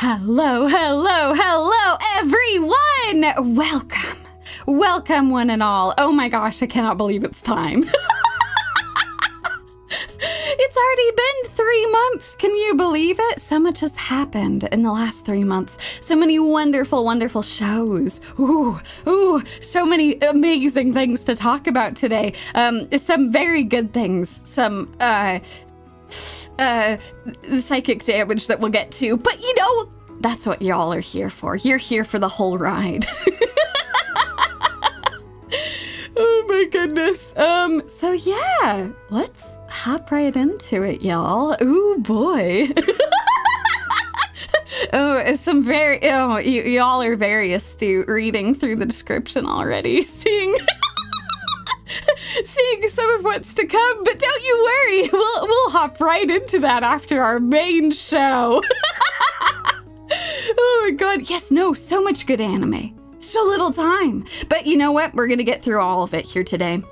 Hello, hello, hello, everyone! Welcome. Welcome, one and all. Oh my gosh, I cannot believe it's time. It's already been 3 months. Can you believe it? So much has happened in the last 3 months. So many wonderful, wonderful shows. Ooh, so many amazing things to talk about today. Some very good things. Some, psychic damage that we'll get to. But you know, that's what y'all are here for. You're here for the whole ride. Oh my goodness. So yeah, let's hop right into it, y'all. Ooh boy. Y'all are very astute reading through the description already, seeing some of what's to come, but don't you worry, we'll hop right into that after our main show. Oh my god, yes, no, so much good anime. So little time. But you know what? We're going to get through all of it here today.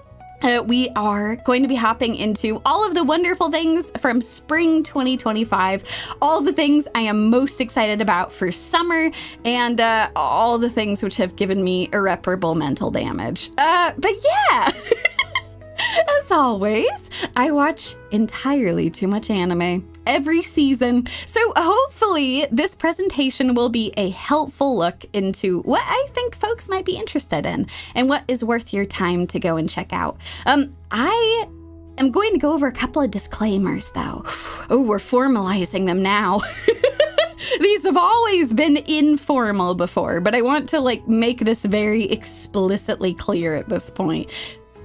We are going to be hopping into all of the wonderful things from spring 2025, all the things I am most excited about for summer, and all the things which have given me irreparable mental damage. But yeah, as always, I watch entirely too much anime every season. So hopefully this presentation will be a helpful look into what I think folks might be interested in and what is worth your time to go and check out. I am going to go over a couple of disclaimers though. Oh, we're formalizing them now. These have always been informal before, but I want to make this very explicitly clear at this point.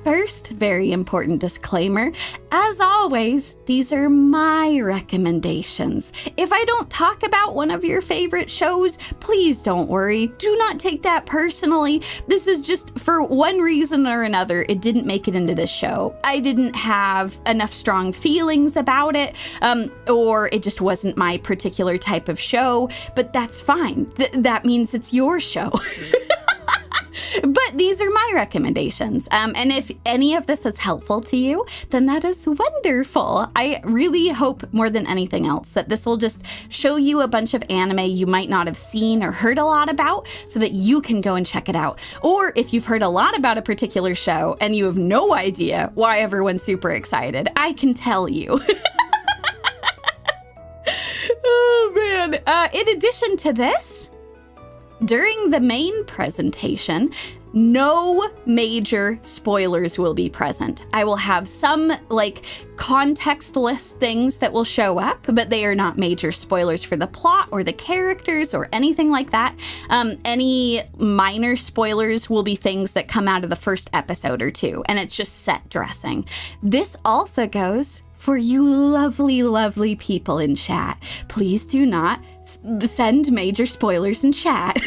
First, very important disclaimer, as always, these are my recommendations. If I don't talk about one of your favorite shows, please don't worry. Do not take that personally. This is just for one reason or another, it didn't make it into this show. I didn't have enough strong feelings about it, or it just wasn't my particular type of show, but that's fine. That means it's your show. But these are my recommendations, and if any of this is helpful to you, then that is wonderful. I really hope more than anything else that this will just show you a bunch of anime you might not have seen or heard a lot about so that you can go and check it out. Or if you've heard a lot about a particular show and you have no idea why everyone's super excited, I can tell you. Oh man, in addition to this, during the main presentation, no major spoilers will be present. I will have some context-less things that will show up, but they are not major spoilers for the plot or the characters or anything like that. Any minor spoilers will be things that come out of the first episode or two, and it's just set dressing. This also goes for you lovely, lovely people in chat. Please do not send major spoilers in chat.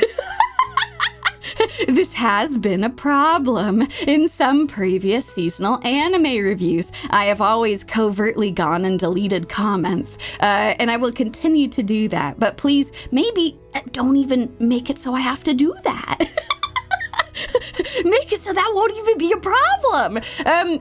This has been a problem in some previous seasonal anime reviews. I have always covertly gone and deleted comments, and I will continue to do that. But please, maybe don't even make it so I have to do that. Make it so that won't even be a problem.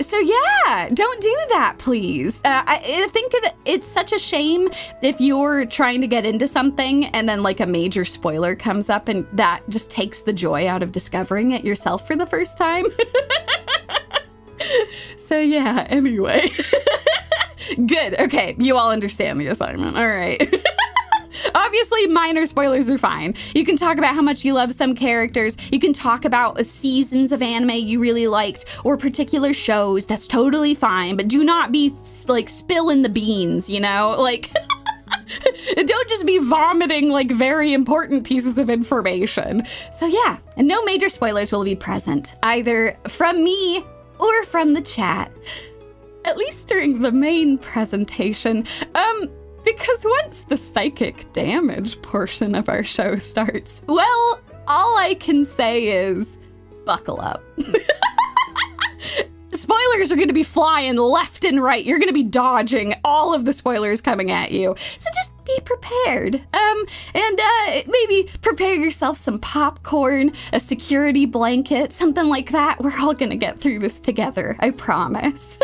So yeah, don't do that, please. I think it's such a shame if you're trying to get into something and then a major spoiler comes up and that just takes the joy out of discovering it yourself for the first time. So yeah, anyway. Good, okay, you all understand the assignment, all right. Obviously, minor spoilers are fine. You can talk about how much you love some characters. You can talk about seasons of anime you really liked or particular shows. That's totally fine, but do not be spilling the beans, you know? Don't just be vomiting very important pieces of information. So yeah, and no major spoilers will be present, either from me or from the chat. At least during the main presentation. Because once the psychic damage portion of our show starts, well, all I can say is buckle up. Spoilers are going to be flying left and right. You're going to be dodging all of the spoilers coming at you. So just be prepared. And maybe prepare yourself some popcorn, a security blanket, something like that. We're all going to get through this together, I promise.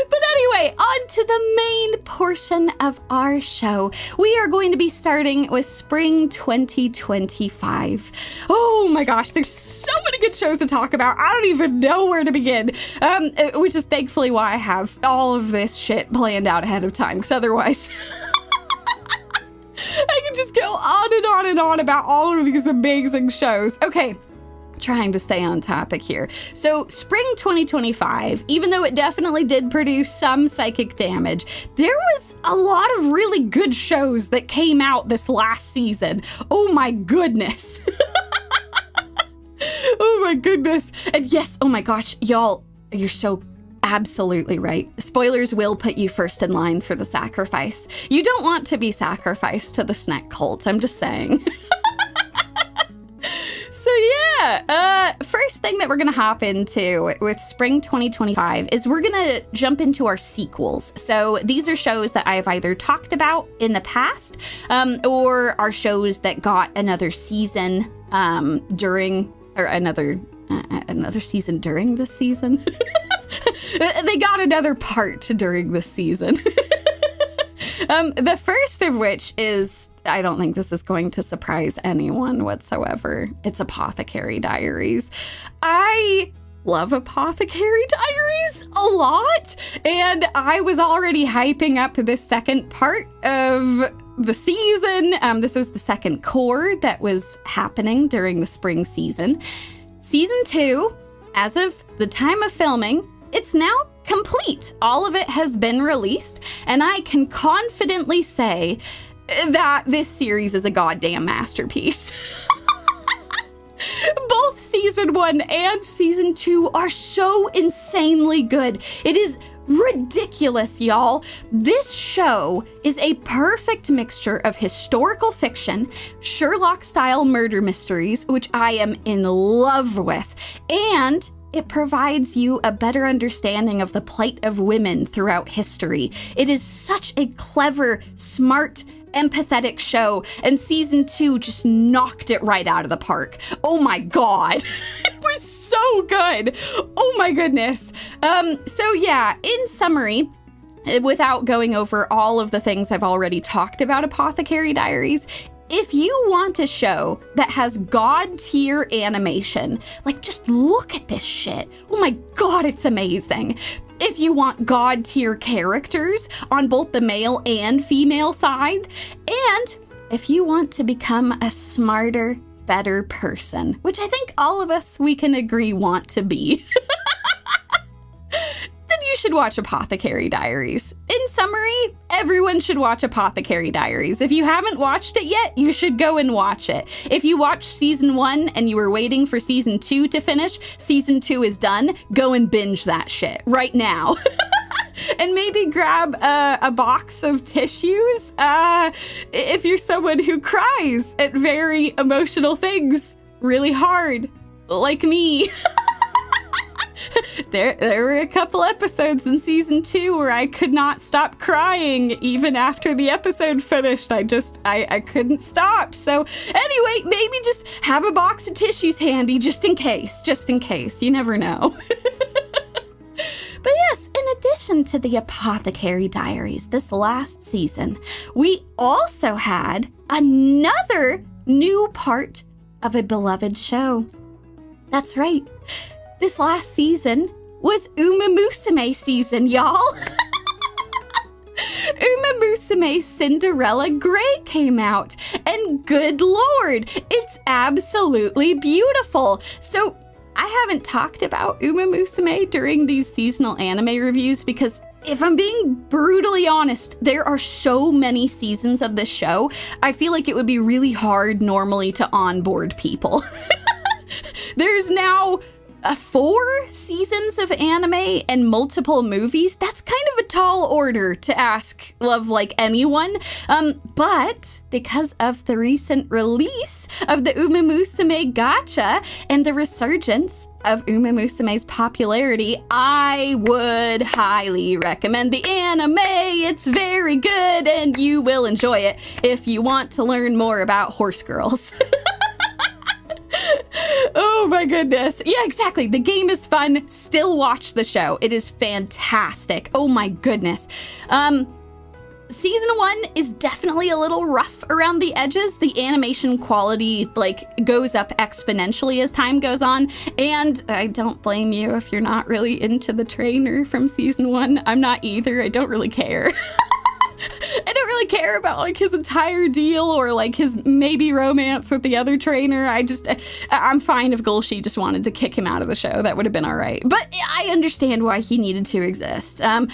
But Anyway, on to the main portion of our show. We are going to be starting with spring 2025. Oh my gosh, there's so many good shows to talk about. I don't even know where to begin, which is thankfully why I have all of this shit planned out ahead of time, because otherwise I can just go on and on and on about all of these amazing shows. Okay. Trying to stay on topic here. So spring 2025, even though it definitely did produce some psychic damage, there was a lot of really good shows that came out this last season. Oh my goodness. Oh my goodness. And yes, oh my gosh, y'all, you're so absolutely right. Spoilers will put you first in line for the sacrifice. You don't want to be sacrificed to the snack cult, I'm just saying. So yeah, first thing that we're gonna hop into with spring 2025 is we're gonna jump into our sequels. So these are shows that I've either talked about in the past, or are shows that got another season during this season. They got another part during this season. The first of which is, I don't think this is going to surprise anyone whatsoever. It's Apothecary Diaries. I love Apothecary Diaries a lot, and I was already hyping up this second part of the season. This was the second core that was happening during the spring season. Season 2, as of the time of filming, it's now complete. All of it has been released, and I can confidently say that this series is a goddamn masterpiece. Both season 1 and season 2 are so insanely good. It is ridiculous, y'all. This show is a perfect mixture of historical fiction, Sherlock-style murder mysteries, which I am in love with, and it provides you a better understanding of the plight of women throughout history. It is such a clever, smart, empathetic show, and season 2 just knocked it right out of the park. Oh my god. It was so good. Oh my goodness. So yeah, in summary, without going over all of the things I've already talked about Apothecary Diaries, if you want a show that has god tier animation, like just look at this shit. Oh my god, it's amazing. If you want god tier characters on both the male and female side, and if you want to become a smarter, better person, which I think all of us, we can agree want to be, then you should watch Apothecary Diaries. In summary, everyone should watch Apothecary Diaries. If you haven't watched it yet, you should go and watch it. If you watched season 1 and you were waiting for season 2 to finish, season 2 is done. Go and binge that shit right now. And maybe grab a box of tissues if you're someone who cries at very emotional things really hard, like me. There were a couple episodes in season 2 where I could not stop crying even after the episode finished. I couldn't stop. So anyway, maybe just have a box of tissues handy just in case. You never know. But yes, in addition to the Apothecary Diaries this last season, we also had another new part of a beloved show. That's right. This last season was Umamusume season, y'all. Umamusume Cinderella Grey came out, and good lord, it's absolutely beautiful. So I haven't talked about Umamusume during these seasonal anime reviews because, if I'm being brutally honest, there are so many seasons of this show, I feel like it would be really hard normally to onboard people. There's now 4 seasons of anime and multiple movies. That's kind of a tall order to ask of like anyone. But because of the recent release of the Umamusume gacha and the resurgence of Umamusume's popularity, I would highly recommend the anime. It's very good and you will enjoy it if you want to learn more about horse girls. Oh Oh my goodness. Yeah, exactly. The game is fun. Still watch the show. It is fantastic. Oh my goodness. Season 1 is definitely a little rough around the edges. The animation quality goes up exponentially as time goes on, and I don't blame you if you're not really into the trainer from season 1. I'm not either. I don't really care. I don't really care about his entire deal or his maybe romance with the other trainer. I'm fine if Gulshi just wanted to kick him out of the show. That would have been all right. But I understand why he needed to exist. And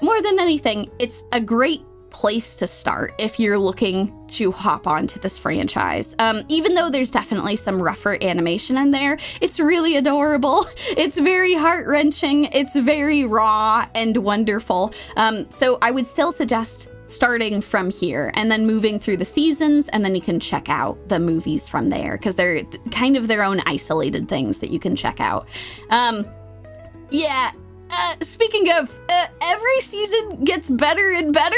more than anything, it's a great place to start if you're looking to hop onto this franchise. Even though there's definitely some rougher animation in there, it's really adorable. It's very heart-wrenching. It's very raw and wonderful. So I would still suggest starting from here and then moving through the seasons, and then you can check out the movies from there because they're kind of their own isolated things that you can check out. Speaking of, every season gets better and better.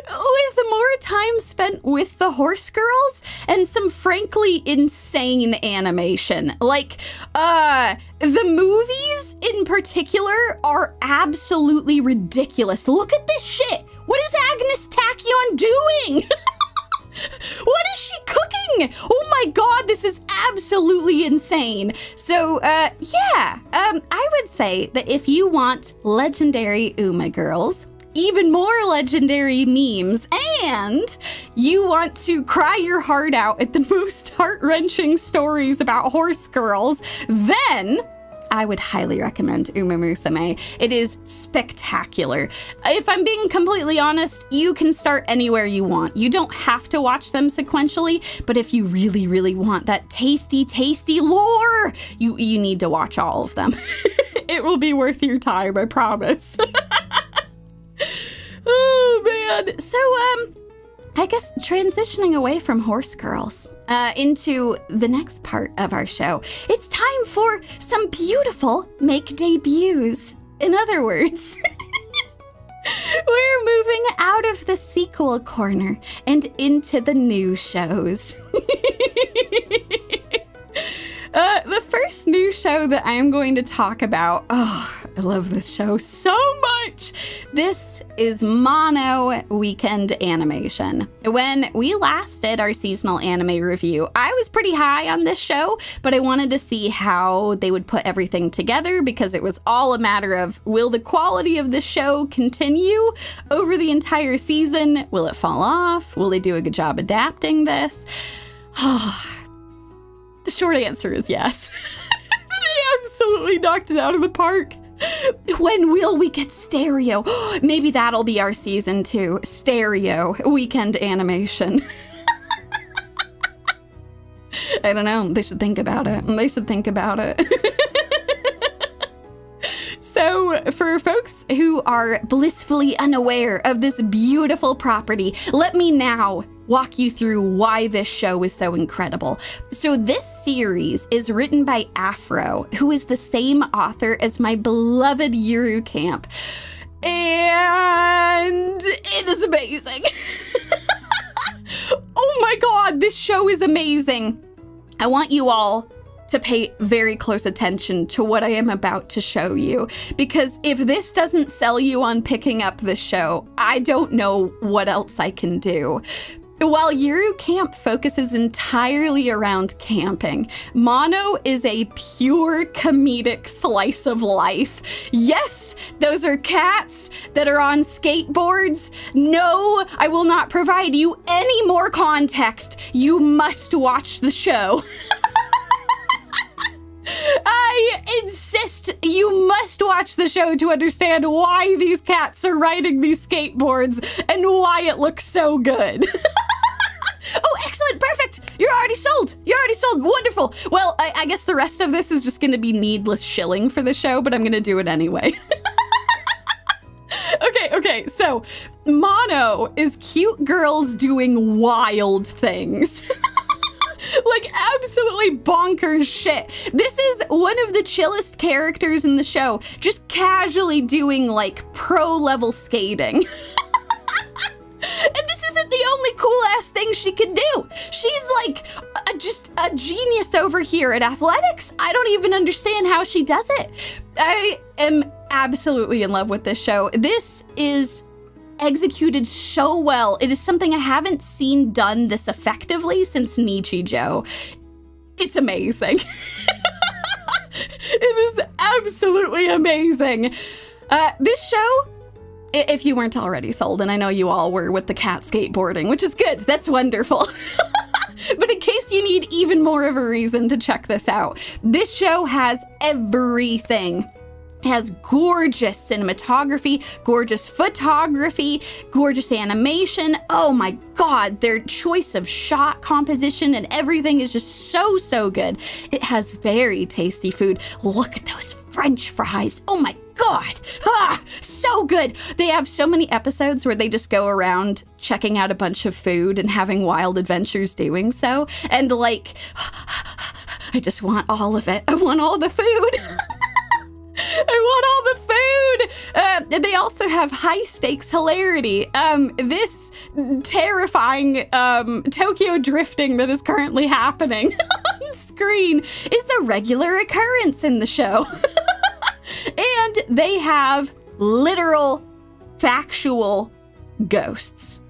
With more time spent with the horse girls and some frankly insane animation. The movies in particular are absolutely ridiculous. Look at this shit. What is Agnes Tachyon doing? What is she cooking? Oh my god, this is absolutely insane. So, I would say that if you want legendary Uma girls, even more legendary memes, and you want to cry your heart out at the most heart-wrenching stories about horse girls, then I would highly recommend Umamusume. It is spectacular. If I'm being completely honest, you can start anywhere you want. You don't have to watch them sequentially, but if you really, really want that tasty, tasty lore, you need to watch all of them. It will be worth your time, I promise. Oh, man. So, I guess transitioning away from horse girls into the next part of our show, it's time for some beautiful make debuts. In other words, we're moving out of the sequel corner and into the new shows. The first new show that I am going to talk about, I love this show so much. This is Mono Weekend Animation. When we last did our seasonal anime review, I was pretty high on this show, but I wanted to see how they would put everything together because it was all a matter of, will the quality of the show continue over the entire season? Will it fall off? Will they do a good job adapting this? The short answer is yes. They absolutely knocked it out of the park. When will we get stereo? Maybe that'll be our season 2. Stereo weekend animation. I don't know. They should think about it. So, for folks who are blissfully unaware of this beautiful property, let me now walk you through why this show is so incredible. So this series is written by Afro, who is the same author as my beloved Yuru Camp. And it is amazing. Oh my god, this show is amazing. I want you all to pay very close attention to what I am about to show you, because if this doesn't sell you on picking up this show, I don't know what else I can do. While Yuru Camp focuses entirely around camping, Mono is a pure comedic slice of life. Yes, those are cats that are on skateboards. No, I will not provide you any more context. You must watch the show. I insist you must watch the show to understand why these cats are riding these skateboards and why it looks so good. Oh, excellent, perfect. You're already sold. Wonderful. Well, I guess the rest of this is just going to be needless shilling for the show, but I'm going to do it anyway. Okay, so Mono is cute girls doing wild things. Like absolutely bonkers shit. This is one of the chillest characters in the show, just casually doing like pro level skating. And this isn't the only only cool-ass thing she can do. She's like just a genius over here at athletics. I don't even understand how she does it. I am absolutely in love with this show. This is executed so well. It is something I haven't seen done this effectively since Nichijou. It's amazing. It is absolutely amazing. This show, if you weren't already sold, and I know you all were with the cat skateboarding, which is good, that's wonderful. But in case you need even more of a reason to check this out, this show has everything. It has gorgeous cinematography, gorgeous photography, gorgeous animation. Oh my God, their choice of shot composition and everything is just so good. It has very tasty food. Look at those French fries. Oh my God. So good. They have so many episodes where they just go around checking out a bunch of food and having wild adventures doing so. And like, I just want all of it. I want all the food. I want all the food. They also have high stakes hilarity. This terrifying Tokyo drifting that is currently happening on screen is a regular occurrence in the show. And they have literal, factual ghosts.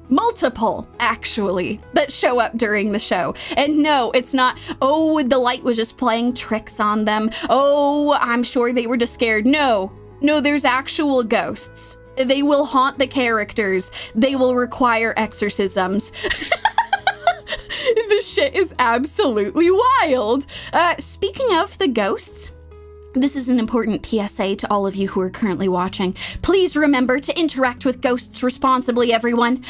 Multiple, actually, that show up during the show. And no, it's not, oh, the light was just playing tricks on them. Oh, I'm sure they were just scared. No, there's actual ghosts. They will haunt the characters. They will require exorcisms. This shit is absolutely wild. Speaking of the ghosts, this is an important PSA to all of you who are currently watching. Please remember to interact with ghosts responsibly, everyone.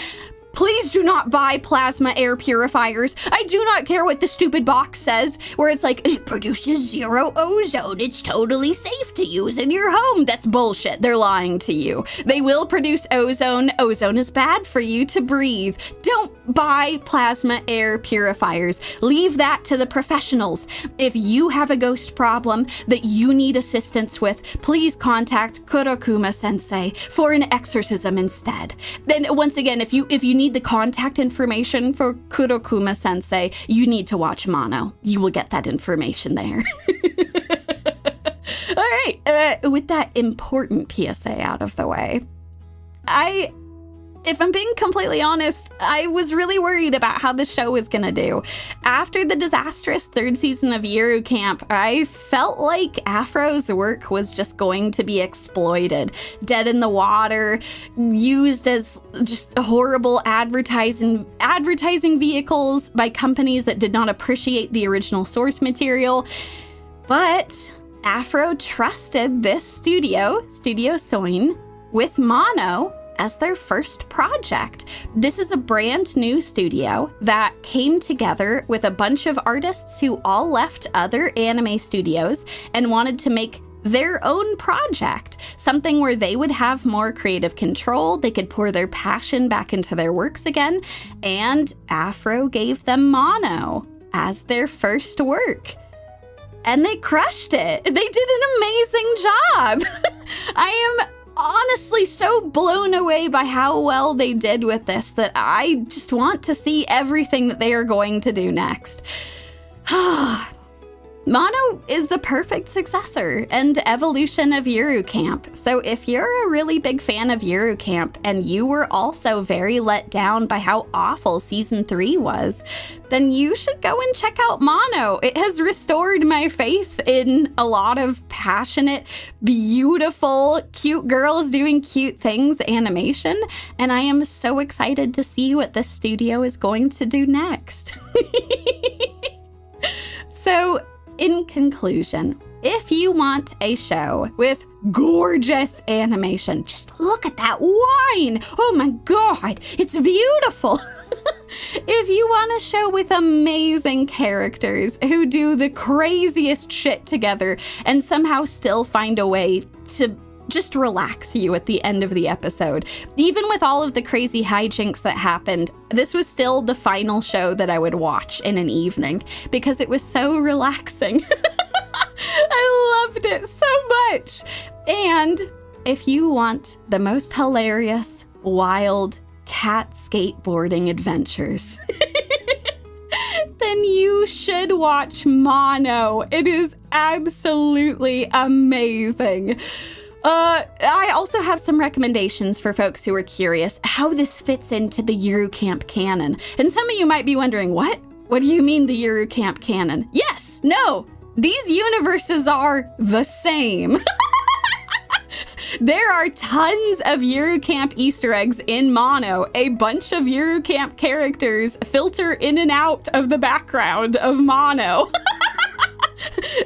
Please do not buy plasma air purifiers. I do not care what the stupid box says, where it's like, it produces 0 ozone. It's totally safe to use in your home. That's bullshit. They're lying to you. They will produce ozone. Ozone is bad for you to breathe. Don't buy plasma air purifiers. Leave that to the professionals. If you have a ghost problem that you need assistance with, please contact Kurokuma Sensei for an exorcism instead. Then once again, if you need the contact information for Kurokuma Sensei, you need to watch Mono. You will get that information there. All right, with that important PSA out of the way, if I'm being completely honest, I was really worried about how the show was gonna do. After the disastrous third season of Yuru Camp, I felt like Afro's work was just going to be exploited, dead in the water, used as just horrible advertising vehicles by companies that did not appreciate the original source material. But Afro trusted this Studio Soin, with Mono as their first project. This is a brand new studio that came together with a bunch of artists who all left other anime studios and wanted to make their own project, something where they would have more creative control, they could pour their passion back into their works again, and Afro gave them Mono as their first work. And they crushed it. They did an amazing job. I am honestly so blown away by how well they did with this that I just want to see everything that they are going to do next. Mono is the perfect successor and evolution of Yuru Camp. So if you're a really big fan of Yuru Camp and you were also very let down by how awful season 3 was, then you should go and check out Mono. It has restored my faith in a lot of passionate, beautiful, cute girls doing cute things animation, and I am so excited to see what this studio is going to do next. So, in conclusion, if you want a show with gorgeous animation, just look at that wine! Oh my God, it's beautiful! If you want a show with amazing characters who do the craziest shit together and somehow still find a way to just relax you at the end of the episode. Even with all of the crazy hijinks that happened, this was still the final show that I would watch in an evening because it was so relaxing. I loved it so much. And if you want the most hilarious, wild, cat skateboarding adventures, then you should watch Mono. It is absolutely amazing. I also have some recommendations for folks who are curious how this fits into the Yuru Camp canon. And some of you might be wondering, what? What do you mean the Yuru Camp canon? Yes, no, these universes are the same. There are tons of Yuru Camp Easter eggs in Mono. A bunch of Yuru Camp characters filter in and out of the background of Mono.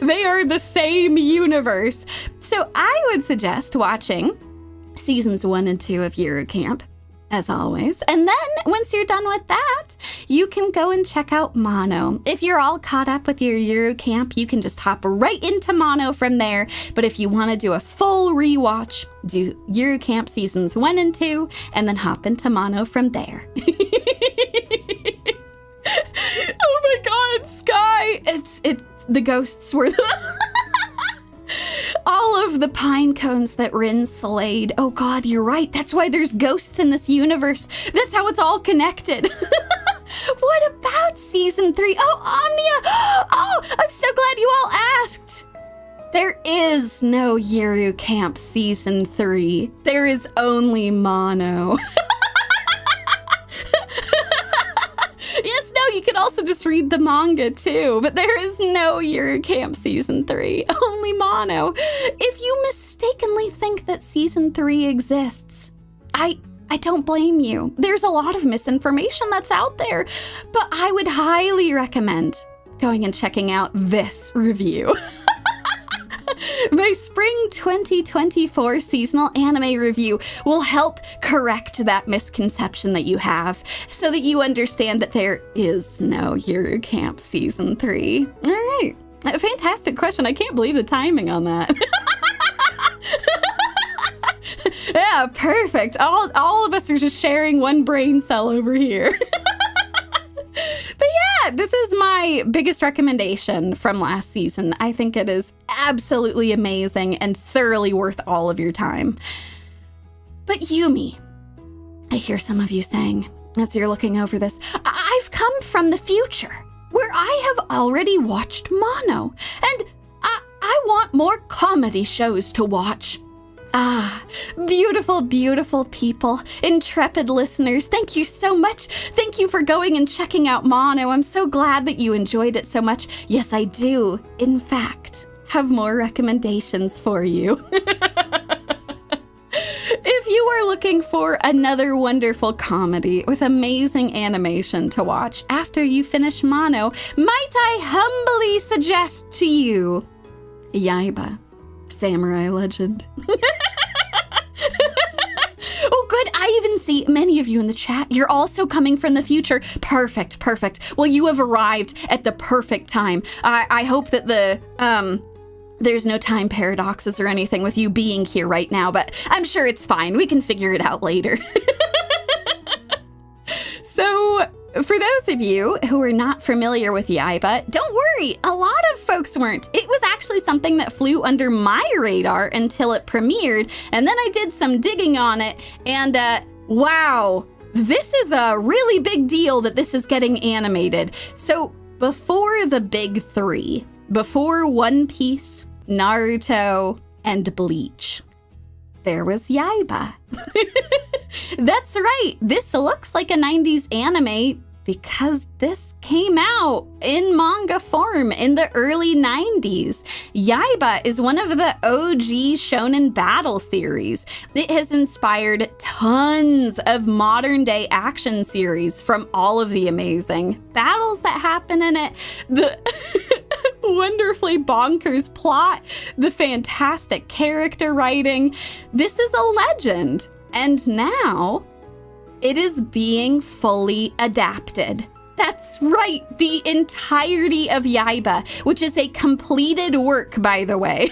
They are the same universe. So I would suggest watching seasons 1 and 2 of Yuru Camp, as always. And then once you're done with that, you can go and check out Mono. If you're all caught up with your Yuru Camp, you can just hop right into Mono from there. But if you want to do a full rewatch, do Yuru Camp seasons 1 and 2, and then hop into Mono from there. Oh my God, Sky! It's the ghosts were all of the pine cones that Rin slayed. Oh God, you're right. That's why there's ghosts in this universe. That's how it's all connected. What about season 3? Oh, Omnia! Oh, I'm so glad you all asked. There is no Yuru Camp season 3. There is only Mono. Yes, no, you can also just read the manga too, but there is no Yuru Camp season 3, only Mono. If you mistakenly think that season 3 exists, I don't blame you. There's a lot of misinformation that's out there, but I would highly recommend going and checking out this review. My spring 2024 seasonal anime review will help correct that misconception that you have so that you understand that there is no Yuru Camp season 3. All right. A fantastic question. I can't believe the timing on that. Yeah, perfect. All of us are just sharing one brain cell over here. But yeah, this is my biggest recommendation from last season. I think it is absolutely amazing and thoroughly worth all of your time. But Yumie, I hear some of you saying, as you're looking over this, I've come from the future, where I have already watched Mono, and I want more comedy shows to watch. Ah, beautiful, beautiful people, intrepid listeners, thank you so much. Thank you for going and checking out Mono. I'm so glad that you enjoyed it so much. Yes, I do, in fact, have more recommendations for you. If you are looking for another wonderful comedy with amazing animation to watch after you finish Mono, might I humbly suggest to you YAIBA, Samurai Legend. Oh, good. I even see many of you in the chat. You're also coming from the future. Perfect, perfect. Well, you have arrived at the perfect time. I hope that there's no time paradoxes or anything with you being here right now, but I'm sure it's fine. We can figure it out later. So, for those of you who are not familiar with YAIBA, don't worry, a lot of folks weren't. It was actually something that flew under my radar until it premiered, and then I did some digging on it, and wow, this is a really big deal that this is getting animated. So, before the big three, before One Piece, Naruto, and Bleach, there was YAIBA. That's right, this looks like a 90s anime because this came out in manga form in the early 90s. YAIBA is one of the OG shonen battle series. It has inspired tons of modern day action series from all of the amazing battles that happen in it, the wonderfully bonkers plot, the fantastic character writing. This is a legend. And now, it is being fully adapted. That's right, the entirety of YAIBA, which is a completed work, by the way.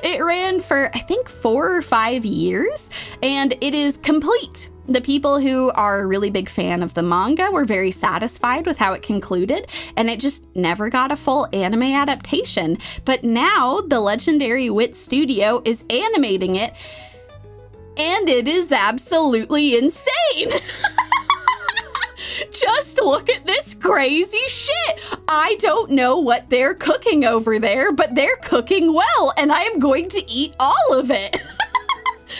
It ran for, I think, 4 or 5 years, and it is complete. The people who are a really big fan of the manga were very satisfied with how it concluded, and it just never got a full anime adaptation. But now, the legendary WIT Studio is animating it. and it is absolutely insane. Just look at this crazy shit. I don't know what they're cooking over there, but they're cooking well, and I am going to eat all of it.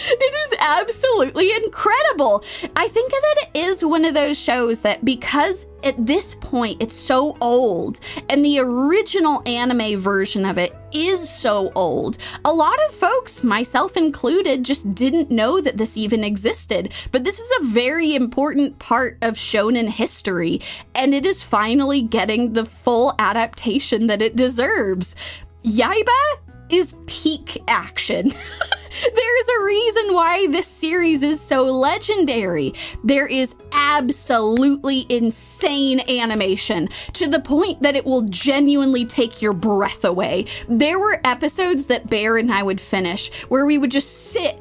It is absolutely incredible. I think that it is one of those shows that, because at this point it's so old and the original anime version of it is so old, a lot of folks, myself included, just didn't know that this even existed. But this is a very important part of shonen history, and it is finally getting the full adaptation that it deserves. YAIBA is peak action. There's a reason why this series is so legendary. There is absolutely insane animation to the point that it will genuinely take your breath away. There were episodes that Bear and I would finish where we would just sit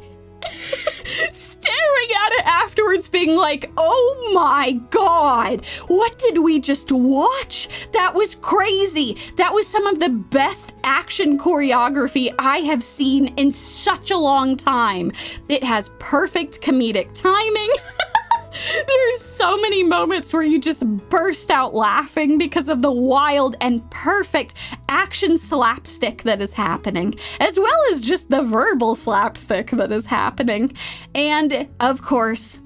staring at it afterwards, being like, oh my god, what did we just watch? That was crazy. That was some of the best action choreography I have seen in such a long time. It has perfect comedic timing. There's so many moments where you just burst out laughing because of the wild and perfect action slapstick that is happening, as well as just the verbal slapstick that is happening. And of course,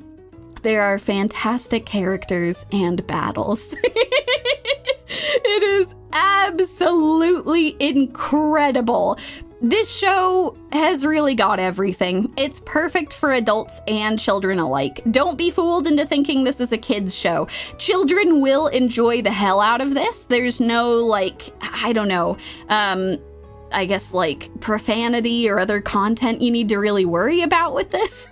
there are fantastic characters and battles. It is absolutely incredible. This show has really got everything. It's perfect for adults and children alike. Don't be fooled into thinking this is a kid's show. Children will enjoy the hell out of this. There's no, like, I don't know, I guess like profanity or other content you need to really worry about with this.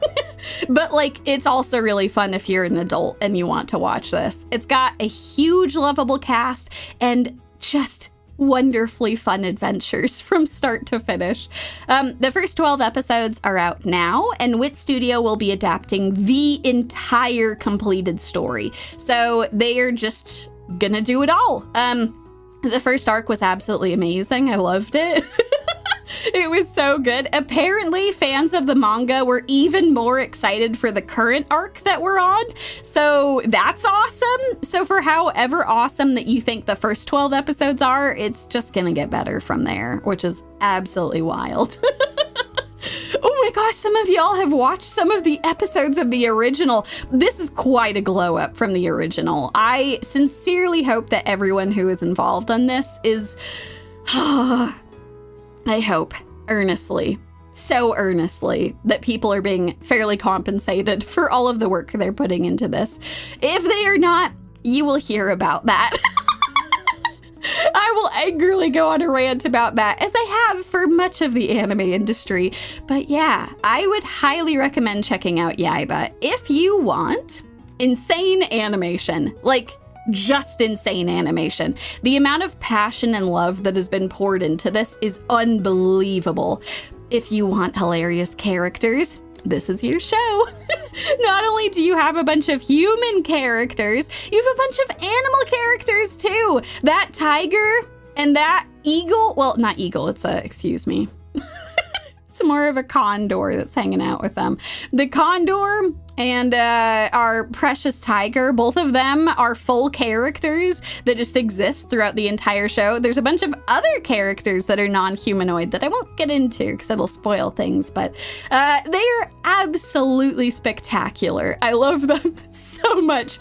But like, it's also really fun if you're an adult and you want to watch this. It's got a huge lovable cast and just wonderfully fun adventures from start to finish. The first 12 episodes are out now, and Wit Studio will be adapting the entire completed story. So they are just gonna do it all. The first arc was absolutely amazing. I loved it. It was so good. Apparently, fans of the manga were even more excited for the current arc that we're on. So that's awesome. So for however awesome that you think the first 12 episodes are, it's just gonna get better from there, which is absolutely wild. Oh my gosh, some of y'all have watched some of the episodes of the original. This is quite a glow up from the original. I sincerely hope that everyone who is involved on this is... I hope, earnestly, so earnestly, that people are being fairly compensated for all of the work they're putting into this. If they are not, you will hear about that. I will angrily go on a rant about that, as I have for much of the anime industry. But yeah, I would highly recommend checking out YAIBA if you want insane animation, like just insane animation. The amount of passion and love that has been poured into this is unbelievable. If you want hilarious characters, this is your show. Not only do you have a bunch of human characters, you have a bunch of animal characters too. That tiger and that eagle, well, not eagle, it's excuse me. It's more of a condor that's hanging out with them. The condor and our precious tiger, both of them are full characters that just exist throughout the entire show. There's a bunch of other characters that are non-humanoid that I won't get into because it'll spoil things, but they are absolutely spectacular. I love them so much.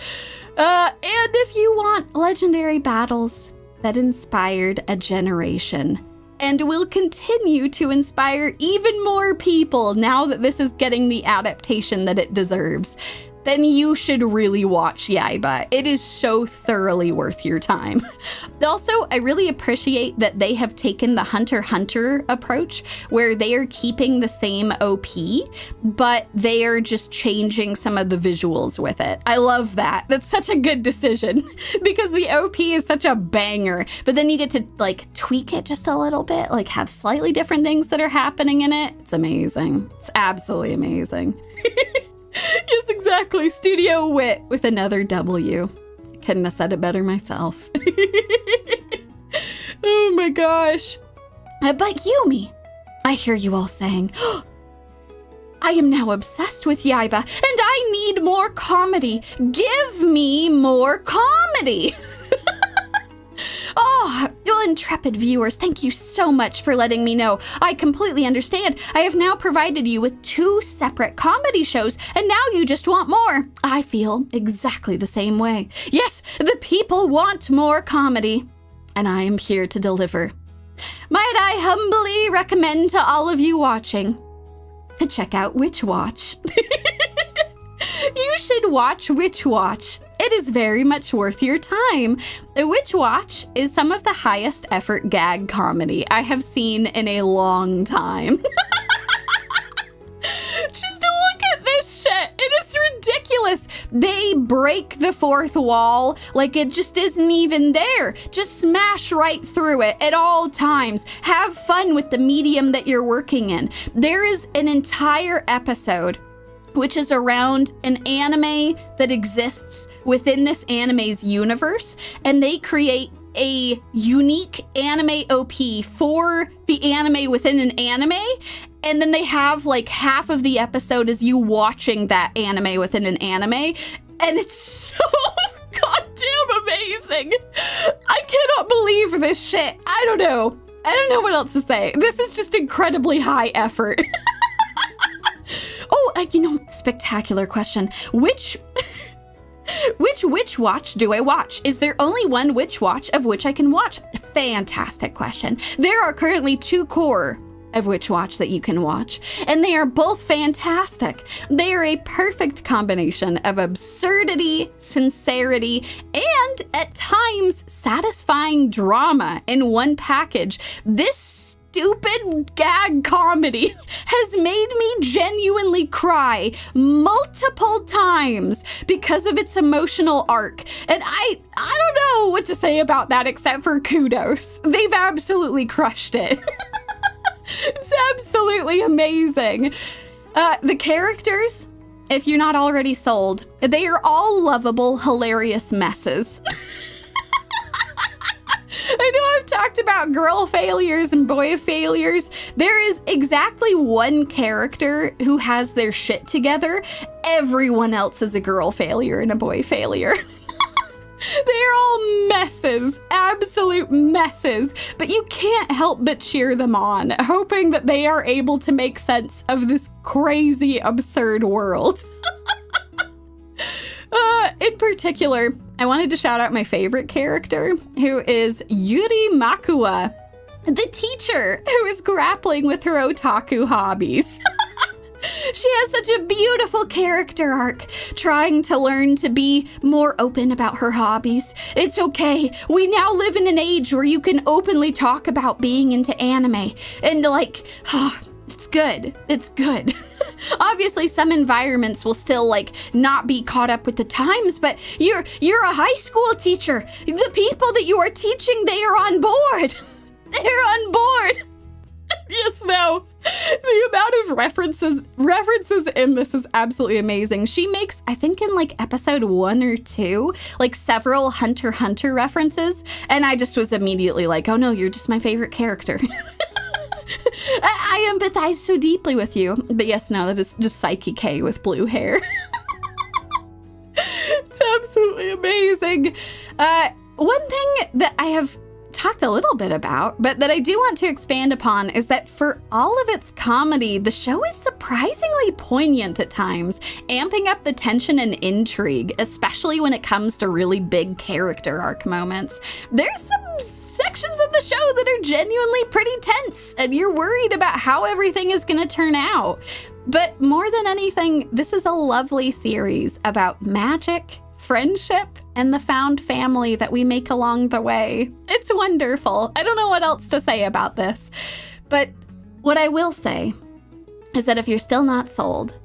And if you want legendary battles that inspired a generation, and will continue to inspire even more people now that this is getting the adaptation that it deserves, then you should really watch YAIBA. It is so thoroughly worth your time. Also, I really appreciate that they have taken the Hunter x Hunter approach, where they are keeping the same OP, but they are just changing some of the visuals with it. I love that. That's such a good decision, because the OP is such a banger, but then you get to like tweak it just a little bit, like have slightly different things that are happening in it. It's amazing. It's absolutely amazing. Yes, exactly. Studio Wit with another W. Couldn't have said it better myself. Oh my gosh. But Yumie, I hear you all saying, I am now obsessed with YAIBA, and I need more comedy. Give me more comedy. Oh, well, intrepid viewers, thank you so much for letting me know. I completely understand. I have now provided you with 2 separate comedy shows, and now you just want more. I feel exactly the same way. Yes, the people want more comedy, and I am here to deliver. Might I humbly recommend to all of you watching to check out Witch Watch. You should watch Witch Watch. It is very much worth your time. Witch Watch is some of the highest effort gag comedy I have seen in a long time. Just look at this shit. It is ridiculous. They break the fourth wall like it just isn't even there. Just smash right through it at all times. Have fun with the medium that you're working in. There is an entire episode which is around an anime that exists within this anime's universe, and they create a unique anime OP for the anime within an anime, and then they have like half of the episode is you watching that anime within an anime, and it's so goddamn amazing. I cannot believe this shit. I don't know what else to say. This is just incredibly high effort. Oh, spectacular question. Which Witch Watch do I watch? Is there only one Witch Watch of which I can watch? Fantastic question. There are currently 2 core of Witch Watch that you can watch, and they are both fantastic. They are a perfect combination of absurdity, sincerity, and at times satisfying drama in one package. This stupid gag comedy has made me genuinely cry multiple times because of its emotional arc. And I don't know what to say about that except for kudos. They've absolutely crushed it. It's absolutely amazing. The characters, if you're not already sold, they are all lovable, hilarious messes. I know I've talked about girl failures and boy failures. There is exactly one character who has their shit together. Everyone else is a girl failure and a boy failure. They're all messes, absolute messes, but you can't help but cheer them on, hoping that they are able to make sense of this crazy, absurd world. In particular, I wanted to shout out my favorite character, who is Yuri Makua, the teacher who is grappling with her otaku hobbies. She has such a beautiful character arc, trying to learn to be more open about her hobbies. It's okay. We now live in an age where you can openly talk about being into anime. And it's good. It's good. Obviously, some environments will still not be caught up with the times, but you're a high school teacher. The people that you are teaching, they are on board. They're on board. Yes, no. The amount of references in this is absolutely amazing. She makes, I think in episode 1 or 2, several Hunter x Hunter references, and I just was immediately like, oh no, you're just my favorite character. I empathize so deeply with you. But yes, no, that is just psychically with blue hair. It's absolutely amazing. One thing that I have talked a little bit about, but that I do want to expand upon, is that for all of its comedy, the show is surprisingly poignant at times, amping up the tension and intrigue, especially when it comes to really big character arc moments. There's some sections of the show that are genuinely pretty tense, and you're worried about how everything is going to turn out. But more than anything, this is a lovely series about magic, friendship, and the found family that we make along the way. It's wonderful. I don't know what else to say about this, but what I will say is that if you're still not sold,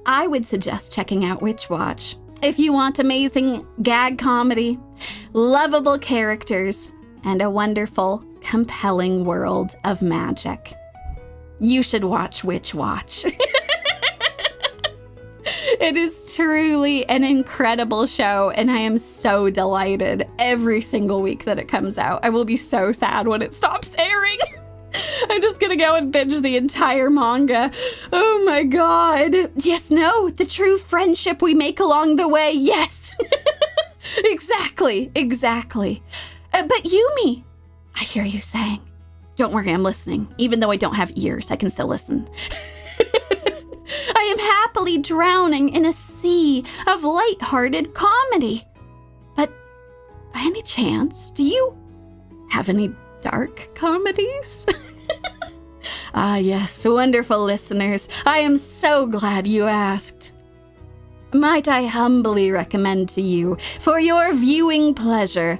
I would suggest checking out Witch Watch. If you want amazing gag comedy, lovable characters, and a wonderful, compelling world of magic, you should watch Witch Watch. It is truly an incredible show, and I am so delighted every single week that it comes out. I will be so sad when it stops airing. I'm just gonna go and binge the entire manga. Oh my god. Yes, no, the true friendship we make along the way. Yes. Exactly. But Yumie, I hear you saying. Don't worry, I'm listening. Even though I don't have ears, I can still listen. I am happily drowning in a sea of light-hearted comedy. But by any chance, do you have any dark comedies? Ah, yes, wonderful listeners. I am so glad you asked. Might I humbly recommend to you, for your viewing pleasure,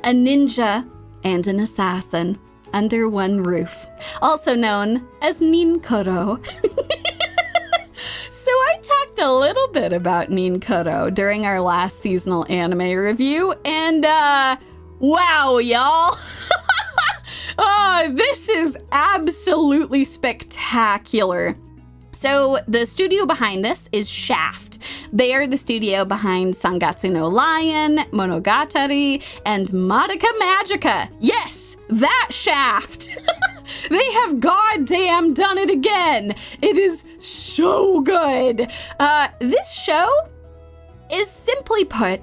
a ninja and an assassin under one roof, also known as NinKoro. So I talked a little bit about NinKoro during our last seasonal anime review, and wow, y'all. Oh, this is absolutely spectacular. So the studio behind this is Shaft. They are the studio behind Sangatsu no Lion, Monogatari, and Madoka Magica. Yes, that Shaft. They have goddamn done it again. It is so good. This show is, simply put,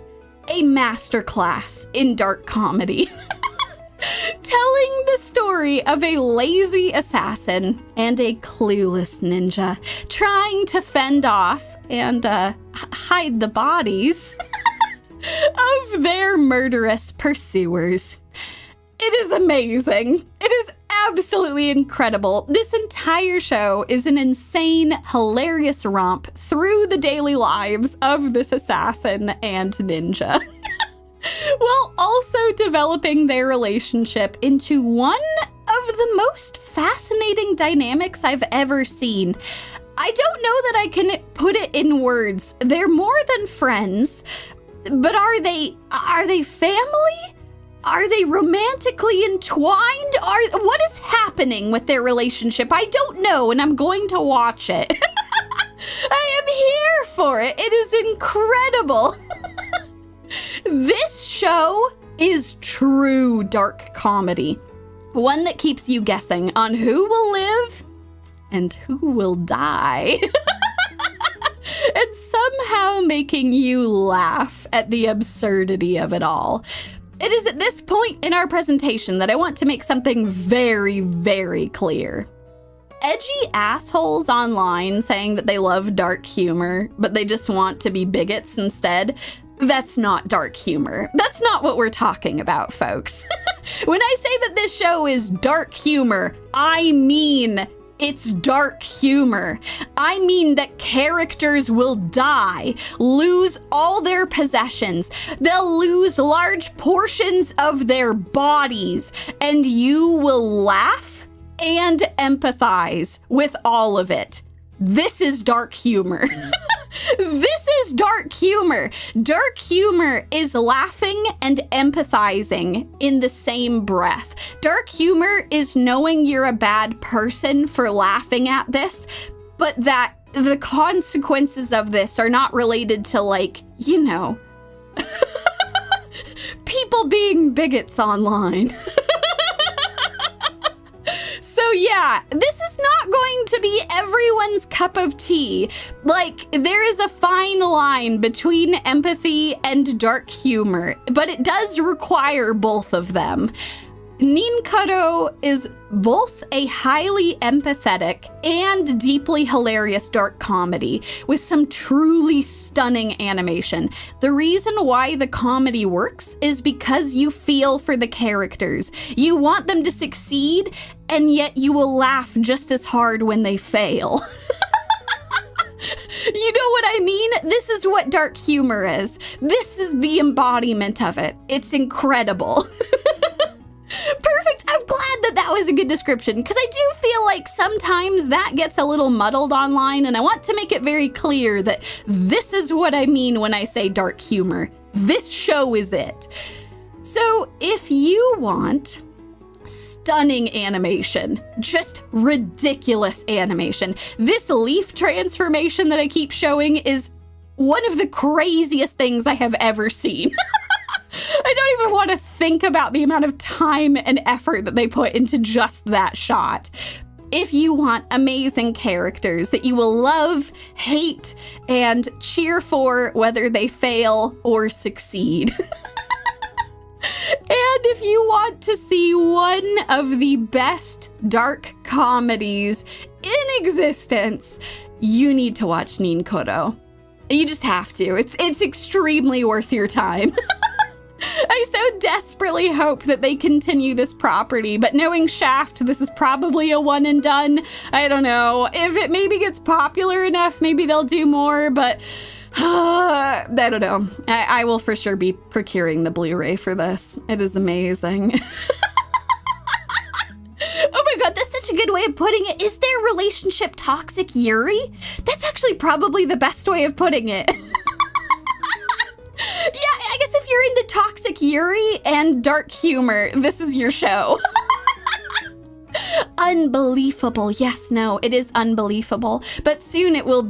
a masterclass in dark comedy. Telling the story of a lazy assassin and a clueless ninja trying to fend off and hide the bodies of their murderous pursuers. It is amazing. It is absolutely incredible. This entire show is an insane, hilarious romp through the daily lives of this assassin and ninja. While also developing their relationship into one of the most fascinating dynamics I've ever seen. I don't know that I can put it in words. They're more than friends, but are they family? Are they romantically entwined? What is happening with their relationship? I don't know, and I'm going to watch it. I am here for it. It is incredible. This show is true dark comedy. One that keeps you guessing on who will live and who will die. And somehow making you laugh at the absurdity of it all. It is at this point in our presentation that I want to make something very, very clear. Edgy assholes online saying that they love dark humor, but they just want to be bigots instead. That's not dark humor. That's not what we're talking about, folks. When I say that this show is dark humor, I mean it's dark humor. I mean that characters will die, lose all their possessions, they'll lose large portions of their bodies, and you will laugh and empathize with all of it. This is dark humor. This is dark humor. Dark humor is laughing and empathizing in the same breath. Dark humor is knowing you're a bad person for laughing at this, but that the consequences of this are not related to, like, you know, people being bigots online. So yeah, this is not going to be everyone's cup of tea. Like, there is a fine line between empathy and dark humor, but it does require both of them. NinKoro is both a highly empathetic and deeply hilarious dark comedy with some truly stunning animation. The reason why the comedy works is because you feel for the characters. You want them to succeed, and yet you will laugh just as hard when they fail. You know what I mean? This is what dark humor is. This is the embodiment of it. It's incredible. Perfect. I'm glad that that was a good description, because I do feel like sometimes that gets a little muddled online, and I want to make it very clear that this is what I mean when I say dark humor. This show is it. So if you want stunning animation, just ridiculous animation, this leaf transformation that I keep showing is one of the craziest things I have ever seen. I don't even want to think about the amount of time and effort that they put into just that shot. if you want amazing characters that you will love, hate, and cheer for whether they fail or succeed. And if you want to see one of the best dark comedies in existence, you need to watch NinKoro. You just have to. It's extremely worth your time. I so desperately hope that they continue this property, but knowing Shaft, this is probably a one and done. I don't know. If it maybe gets popular enough, maybe they'll do more, but I don't know. I will for sure be procuring the Blu-ray for this. It is amazing. Oh my god, that's such a good way of putting it. Is their relationship toxic Yuri? That's actually probably the best way of putting it. Yeah, I guess if you're into toxic Yuri and dark humor, this is your show. Unbelievable. Yes, no, it is unbelievable. But soon it will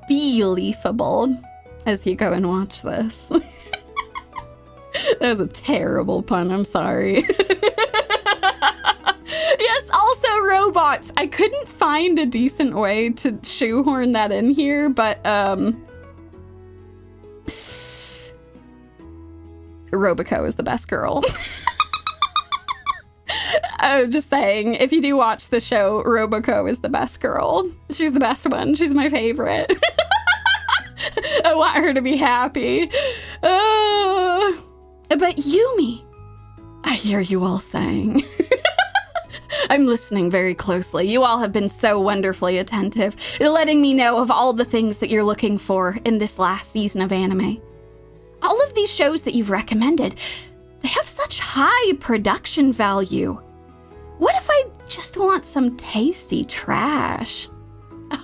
be leafable as you go and watch this. That was a terrible pun, I'm sorry. Yes, also robots. I couldn't find a decent way to shoehorn that in here, but Roboco is the best girl. I'm just saying, if you do watch the show, Roboco is the best girl. She's the best one. She's my favorite. I want her to be happy. But Yumie, I hear you all saying. I'm listening very closely. You all have been so wonderfully attentive, letting me know of all the things that you're looking for in this last season of anime. All of these shows that you've recommended, they have such high production value. What if I just want some tasty trash?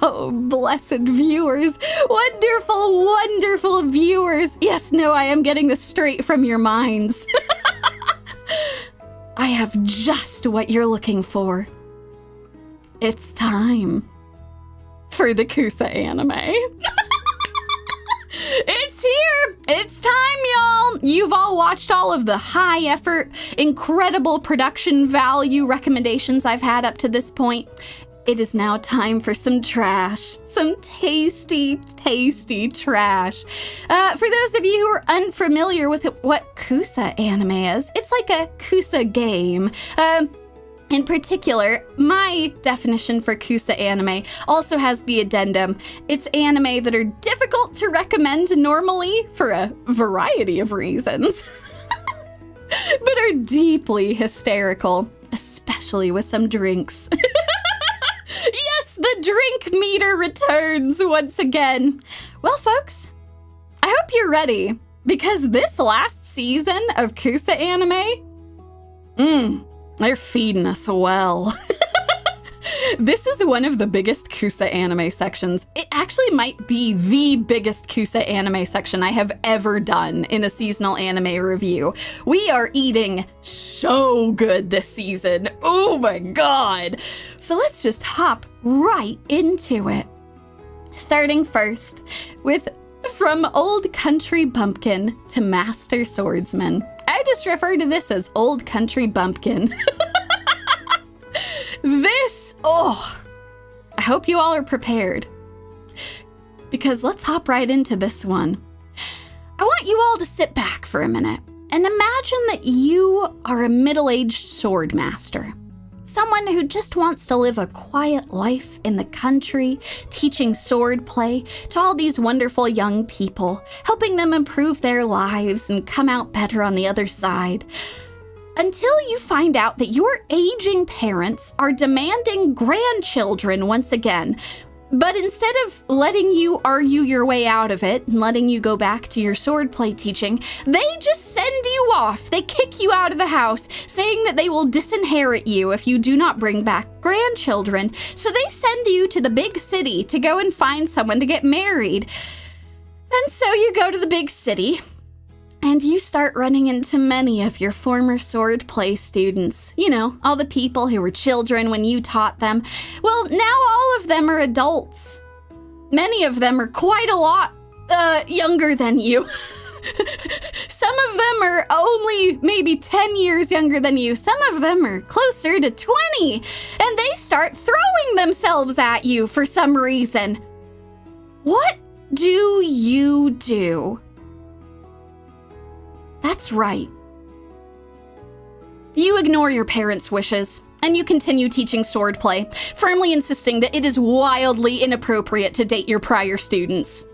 Oh, blessed viewers. Wonderful, wonderful viewers. Yes, no, I am getting this straight from your minds. I have just what you're looking for. It's time for the Kuso-Anime. It's here! It's time, y'all! You've all watched all of the high effort, incredible production value recommendations I've had up to this point. It is now time for some trash. Some tasty, tasty trash. For those of you who are unfamiliar with what Kuso-Anime is, it's like a Kuso game. In particular, my definition for Kuso-Anime also has the addendum. It's anime that are difficult to recommend normally for a variety of reasons, but are deeply hysterical, especially with some drinks. Yes, the drink meter returns once again. Well, folks, I hope you're ready, because this last season of Kuso-Anime, they're feeding us well. This is one of the biggest Kuso-Anime sections. It actually might be the biggest Kuso-Anime section I have ever done in a seasonal anime review. We are eating so good this season. Oh my god. So let's just hop right into it. Starting first with From Old Country Bumpkin to Master Swordsman. I just refer to this as Old Country Bumpkin. I hope you all are prepared, because let's hop right into this one. I want you all to sit back for a minute and imagine that you are a middle-aged sword master. Someone who just wants to live a quiet life in the country, teaching sword play to all these wonderful young people, helping them improve their lives and come out better on the other side. Until you find out that your aging parents are demanding grandchildren once again. But instead of letting you argue your way out of it and letting you go back to your swordplay teaching, they just send you off. They kick you out of the house, saying that they will disinherit you if you do not bring back grandchildren. So they send you to the big city to go and find someone to get married. And so you go to the big city, and you start running into many of your former swordplay students. You know, all the people who were children when you taught them. Well, now all of them are adults. Many of them are quite a lot younger than you. Some of them are only maybe 10 years younger than you. Some of them are closer to 20. And they start throwing themselves at you for some reason. What do you do? That's right. You ignore your parents' wishes, and you continue teaching swordplay, firmly insisting that it is wildly inappropriate to date your prior students.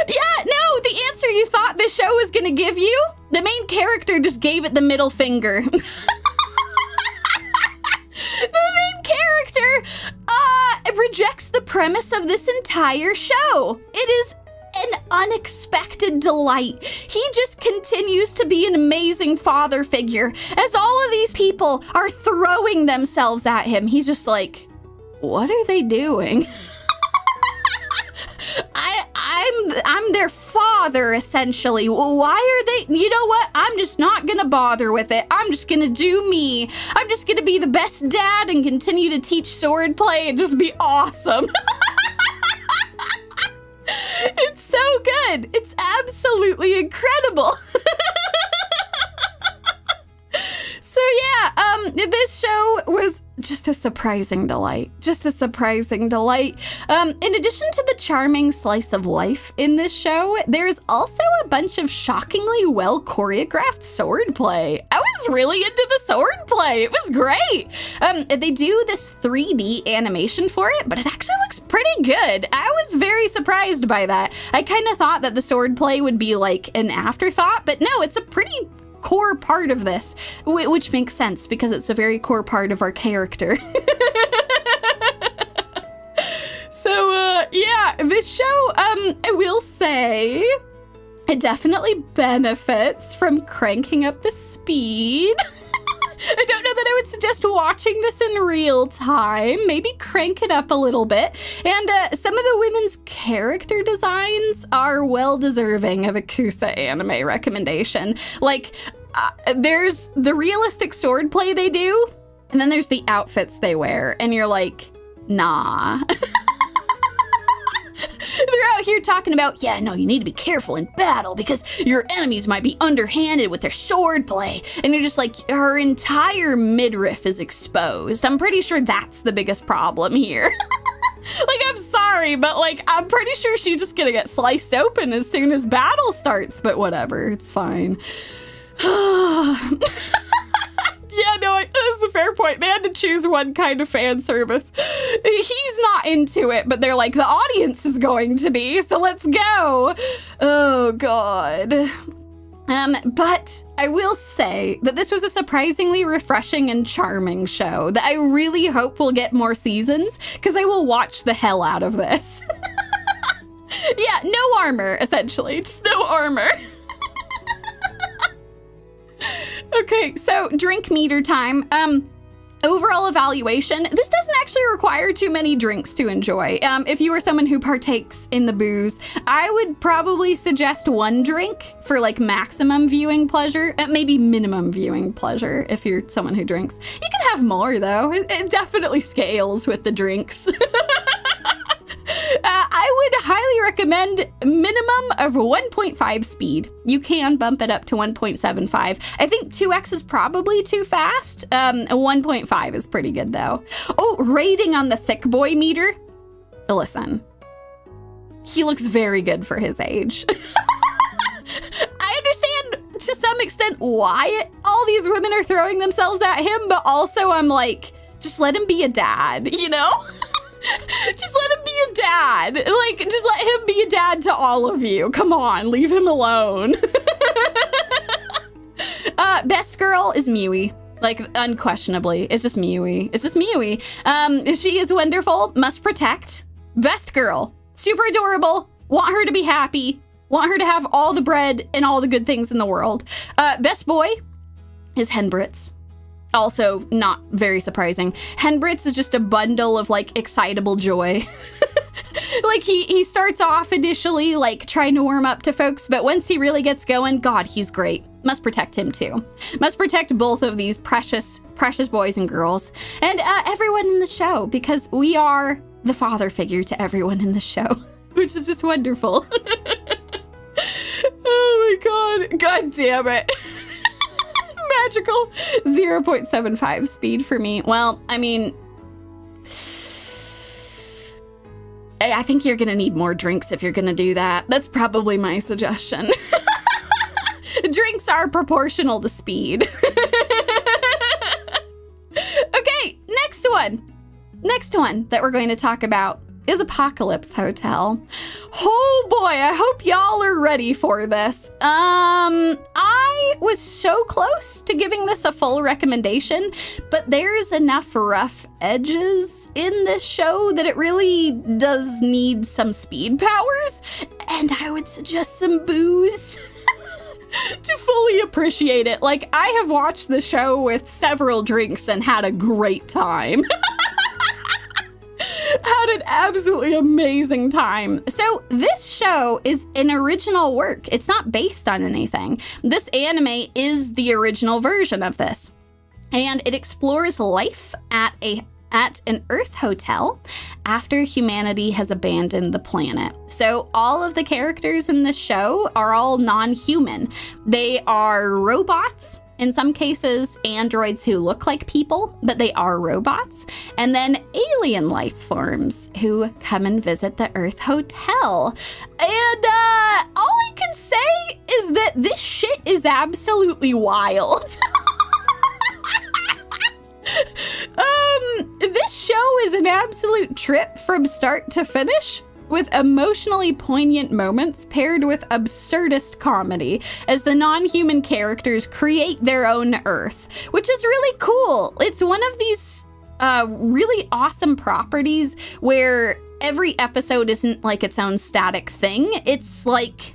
Yeah, no, the answer you thought this show was gonna give you, the main character just gave it the middle finger. The main character rejects the premise of this entire show. It is an unexpected delight. He just continues to be an amazing father figure. As all of these people are throwing themselves at him, he's just like, what are they doing? I'm their father, essentially. Why are they? You know what? I'm just not gonna bother with it. I'm just gonna do me. I'm just gonna be the best dad and continue to teach swordplay and just be awesome. It's so good. It's absolutely incredible. So yeah, this show was just a surprising delight. Just a surprising delight. In addition to the charming slice of life in this show, there's also a bunch of shockingly well choreographed swordplay. I was really into the swordplay. It was great. They do this 3D animation for it, but it actually looks pretty good. I was very surprised by that. I kind of thought that the swordplay would be like an afterthought, but no, it's a pretty core part of this, which makes sense because it's a very core part of our character. So, yeah, this show, I will say, it definitely benefits from cranking up the speed. I don't know that I would suggest watching this in real time. Maybe crank it up a little bit. And some of the women's character designs are well deserving of a Kuso-Anime recommendation. Like, there's the realistic swordplay they do, and then there's the outfits they wear, and you're like, nah. They're out here talking about, yeah, no, you need to be careful in battle because your enemies might be underhanded with their swordplay. And you're just like, her entire midriff is exposed. I'm pretty sure that's the biggest problem here. Like, I'm sorry, but like, I'm pretty sure she's just gonna get sliced open as soon as battle starts, but whatever, it's fine. Yeah, no, that's a fair point. They had to choose one kind of fan service. He's not into it, but they're like, the audience is going to be, so let's go. Oh, God. But I will say that this was a surprisingly refreshing and charming show that I really hope will get more seasons, because I will watch the hell out of this. Yeah, no armor, essentially. Just no armor. Okay, so drink meter time. Overall evaluation, this doesn't actually require too many drinks to enjoy. If you are someone who partakes in the booze, I would probably suggest one drink for like maximum viewing pleasure, maybe minimum viewing pleasure if you're someone who drinks. You can have more though. It definitely scales with the drinks. I would highly recommend minimum of 1.5 speed. You can bump it up to 1.75. I think 2x is probably too fast. 1.5 is pretty good though. Oh, rating on the thick boy meter. Listen, he looks very good for his age. I understand to some extent why all these women are throwing themselves at him, but also I'm like, just let him be a dad, you know? Just let him be a dad. Like, just let him be a dad to all of you. Come on, leave him alone. Best girl is MuMu. Like, unquestionably. It's just MuMu. It's just MuMu. She is wonderful. Must protect. Best girl. Super adorable. Want her to be happy. Want her to have all the bread and all the good things in the world. Best boy is Henbritz. Also, not very surprising. Henbritz is just a bundle of, like, excitable joy. Like, he starts off initially, like, trying to warm up to folks, but once he really gets going, God, he's great. Must protect him, too. Must protect both of these precious, precious boys and girls. And everyone in the show, because we are the father figure to everyone in the show. which is just wonderful. Oh my god. God damn it. Magical. 0.75 speed for me. Well, I mean, I think you're gonna need more drinks if you're gonna do that. That's probably my suggestion. Drinks are proportional to speed. Okay, next one. Next one that we're going to talk about is Apocalypse Hotel. Oh boy, I hope y'all are ready for this. I was so close to giving this a full recommendation, but there's enough rough edges in this show that it really does need some speed powers, and I would suggest some booze to fully appreciate it. Like, I have watched the show with several drinks and had a great time. Had an absolutely amazing time. So this show is an original work. It's not based on anything. This anime is the original version of this. And it explores life at an Earth hotel after humanity has abandoned the planet. So all of the characters in this show are all non-human. They are robots. In some cases, androids who look like people, but they are robots. And then alien life forms who come and visit the Earth Hotel. And all I can say is that this shit is absolutely wild. This show is an absolute trip from start to finish, with emotionally poignant moments paired with absurdist comedy as the non-human characters create their own Earth, which is really cool. It's one of these really awesome properties where every episode isn't like its own static thing. It's like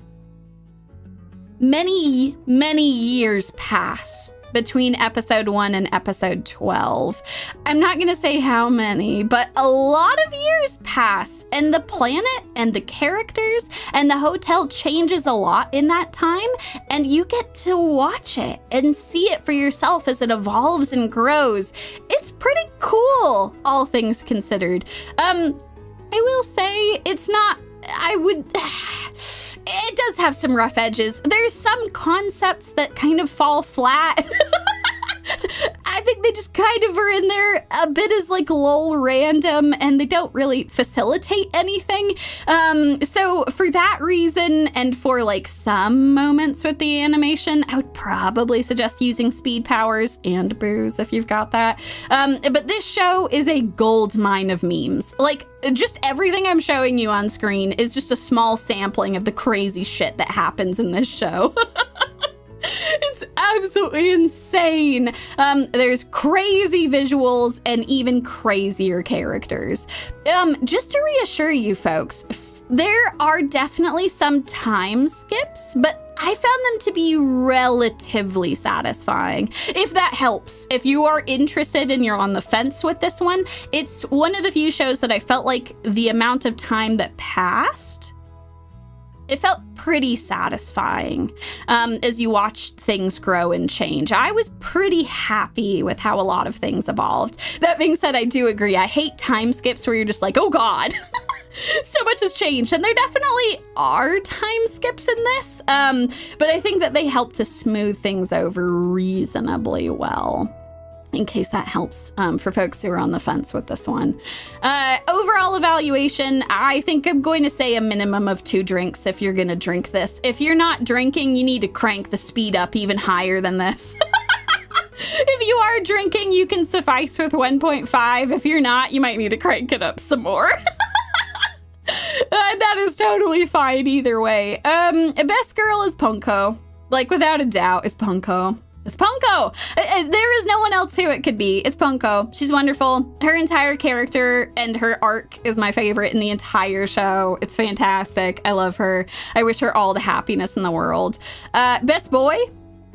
many, many years pass between episode 1 and episode 12. I'm not gonna say how many, but a lot of years pass, and the planet and the characters and the hotel changes a lot in that time, and you get to watch it and see it for yourself as it evolves and grows. It's pretty cool, all things considered. I will say it's not, it does have some rough edges. There's some concepts that kind of fall flat. I think they just kind of are in there a bit as like lol random, and they don't really facilitate anything. So for that reason, and for like some moments with the animation, I would probably suggest using speed powers and booze if you've got that. But this show is a gold mine of memes. Like, just everything I'm showing you on screen is just a small sampling of the crazy shit that happens in this show. It's absolutely insane. There's crazy visuals and even crazier characters. Just to reassure you folks, there are definitely some time skips, but I found them to be relatively satisfying, if that helps. If you are interested and you're on the fence with this one, it's one of the few shows that I felt like the amount of time that passed, it felt pretty satisfying as you watched things grow and change. I was pretty happy with how a lot of things evolved. That being said, I do agree. I hate time skips where you're just like, oh God, so much has changed. And there definitely are time skips in this, but I think that they help to smooth things over reasonably well, in case that helps for folks who are on the fence with this one. Overall evaluation, I think I'm going to say a minimum of 2 drinks if you're gonna drink this. If you're not drinking, you need to crank the speed up even higher than this. If you are drinking, you can suffice with 1.5. If you're not, you might need to crank it up some more. That is totally fine either way. Best girl is Punko. Like, without a doubt, is Punko. It's Punko! There is no one else who it could be. It's Punko. She's wonderful. Her entire character and her arc is my favorite in the entire show. It's fantastic. I love her. I wish her all the happiness in the world. Best boy?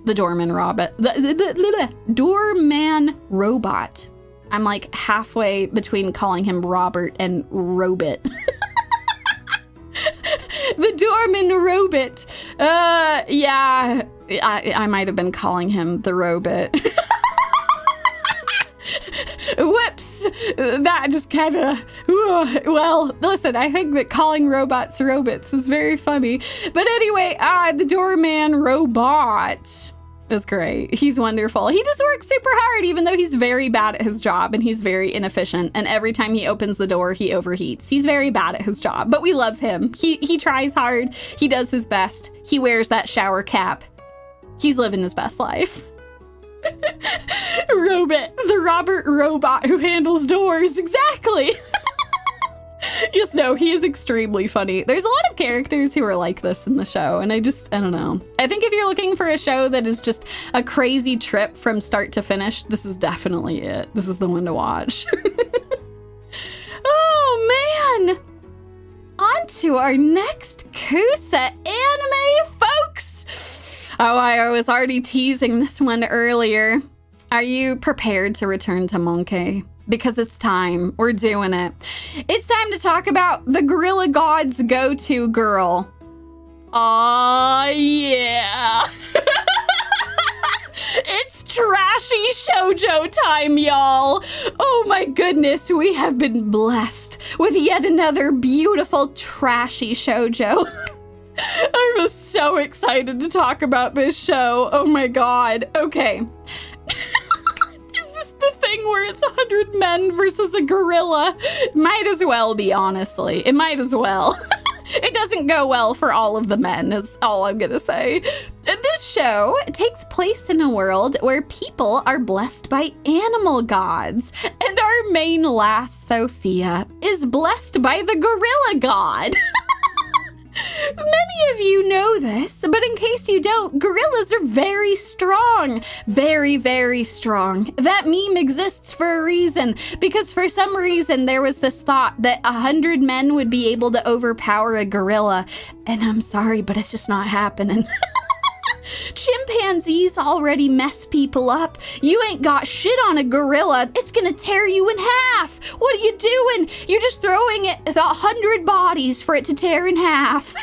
The doorman robot. The doorman robot. I'm like halfway between calling him Robert and Robit. The doorman robot. Yeah, I might have been calling him the robot. Whoops. that just kind of, well, listen, I think that calling robots is very funny. But anyway, the doorman robot is great. He's wonderful. He just works super hard, even though he's very bad at his job and he's very inefficient. And every time he opens the door, he overheats. He's very bad at his job, but we love him. He tries hard. He does his best. He wears that shower cap. He's living his best life. The Robert robot who handles doors. Exactly. Yes, no, he is extremely funny. There's a lot of characters who are like this in the show, and I don't know. I think if you're looking for a show that is just a crazy trip from start to finish, this is definitely it. This is the one to watch. Oh, man. On to our next Kuso-Anime, folks. Oh, I was already teasing this one earlier. Are you prepared to return to Monkey? Because it's time. We're doing it. It's time to talk about the Gorilla God's go-to girl. Aw, yeah. It's trashy shoujo time, y'all. Oh my goodness, we have been blessed with yet another beautiful trashy shoujo. I was so excited to talk about this show. Oh my god. Okay. Is this the thing where it's 100 men versus a gorilla? Might as well be, honestly. It might as well. It doesn't go well for all of the men, is all I'm gonna say. This show takes place in a world where people are blessed by animal gods. And our main lass, Sophia, is blessed by the gorilla god. Many of you know this, but in case you don't, gorillas are very strong. Very, very strong. That meme exists for a reason, because for some reason there was this thought that 100 men would be able to overpower a gorilla. And I'm sorry, but it's just not happening. Chimpanzees already mess people up. You ain't got shit on a gorilla. It's gonna tear you in half. What are you doing? You're just throwing it 100 bodies for it to tear in half.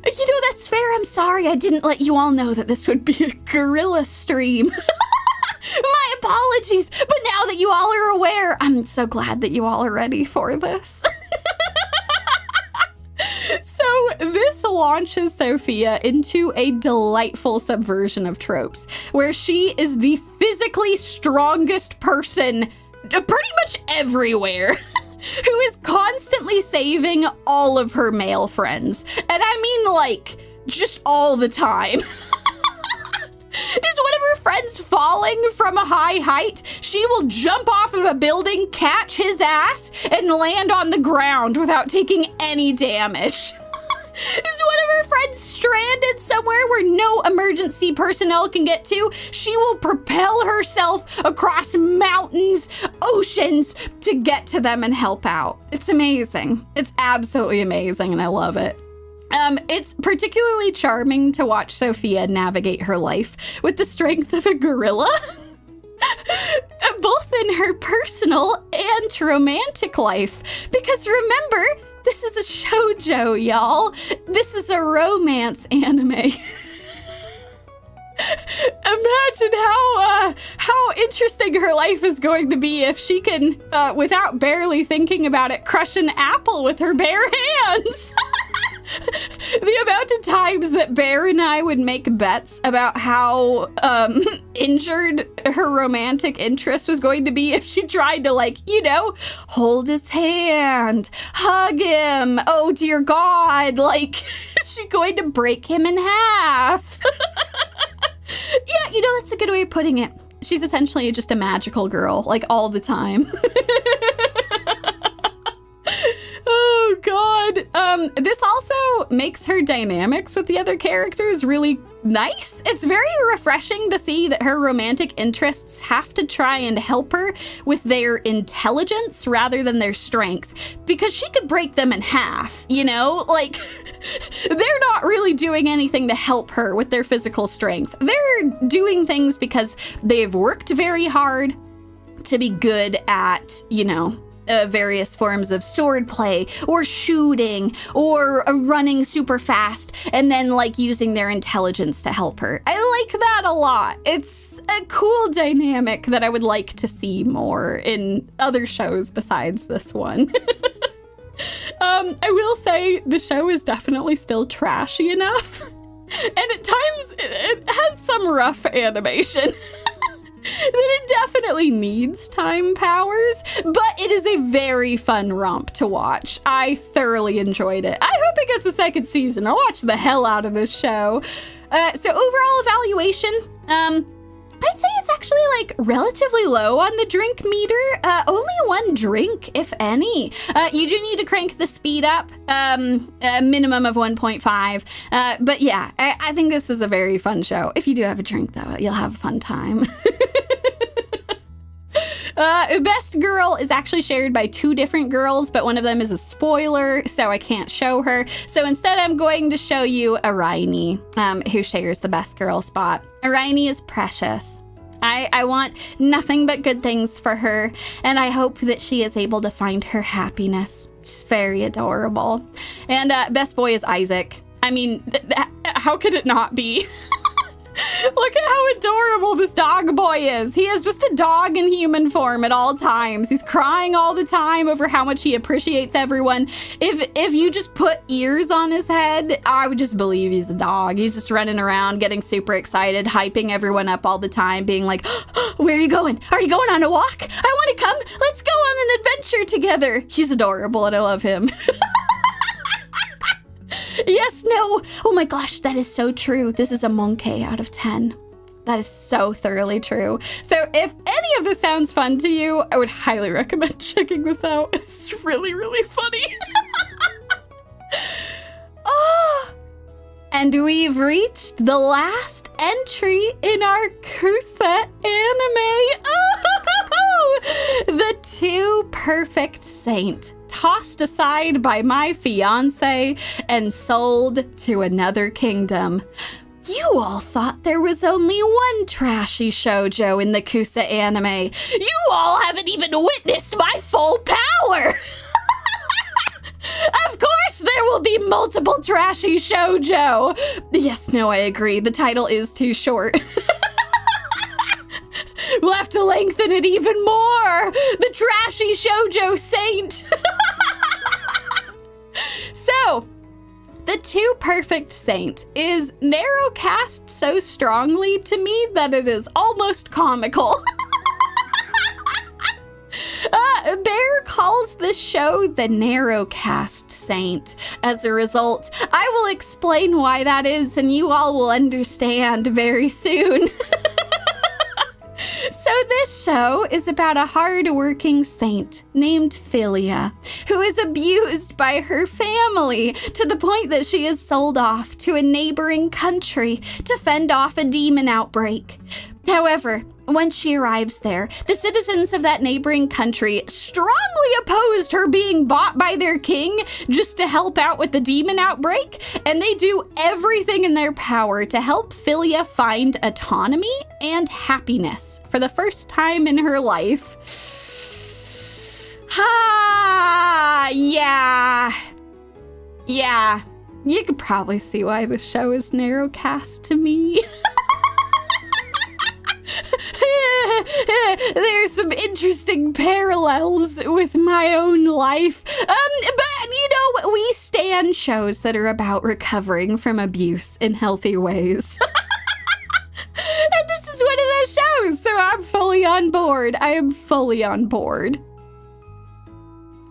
You know, that's fair. I'm sorry I didn't let you all know that this would be a gorilla stream. My apologies. But now that you all are aware, I'm so glad that you all are ready for this. So this launches Sophia into a delightful subversion of tropes, where she is the physically strongest person pretty much everywhere, who is constantly saving all of her male friends. And I mean, like, just all the time. Is one of her friends falling from a high height, she will jump off of a building, catch his ass, and land on the ground without taking any damage. Is one of her friends stranded somewhere where no emergency personnel can get to, she will propel herself across mountains, oceans, to get to them and help out. It's amazing. It's absolutely amazing, and I love it. It's particularly charming to watch Sophia navigate her life with the strength of a gorilla, both in her personal and romantic life. Because remember, this is a shoujo, y'all. This is a romance anime. Imagine how interesting her life is going to be if she can, without barely thinking about it, crush an apple with her bare hands. The amount of times that Bear and I would make bets about how injured her romantic interest was going to be if she tried to, like, you know, hold his hand, hug him. Oh, dear God. Like, is she going to break him in half? Yeah, you know, that's a good way of putting it. She's essentially just a magical girl, like, all the time. Oh, God. This also makes her dynamics with the other characters really nice. It's very refreshing to see that her romantic interests have to try and help her with their intelligence rather than their strength, because she could break them in half, you know? Like, they're not really doing anything to help her with their physical strength. They're doing things because they've worked very hard to be good at, you know, various forms of swordplay or shooting or running super fast and then like using their intelligence to help her. I like that a lot. It's a cool dynamic that I would like to see more in other shows besides this one. I will say the show is definitely still trashy enough, and at times it has some rough animation. That it definitely needs time powers, but it is a very fun romp to watch. I thoroughly enjoyed it. I hope it gets a second season. I'll watch the hell out of this show. So overall evaluation, I'd say it's actually like relatively low on the drink meter. Only one drink, if any. You do need to crank the speed up, a minimum of 1.5. But yeah, I think this is a very fun show. If you do have a drink though, you'll have a fun time. Best girl is actually shared by 2 different girls, but one of them is a spoiler, so I can't show her. So instead, I'm going to show you Araini, who shares the best girl spot. Araini is precious. I want nothing but good things for her, and I hope that she is able to find her happiness. She's very adorable. And best boy is Isaac. I mean, how could it not be? Look at how adorable this dog boy is. He is just a dog in human form at all times. He's crying all the time over how much he appreciates everyone. If you just put ears on his head, I would just believe he's a dog. He's just running around, getting super excited, hyping everyone up all the time, being like, oh, where are you going? Are you going on a walk? I want to come. Let's go on an adventure together. He's adorable and I love him. Yes, no. Oh my gosh, that is so true. This is a monkey out of 10. That is so thoroughly true. So if any of this sounds fun to you, I would highly recommend checking this out. It's really, really funny. Oh, and we've reached the last entry in our Kuso-Anime. Oh, the 2 perfect saint. Tossed aside by my fiance and sold to another kingdom. You all thought there was only one trashy shoujo in the Kuso-Anime. You all haven't even witnessed my full power. Of course there will be multiple trashy shoujo. Yes, no, I agree. The title is too short. We'll have to lengthen it even more. The trashy shoujo saint. So, the 2 perfect saint is narrow cast so strongly to me that it is almost comical. Bear calls this show the narrow cast saint. As a result, I will explain why that is and you all will understand very soon. So this show is about a hard-working saint named Philia, who is abused by her family to the point that she is sold off to a neighboring country to fend off a demon outbreak. However, once she arrives there, the citizens of that neighboring country strongly opposed her being bought by their king just to help out with the demon outbreak, and they do everything in their power to help Philia find autonomy and happiness for the first time in her life. Yeah. You could probably see why the show is narrow cast to me. There's some interesting parallels with my own life. But, you know, we stand shows that are about recovering from abuse in healthy ways. And this is one of those shows, so I'm fully on board. I am fully on board.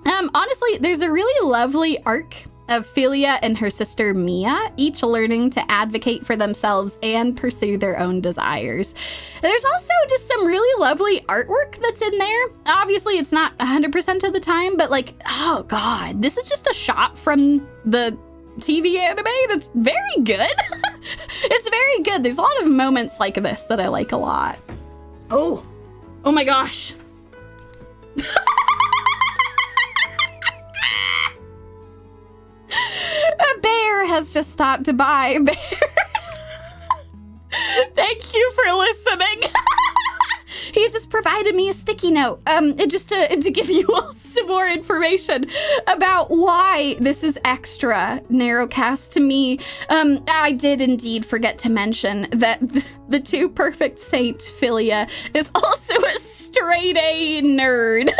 Honestly, there's a really lovely arc of Philia and her sister Mia, each learning to advocate for themselves and pursue their own desires. There's also just some really lovely artwork that's in there. Obviously, it's not 100% of the time, but like, oh god, this is just a shot from the TV anime that's very good. It's very good. There's a lot of moments like this that I like a lot. Oh my gosh. A bear has just stopped by. Bear. Thank you for listening. He he just provided me a sticky note, just to give you all some more information about why this is extra narrowcast to me. I did indeed forget to mention that the two perfect saint Philia is also a straight A nerd.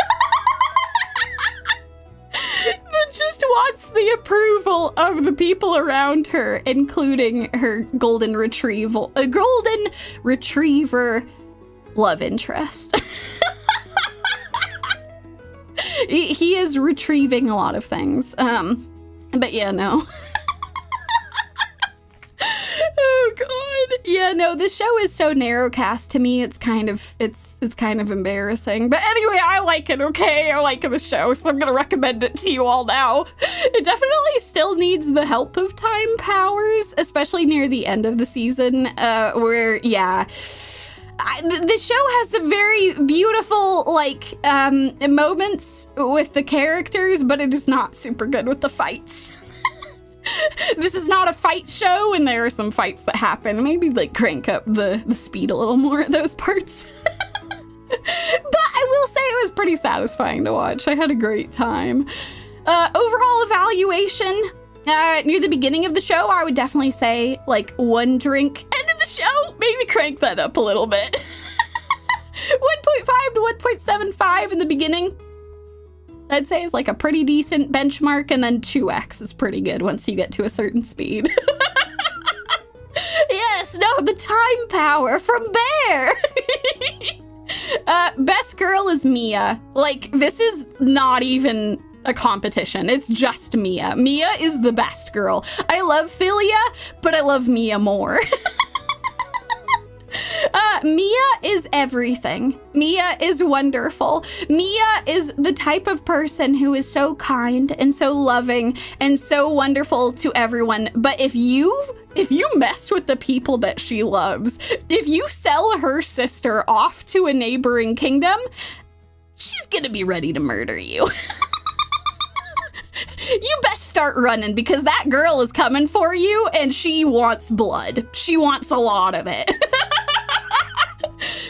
That just wants the approval of the people around her, including her golden retriever love interest. He is retrieving a lot of things. But yeah, no. Oh god. Yeah, no, this show is so narrowcast to me. It's kind of embarrassing. But anyway, I like it, okay? I like the show, so I'm gonna recommend it to you all now. It definitely still needs the help of time powers, especially near the end of the season, where, yeah. The show has some very beautiful, like, moments with the characters, but it is not super good with the fights. This is not a fight show, and there are some fights that happen. Maybe, like, crank up the speed a little more at those parts. But I will say it was pretty satisfying to watch. I had a great time. Overall evaluation, near the beginning of the show, I would definitely say, like, 1 drink. End of the show, maybe crank that up a little bit. 1.5 to 1.75 in the beginning, I'd say is like a pretty decent benchmark, and then 2x is pretty good once you get to a certain speed. Yes, no, the time power from Bear. Best girl is Mia. Like, this is not even a competition. It's just Mia. Mia is the best girl. I love Philia, but I love Mia more. Mia is everything. Mia is wonderful. Mia is the type of person who is so kind and so loving and so wonderful to everyone. But if you mess with the people that she loves, if you sell her sister off to a neighboring kingdom, she's gonna be ready to murder you. You best start running, because that girl is coming for you and she wants blood. She wants a lot of it.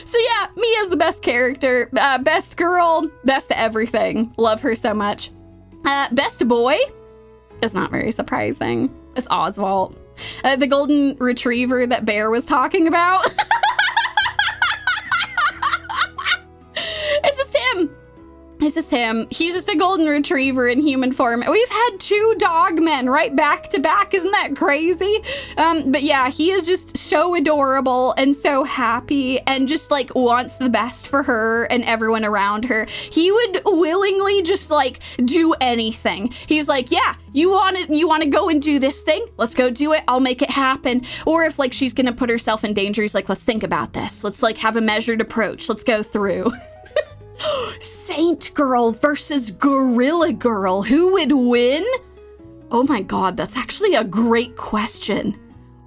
So yeah, Mia's the best character, best girl, best everything. Love her so much. Best boy is not very surprising. It's Oswald, the golden retriever that Bear was talking about. It's just him. It's just him. He's just a golden retriever in human form. We've had 2 dog men right back to back. Isn't that crazy? But yeah, he is just so adorable and so happy and just like wants the best for her and everyone around her. He would willingly just like do anything. He's like, yeah, you want to go and do this thing? Let's go do it. I'll make it happen. Or if like she's going to put herself in danger, he's like, let's think about this. Let's like have a measured approach. Let's go through. Saint Girl versus Gorilla Girl. Who would win? Oh my god, that's actually a great question.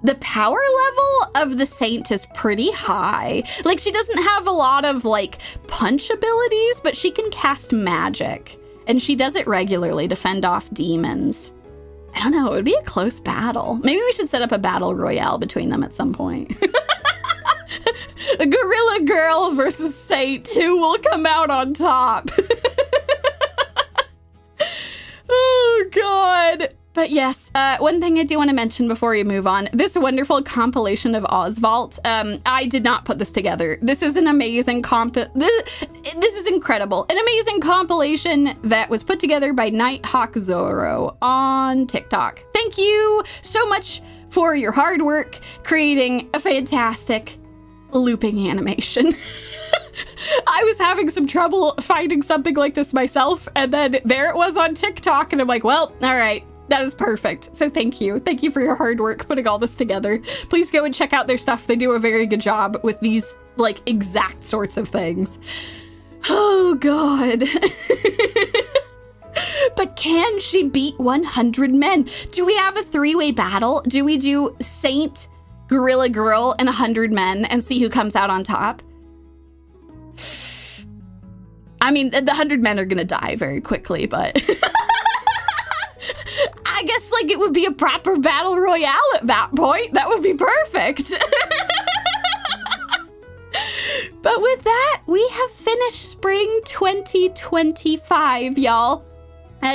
The power level of the Saint is pretty high. Like, she doesn't have a lot of, like, punch abilities, but she can cast magic. And she does it regularly to fend off demons. I don't know, it would be a close battle. Maybe we should set up a battle royale between them at some point. A Gorilla Girl versus Saint. Who will come out on top? Oh, God. But yes, one thing I do want to mention before we move on, this wonderful compilation of Oswald, I did not put this together. This is an amazing this is incredible. An amazing compilation that was put together by Nighthawk Zoro on TikTok. Thank you so much for your hard work creating a fantastic looping animation. I was having some trouble finding something like this myself, and then there it was on TikTok, and I'm like, well, all right, that is perfect. So thank you. Thank you for your hard work putting all this together. Please go and check out their stuff. They do a very good job with these, like, exact sorts of things. Oh, God. But can she beat 100 men? Do we have a 3-way battle? Do we do Saint, Gorilla Girl, and 100 men and see who comes out on top? I mean, the 100 men are gonna die very quickly, but I guess, like, it would be a proper battle royale at that point. That would be perfect. But with that, we have finished spring 2025, y'all.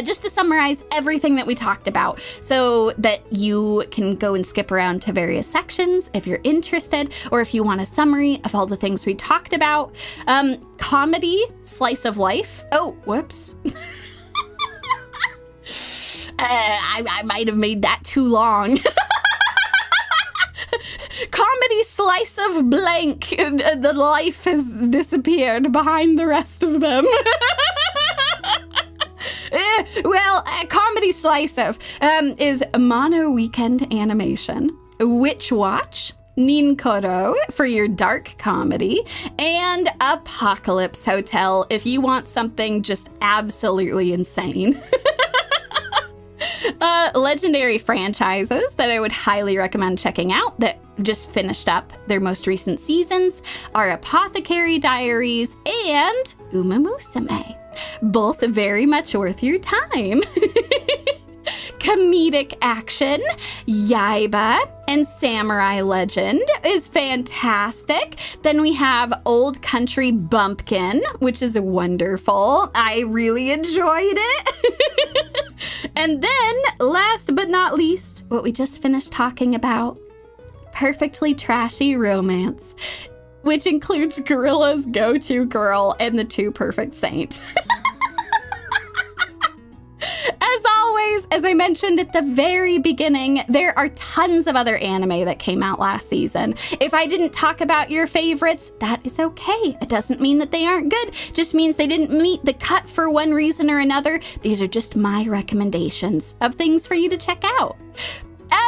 Just to summarize everything that we talked about so that you can go and skip around to various sections if you're interested, or if you want a summary of all the things we talked about. Comedy, slice of life. Oh, whoops. I might have made that too long. Comedy slice of blank. The life has disappeared behind the rest of them. Comedy slice of is Mono Weekend Animation, Witch Watch, NinKoro for your dark comedy, and Apocalypse Hotel if you want something just absolutely insane. Legendary franchises that I would highly recommend checking out that just finished up their most recent seasons are Apothecary, Diaries, and Umamusume. Both very much worth your time. Comedic action, YAIBA and Samurai Legend is fantastic. Then we have Old Country Bumpkin, which is wonderful. I really enjoyed it. And then, last but not least, what we just finished talking about, Perfectly Trashy Romance, which includes Gorilla's Go-To Girl and the Two Perfect Saint. As always, as I mentioned at the very beginning, there are tons of other anime that came out last season. If I didn't talk about your favorites, that is okay. It doesn't mean that they aren't good, just means they didn't meet the cut for one reason or another. These are just my recommendations of things for you to check out.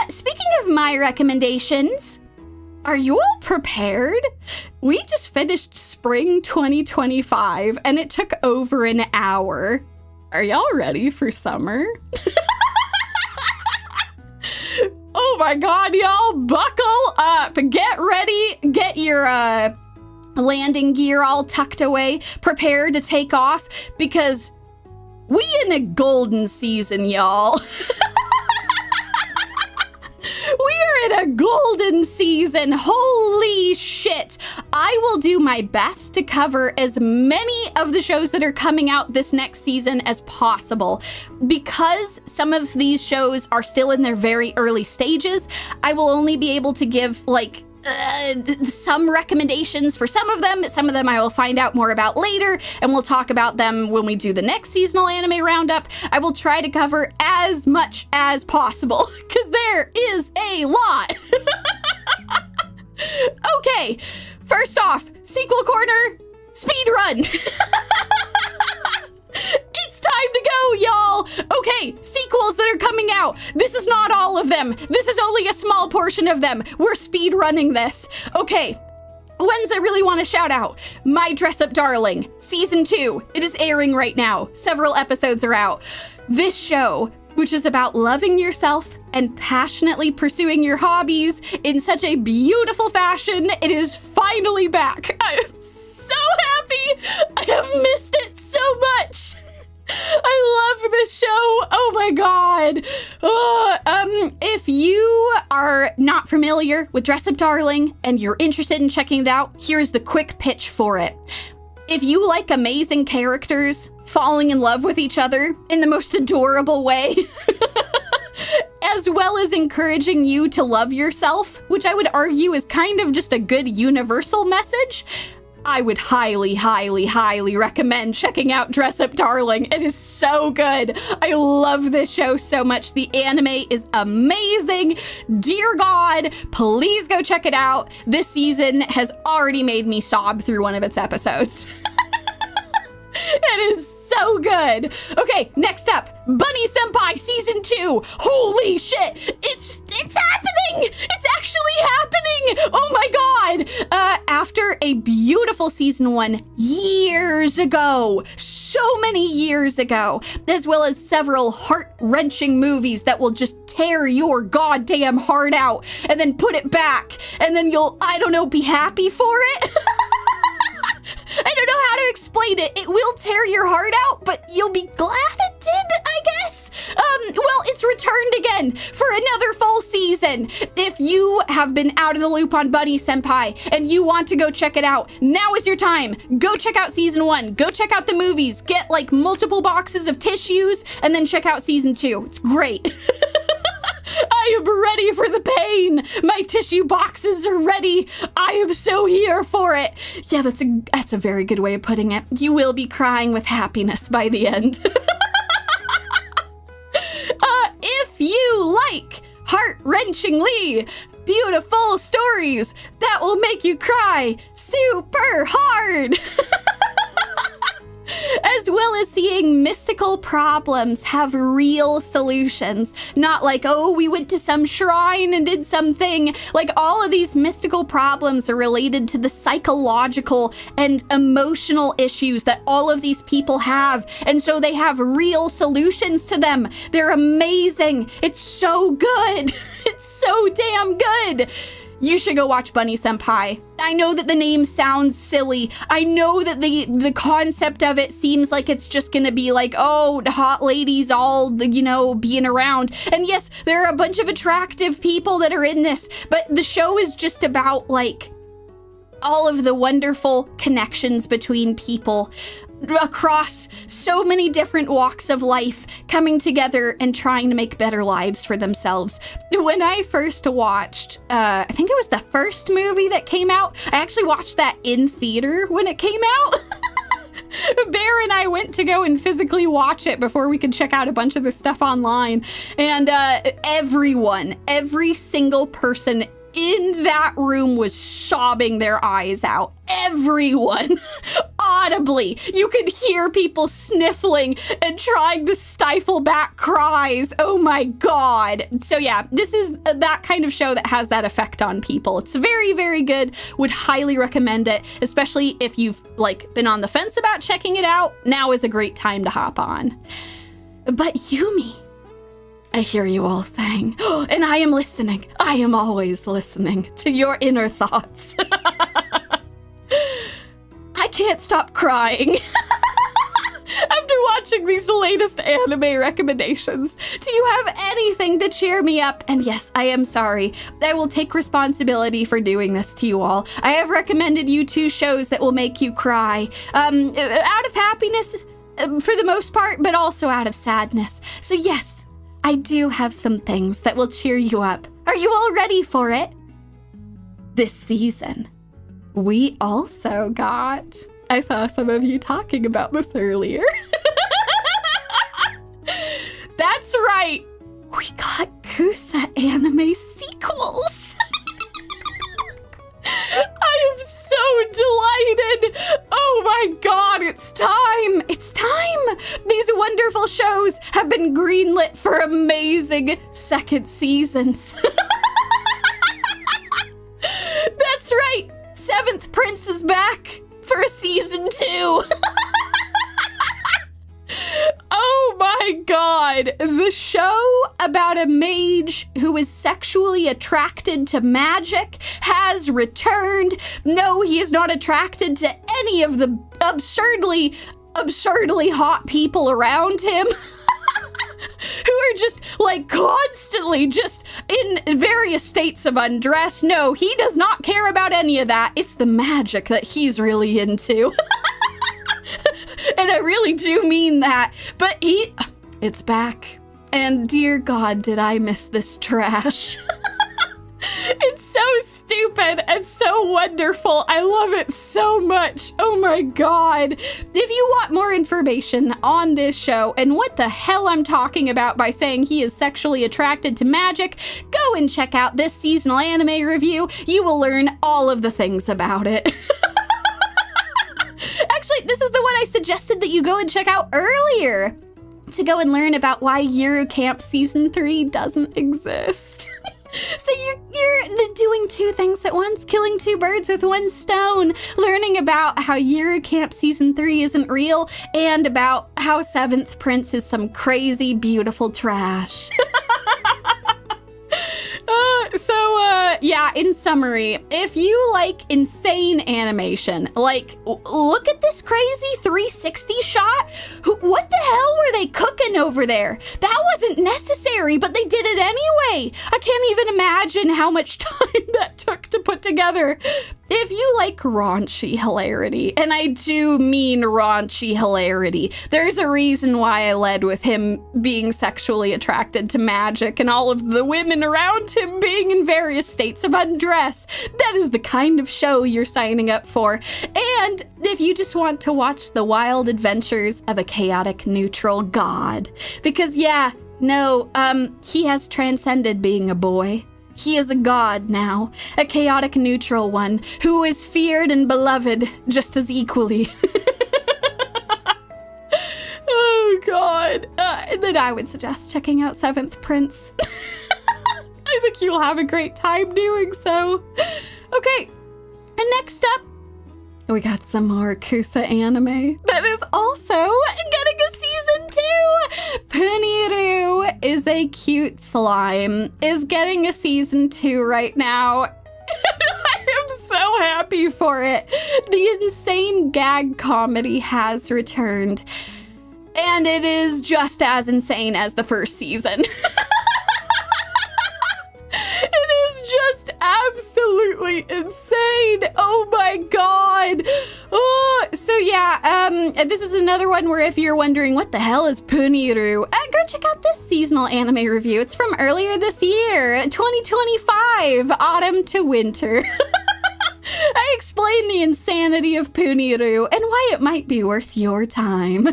Speaking of my recommendations, are you all prepared? We just finished spring 2025 and it took over an hour. Are y'all ready for summer? Oh my God, y'all, buckle up. Get ready. Get your landing gear all tucked away. Prepare to take off because we in a golden season, y'all. We are in a golden season. Holy shit. I will do my best to cover as many of the shows that are coming out this next season as possible. Because some of these shows are still in their very early stages, I will only be able to give some recommendations for some of them. Some of them I will find out more about later, and we'll talk about them when we do the next seasonal anime roundup. I will try to cover as much as possible, because there is a lot. Okay, first off, sequel corner, speed run. It's time to go, y'all! Okay, sequels that are coming out. This is not all of them. This is only a small portion of them. We're speed running this. Okay, ones I really want to shout out. My Dress Up Darling, Season 2. It is airing right now. Several episodes are out. This show, which is about loving yourself and passionately pursuing your hobbies in such a beautiful fashion, it is finally back. I am so happy. I have missed it so much. I love this show. Oh my God. If you are not familiar with Dress Up Darling and you're interested in checking it out, here's the quick pitch for it. If you like amazing characters falling in love with each other in the most adorable way, as well as encouraging you to love yourself, which I would argue is kind of just a good universal message, I would highly, highly, highly recommend checking out Dress Up Darling. It is so good. I love this show so much. The anime is amazing. Dear God, please go check it out. This season has already made me sob through one of its episodes. It is so good. Okay, next up, Bunny Senpai Season 2. Holy shit, it's happening. It's actually happening. Oh my God. After a beautiful Season 1 years ago, so many years ago, as well as several heart-wrenching movies that will just tear your goddamn heart out and then put it back, and then you'll, I don't know, be happy for it. I don't know how to explain it. It will tear your heart out, but you'll be glad it did, I guess. Well, it's returned again for another full season. If you have been out of the loop on Bunny Senpai and you want to go check it out, now is your time. Go check out season 1. Go check out the movies. Get like multiple boxes of tissues and then check out season 2. It's great. I am ready for the pain. My tissue boxes are ready. I am so here for it. Yeah, that's a very good way of putting it. You will be crying with happiness by the end. If you like heart-wrenchingly beautiful stories that will make you cry super hard, as well as seeing mystical problems have real solutions, not like, oh, we went to some shrine and did something. Like, all of these mystical problems are related to the psychological and emotional issues that all of these people have, and so they have real solutions to them. They're amazing. It's so good. It's so damn good. You should go watch Bunny Senpai. I know that the name sounds silly. I know that the concept of it seems like it's just gonna be like, oh, the hot ladies all, you know, being around. And yes, there are a bunch of attractive people that are in this, but the show is just about like all of the wonderful connections between people across so many different walks of life coming together and trying to make better lives for themselves. When I first watched, I think it was the first movie that came out. I actually watched that in theater when it came out. Bear and I went to go and physically watch it before we could check out a bunch of the stuff online. And every single person in that room was sobbing their eyes out. Everyone, audibly. You could hear people sniffling and trying to stifle back cries. Oh my God. So yeah, this is that kind of show that has that effect on people. It's very, very good. Would highly recommend it, especially if you've like been on the fence about checking it out. Now is a great time to hop on. But Yumie, I hear you all saying, oh, and I am listening. I am always listening to your inner thoughts. I can't stop crying. After watching these latest anime recommendations, do you have anything to cheer me up? And yes, I am sorry. I will take responsibility for doing this to you all. I have recommended you 2 shows that will make you cry. Out of happiness, for the most part, but also out of sadness. So yes, I do have some things that will cheer you up. Are you all ready for it? This season, we also got... I saw some of you talking about this earlier. That's right. We got Kuso-Anime sequels. I am so delighted. Oh my God, it's time. It's time. These wonderful shows have been greenlit for amazing second seasons. That's right. 7th Prince is back for season 2. Oh my God, the show about a mage who is sexually attracted to magic has returned. No, he is not attracted to any of the absurdly hot people around him. Who are just like constantly just in various states of undress. No, he does not care about any of that. It's the magic that he's really into. And I really do mean that. But it's back. And dear God, did I miss this trash. It's so stupid and so wonderful. I love it so much. Oh my God. If you want more information on this show and what the hell I'm talking about by saying he is sexually attracted to magic, go and check out this seasonal anime review. You will learn all of the things about it. Actually, this is the one I suggested that you go and check out earlier, to go and learn about why Eurocamp Season 3 doesn't exist. So you're doing 2 things at once, killing 2 birds with 1 stone, learning about how Eurocamp Season 3 isn't real, and about how 7th Prince is some crazy, beautiful trash. Yeah, in summary, if you like insane animation, like, look at this crazy 360 shot. What the hell were they cooking over there? That wasn't necessary, but they did it anyway. I can't even imagine how much time that took to put together. If you like raunchy hilarity, and I do mean raunchy hilarity, there's a reason why I led with him being sexually attracted to magic and all of the women around him being in various states of undress. That is the kind of show you're signing up for. And if you just want to watch the wild adventures of a chaotic neutral god, because yeah, no, he has transcended being a boy. He is a god now, a chaotic neutral one, who is feared and beloved just as equally. Oh god. Then I would suggest checking out Seventh Prince. I think you'll have a great time doing so. Okay, and next up, we got some more Kuso-Anime that is also getting a season 2. Puniru is a cute slime, is getting a season 2 right now. And I am so happy for it. The insane gag comedy has returned. And it is just as insane as the first season. It is just absolutely insane. Oh my god. Oh, so yeah, this is another one where if you're wondering what the hell is Puniru, go check out this seasonal anime review. It's from earlier this year, 2025, autumn to winter. I explain the insanity of Puniru and why it might be worth your time.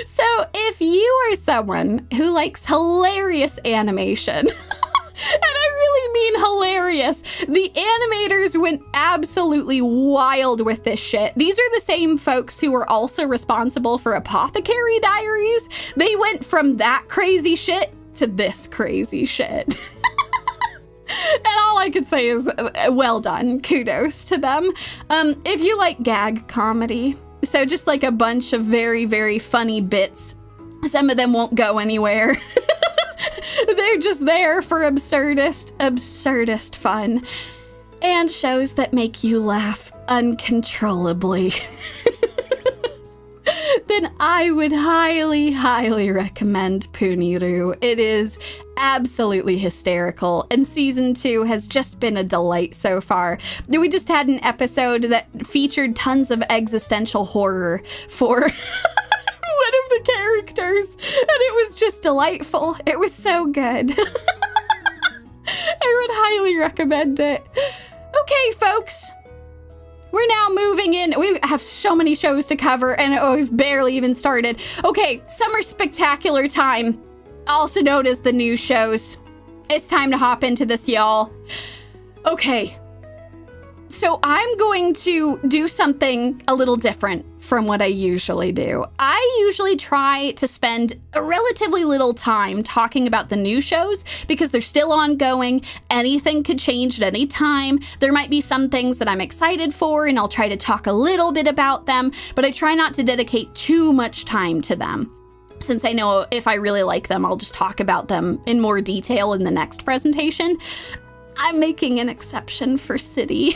So if you are someone who likes hilarious animation, and I really mean hilarious, the animators went absolutely wild with this shit. These are the same folks who were also responsible for Apothecary Diaries. They went from that crazy shit to this crazy shit. And all I could say is, well done. Kudos to them. If you like gag comedy, so just like a bunch of very, very funny bits, some of them won't go anywhere. They're just there for absurdist fun. And shows that make you laugh uncontrollably. Then I would highly, highly recommend Puniru. It is absolutely hysterical, and season 2 has just been a delight so far. We just had an episode that featured tons of existential horror for one of the characters, and it was just delightful. It was so good. I would highly recommend it. Okay, folks. We're now moving in. We have so many shows to cover, and we've barely even started. Okay, summer spectacular time, also known as the news shows. It's time to hop into this, y'all. Okay, so I'm going to do something a little different from what I usually do. I usually try to spend a relatively little time talking about the new shows because they're still ongoing. Anything could change at any time. There might be some things that I'm excited for, and I'll try to talk a little bit about them, but I try not to dedicate too much time to them, since I know if I really like them, I'll just talk about them in more detail in the next presentation. I'm making an exception for City.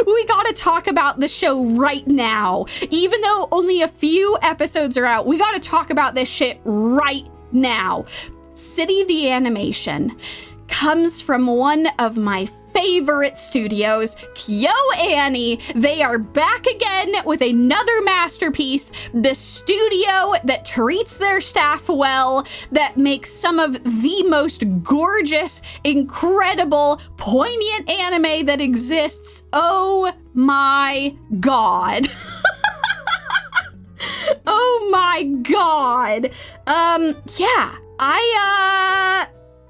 We gotta talk about the show right now. Even though only a few episodes are out, we gotta talk about this shit right now. City the Animation comes from one of my favorite studios, KyoAni. They are back again with another masterpiece. The studio that treats their staff well, that makes some of the most gorgeous, incredible, poignant anime that exists. Oh my god. Oh my god. Yeah,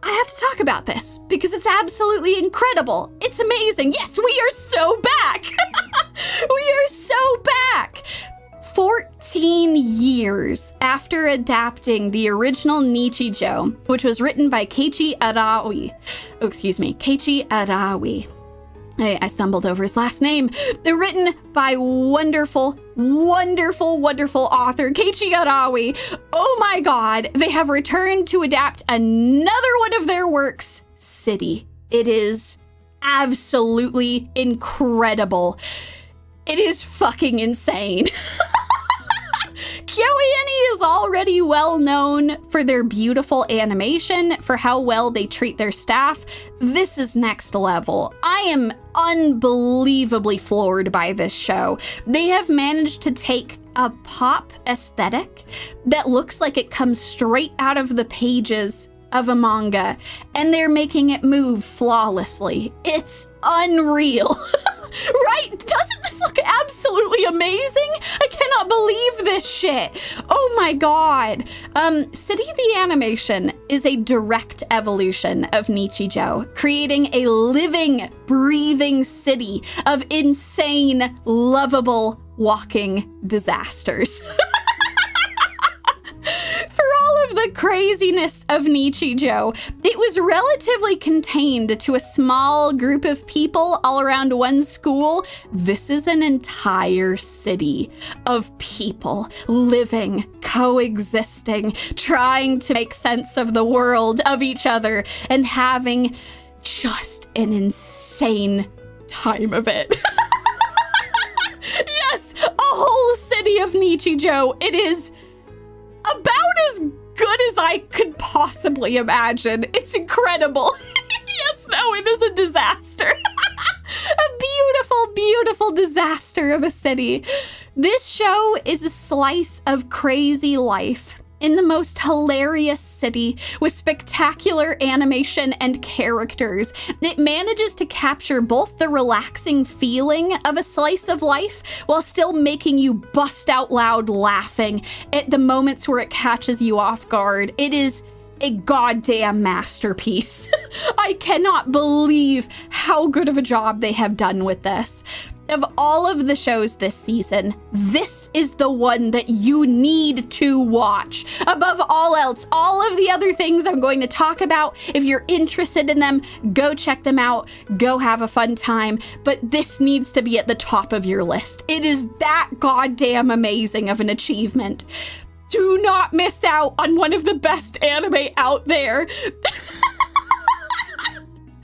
I have to talk about this because it's absolutely incredible. It's amazing. Yes, we are so back. We are so back. 14 years after adapting the original Nichijou, which was written by Keiichi Arawi. I stumbled over his last name. They're written by wonderful, wonderful, wonderful author Keiichi Arawi. Oh my god, they have returned to adapt another one of their works, City. It is absolutely incredible. It is fucking insane. KyoAni is already well known for their beautiful animation, for how well they treat their staff. This is next level. I am unbelievably floored by this show. They have managed to take a pop aesthetic that looks like it comes straight out of the pages of a manga, and they're making it move flawlessly. It's unreal. Right? Doesn't this look absolutely amazing? I cannot believe this shit. Oh my god. City the Animation is a direct evolution of Nichijou, creating a living, breathing city of insane, lovable, walking disasters. For all of the craziness of Nichijou, it was relatively contained to a small group of people all around one school. This is an entire city of people living, coexisting, trying to make sense of the world, of each other, and having just an insane time of it. Yes, a whole city of Nichijou. It is about as good as I could possibly imagine. It's incredible. Yes, no, it is a disaster. A beautiful, beautiful disaster of a city. This show is a slice of crazy life in the most hilarious city with spectacular animation and characters. It manages to capture both the relaxing feeling of a slice of life while still making you bust out loud laughing at the moments where it catches you off guard. It is a goddamn masterpiece. I cannot believe how good of a job they have done with this. Of all of the shows this season, this is the one that you need to watch. Above all else, all of the other things I'm going to talk about, if you're interested in them, go check them out, go have a fun time, but this needs to be at the top of your list. It is that goddamn amazing of an achievement. Do not miss out on one of the best anime out there.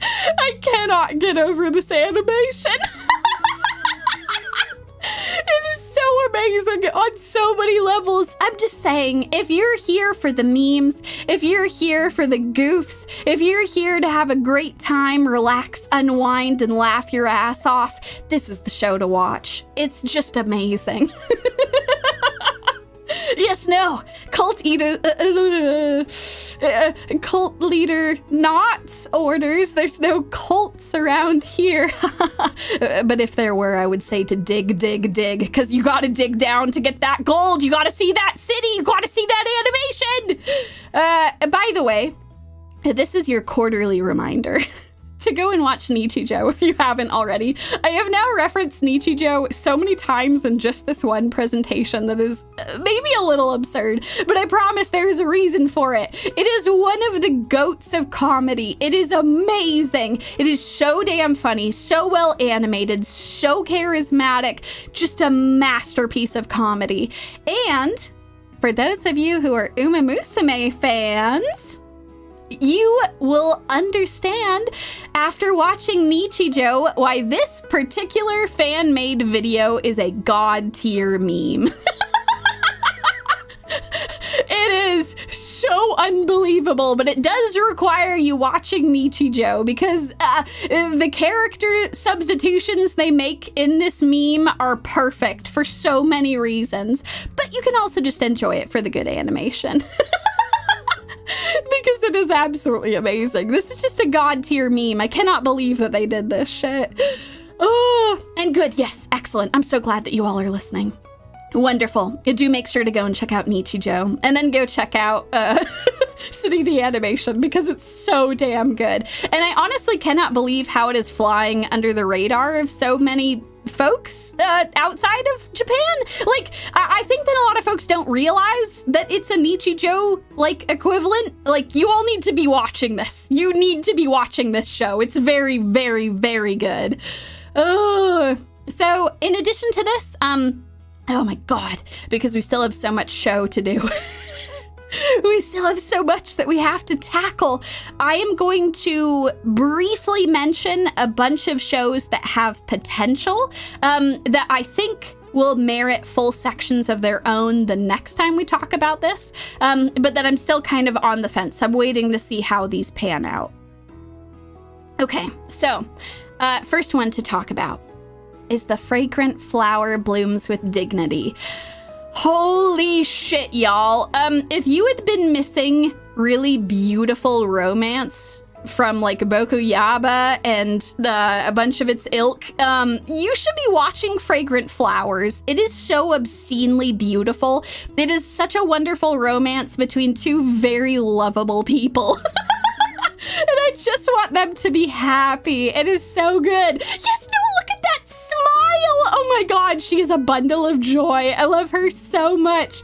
I cannot get over this animation. It is so amazing on so many levels. I'm just saying, if you're here for the memes, if you're here for the goofs, if you're here to have a great time, relax, unwind, and laugh your ass off, this is the show to watch. It's just amazing. Yes, no, cult leader not orders. There's no cults around here. But if there were, I would say to dig, because you gotta dig down to get that gold. You gotta see that city. You gotta see that animation. By the way, this is your quarterly reminder to go and watch Nichijou if you haven't already. I have now referenced Nichijou so many times in just this one presentation that is maybe a little absurd, but I promise there is a reason for it. It is one of the goats of comedy. It is amazing. It is so damn funny, so well animated, so charismatic, just a masterpiece of comedy. And for those of you who are Umamusume fans, you will understand after watching Nichijou why this particular fan-made video is a god-tier meme. It is so unbelievable, but it does require you watching Nichijou because the character substitutions they make in this meme are perfect for so many reasons, but you can also just enjoy it for the good animation. Because it is absolutely amazing. This is just a god tier meme. I cannot believe that they did this shit. Oh, and good. Yes, excellent. I'm so glad that you all are listening. Wonderful. Do make sure to go and check out Nichijou, and then go check out City the animation because it's so damn good. And I honestly cannot believe how it is flying under the radar of so many folks outside of Japan. Like, I think that a lot of folks don't realize that it's a Nichijou, like, equivalent. Like, you all need to be watching this. You need to be watching this show. It's very, very, very good. So, in addition to this, oh my god, because we still have so much show to do. We still have so much that we have to tackle. I am going to briefly mention a bunch of shows that have potential that I think will merit full sections of their own the next time we talk about this, but that I'm still kind of on the fence. I'm waiting to see how these pan out. Okay, so first one to talk about is The Fragrant Flower Blooms with Dignity. Holy shit, y'all. If you had been missing really beautiful romance from like Boku YAIBA and a bunch of its ilk, you should be watching Fragrant Flowers. It is so obscenely beautiful. It is such a wonderful romance between two very lovable people. And I just want them to be happy. It is so good. Yes, no, look at that smile. Oh my god, she is a bundle of joy. I love her so much.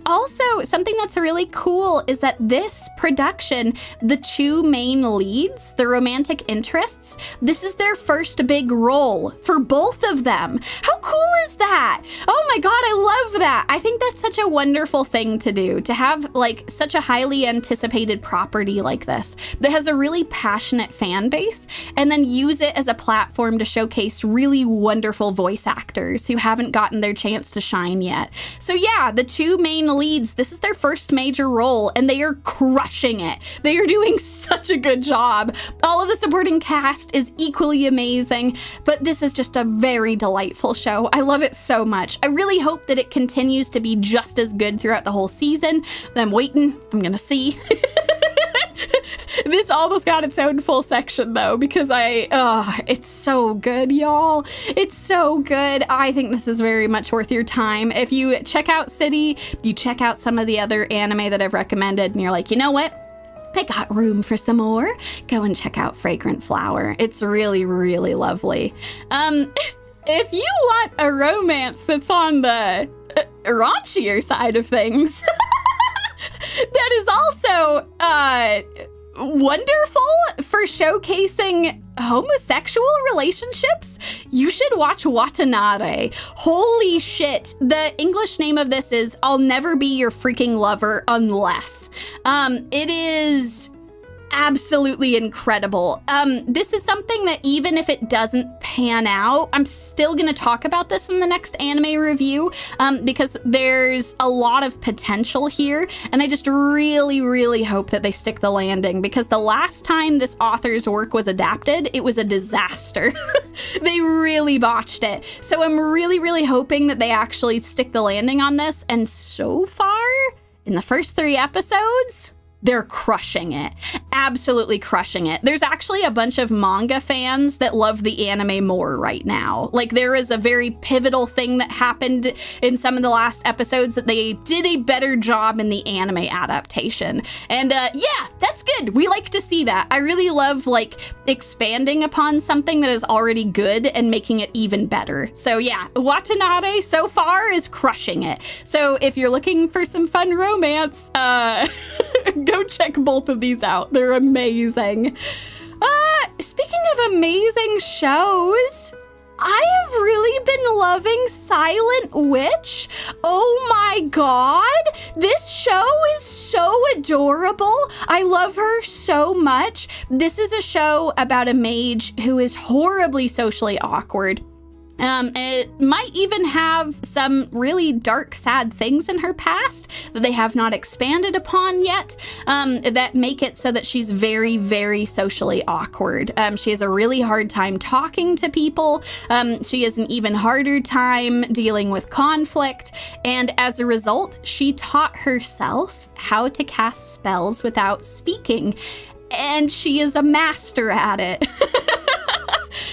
Also, something that's really cool is that this production, the two main leads, the romantic interests, this is their first big role for both of them. How cool is that? Oh my god, I love that. I think that's such a wonderful thing to do, to have like such a highly anticipated property like this that has a really passionate fan base, and then use it as a platform to showcase really wonderful voice actors who haven't gotten their chance to shine yet. So yeah, the two main leads, this is their first major role, and they are crushing it. They are doing such a good job. All of the supporting cast is equally amazing, but this is just a very delightful show. I love it so much. I really hope that it continues to be just as good throughout the whole season. I'm waiting. I'm gonna see. This almost got its own full section though, because it's so good, y'all. It's so good. I think this is very much worth your time. If you check out City, you check out some of the other anime that I've recommended, and you're like, you know what? I got room for some more. Go and check out Fragrant Flower. It's really, really lovely. If you want a romance that's on the raunchier side of things, that is also wonderful for showcasing homosexual relationships, you should watch Watanare. Holy shit. The English name of this is I'll Never Be Your Freaking Lover Unless. It is absolutely incredible. This is something that even if it doesn't pan out, I'm still going to talk about this in the next anime review, because there's a lot of potential here, and I just really, really hope that they stick the landing, because the last time this author's work was adapted, it was a disaster. They really botched it. So I'm really, really hoping that they actually stick the landing on this, and so far, in the first 3 episodes, they're crushing it. Absolutely crushing it. There's actually a bunch of manga fans that love the anime more right now. Like, there is a very pivotal thing that happened in some of the last episodes that they did a better job in the anime adaptation. And yeah, that's good. We like to see that. I really love, like, expanding upon something that is already good and making it even better. So yeah, Watanare so far is crushing it. So if you're looking for some fun romance, go check both of these out. They're amazing. Speaking of amazing shows, I have really been loving Silent Witch. Oh my god, this show is so adorable. I love her so much. This is a show about a mage who is horribly socially awkward. And it might even have some really dark, sad things in her past that they have not expanded upon yet, that make it so that she's very, very socially awkward. She has a really hard time talking to people. She has an even harder time dealing with conflict. And as a result, she taught herself how to cast spells without speaking. And she is a master at it.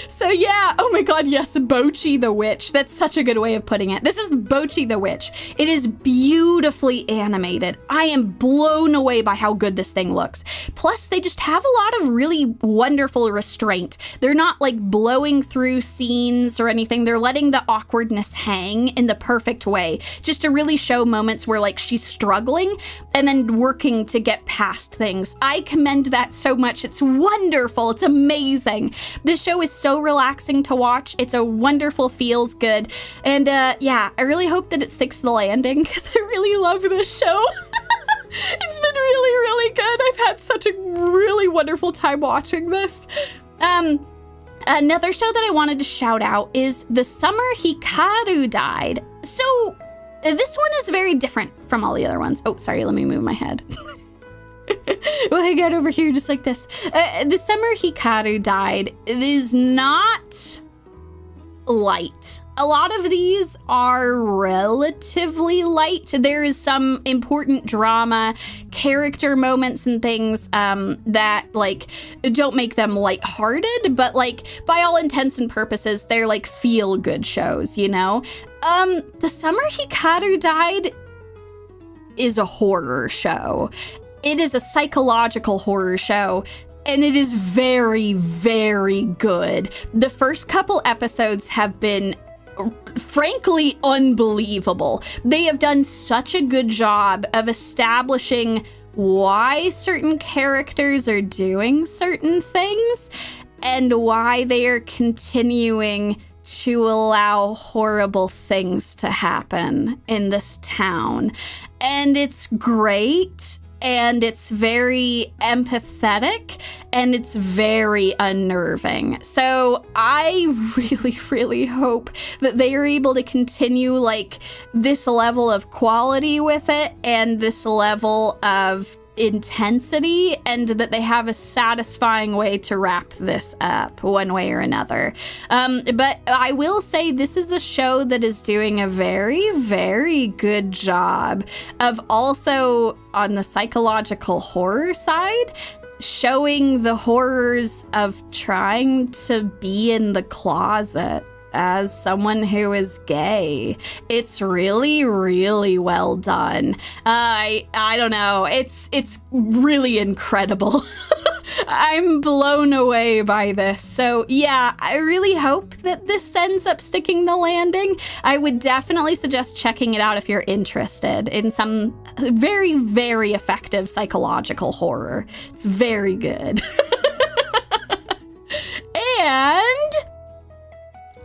So So yeah, oh my god, yes, Bocchi the Witch. That's such a good way of putting it. This is Bocchi the Witch. It is beautifully animated. I am blown away by how good this thing looks. Plus, they just have a lot of really wonderful restraint. They're not like blowing through scenes or anything. They're letting the awkwardness hang in the perfect way, just to really show moments where like she's struggling and then working to get past things. I commend that so much. It's wonderful. It's amazing. This show is so relaxing to watch. It's a wonderful, feels good. And yeah, I really hope that it sticks to the landing because I really love this show. It's been really, really good. I've had such a really wonderful time watching this. Another show that I wanted to shout out is The Summer Hikaru Died. So this one is very different from all the other ones. Oh, sorry, let me move my head. We'll hang out over here just like this. The Summer Hikaru Died is not light. A lot of these are relatively light. There is some important drama, character moments and things that like don't make them lighthearted, but like by all intents and purposes, they're like feel-good shows, you know? The Summer Hikaru Died is a horror show. It is a psychological horror show, and it is very, very good. The first couple episodes have been frankly unbelievable. They have done such a good job of establishing why certain characters are doing certain things and why they are continuing to allow horrible things to happen in this town. And it's great. And it's very empathetic, and it's very unnerving. So I really, really hope that they are able to continue like this level of quality with it and this level of intensity, and that they have a satisfying way to wrap this up one way or another. But I will say this is a show that is doing a very, very good job of also on the psychological horror side showing the horrors of trying to be in the closet as someone who is gay. It's really, really well done. I don't know. It's really incredible. I'm blown away by this. So yeah, I really hope that this ends up sticking the landing. I would definitely suggest checking it out if you're interested in some very, very effective psychological horror. It's very good. And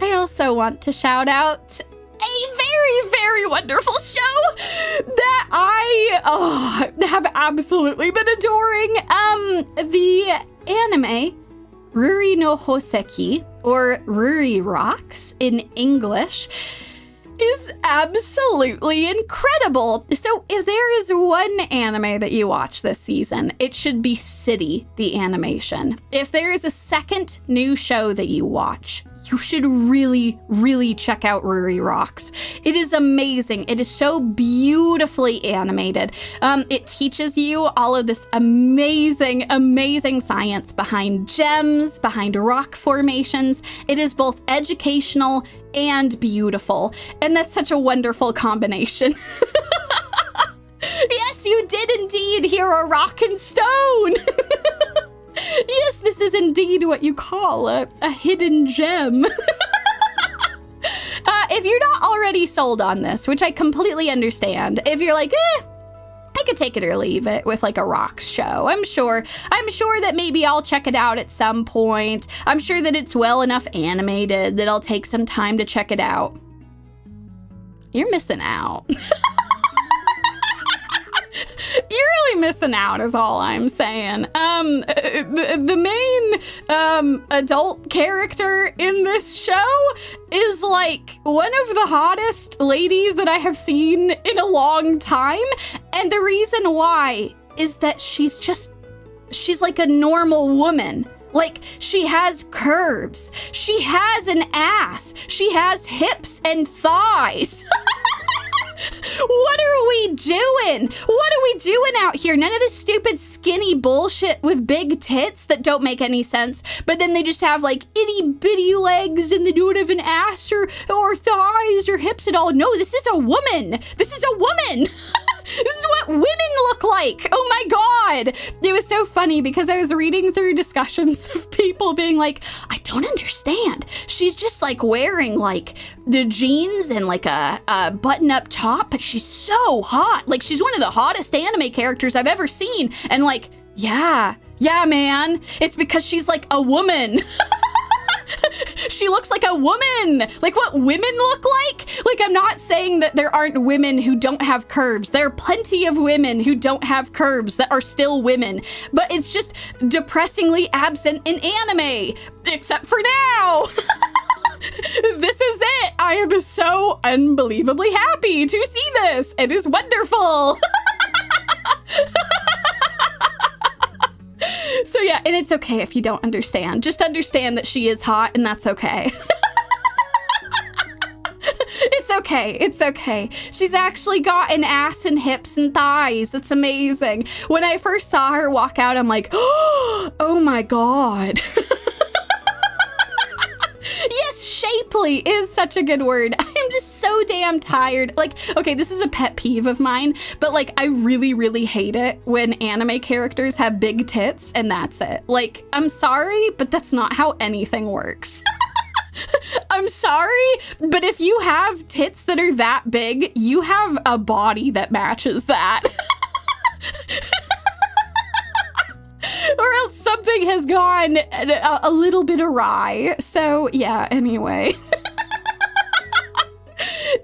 I also want to shout out a very, very wonderful show that I have absolutely been adoring. The anime Ruri no Houseki, or Ruri Rocks in English, is absolutely incredible. So if there is one anime that you watch this season, it should be City, the animation. If there is a second new show that you watch, you should really, really check out Ruri Rocks. It is amazing. It is so beautifully animated. It teaches you all of this amazing, amazing science behind gems, behind rock formations. It is both educational and beautiful. And that's such a wonderful combination. Yes, you did indeed hear a rock and stone. Yes, this is indeed what you call a hidden gem. If you're not already sold on this, which I completely understand, if you're like, I could take it or leave it with like a rocks show. I'm sure that maybe I'll check it out at some point. I'm sure that it's well enough animated that I'll take some time to check it out. You're missing out. You're really missing out is all I'm saying. The main adult character in this show is like one of the hottest ladies that I have seen in a long time. And the reason why is that she's like a normal woman. Like, she has curves. She has an ass. She has hips and thighs. What are we doing? What are we doing out here? None of this stupid skinny bullshit with big tits that don't make any sense. But then they just have like itty bitty legs and they don't have an ass or thighs or hips at all. No, this is a woman. This is a woman. This is what women look like. Oh my God. It was so funny because I was reading through discussions of people being like, I don't understand. She's just like wearing like the jeans and like a button up top, but she's so hot. Like she's one of the hottest anime characters I've ever seen. And like, yeah, man, it's because she's like a woman. She looks like a woman, like what women look like. Like, I'm not saying that there aren't women who don't have curves. There are plenty of women who don't have curves that are still women, but it's just depressingly absent in anime, except for now. This is it. I am so unbelievably happy to see this. It is wonderful. So yeah, and it's okay if you don't understand. Just understand that she is hot and that's okay. It's okay. It's okay. She's actually got an ass and hips and thighs. That's amazing. When I first saw her walk out, I'm like, oh my God. Yes, shapely is such a good word. I am just so damn tired. Like, okay, this is a pet peeve of mine, but like, I really, really hate it when anime characters have big tits and that's it. Like, I'm sorry, but that's not how anything works. I'm sorry, but if you have tits that are that big, you have a body that matches that. Or else something has gone a little bit awry. So yeah, anyway.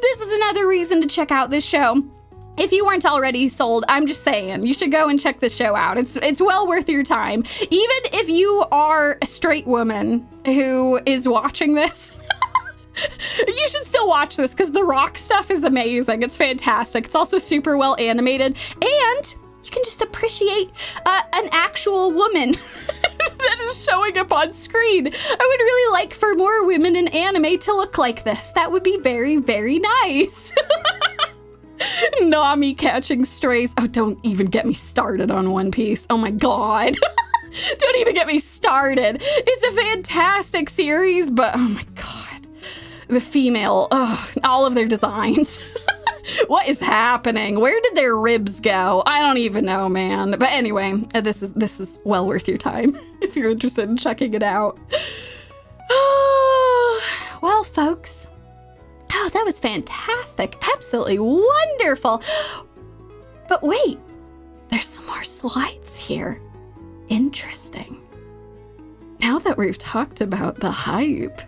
This is another reason to check out this show. If you weren't already sold, I'm just saying, you should go and check this show out. It's well worth your time. Even if you are a straight woman who is watching this, you should still watch this because the rock stuff is amazing. It's fantastic. It's also super well animated, and you can just appreciate an actual woman that is showing up on screen. I would really like for more women in anime to look like this. That would be very, very nice. Nami catching strays. Oh, don't even get me started on One Piece. Oh my God. Don't even get me started. It's a fantastic series, but oh my God. The female, all of their designs. What is happening? Where did their ribs go? I don't even know, man. But anyway, this is well worth your time if you're interested in checking it out. Well, folks. Oh, that was fantastic. Absolutely wonderful. But wait, there's some more slides here. Interesting. Now that we've talked about the hype.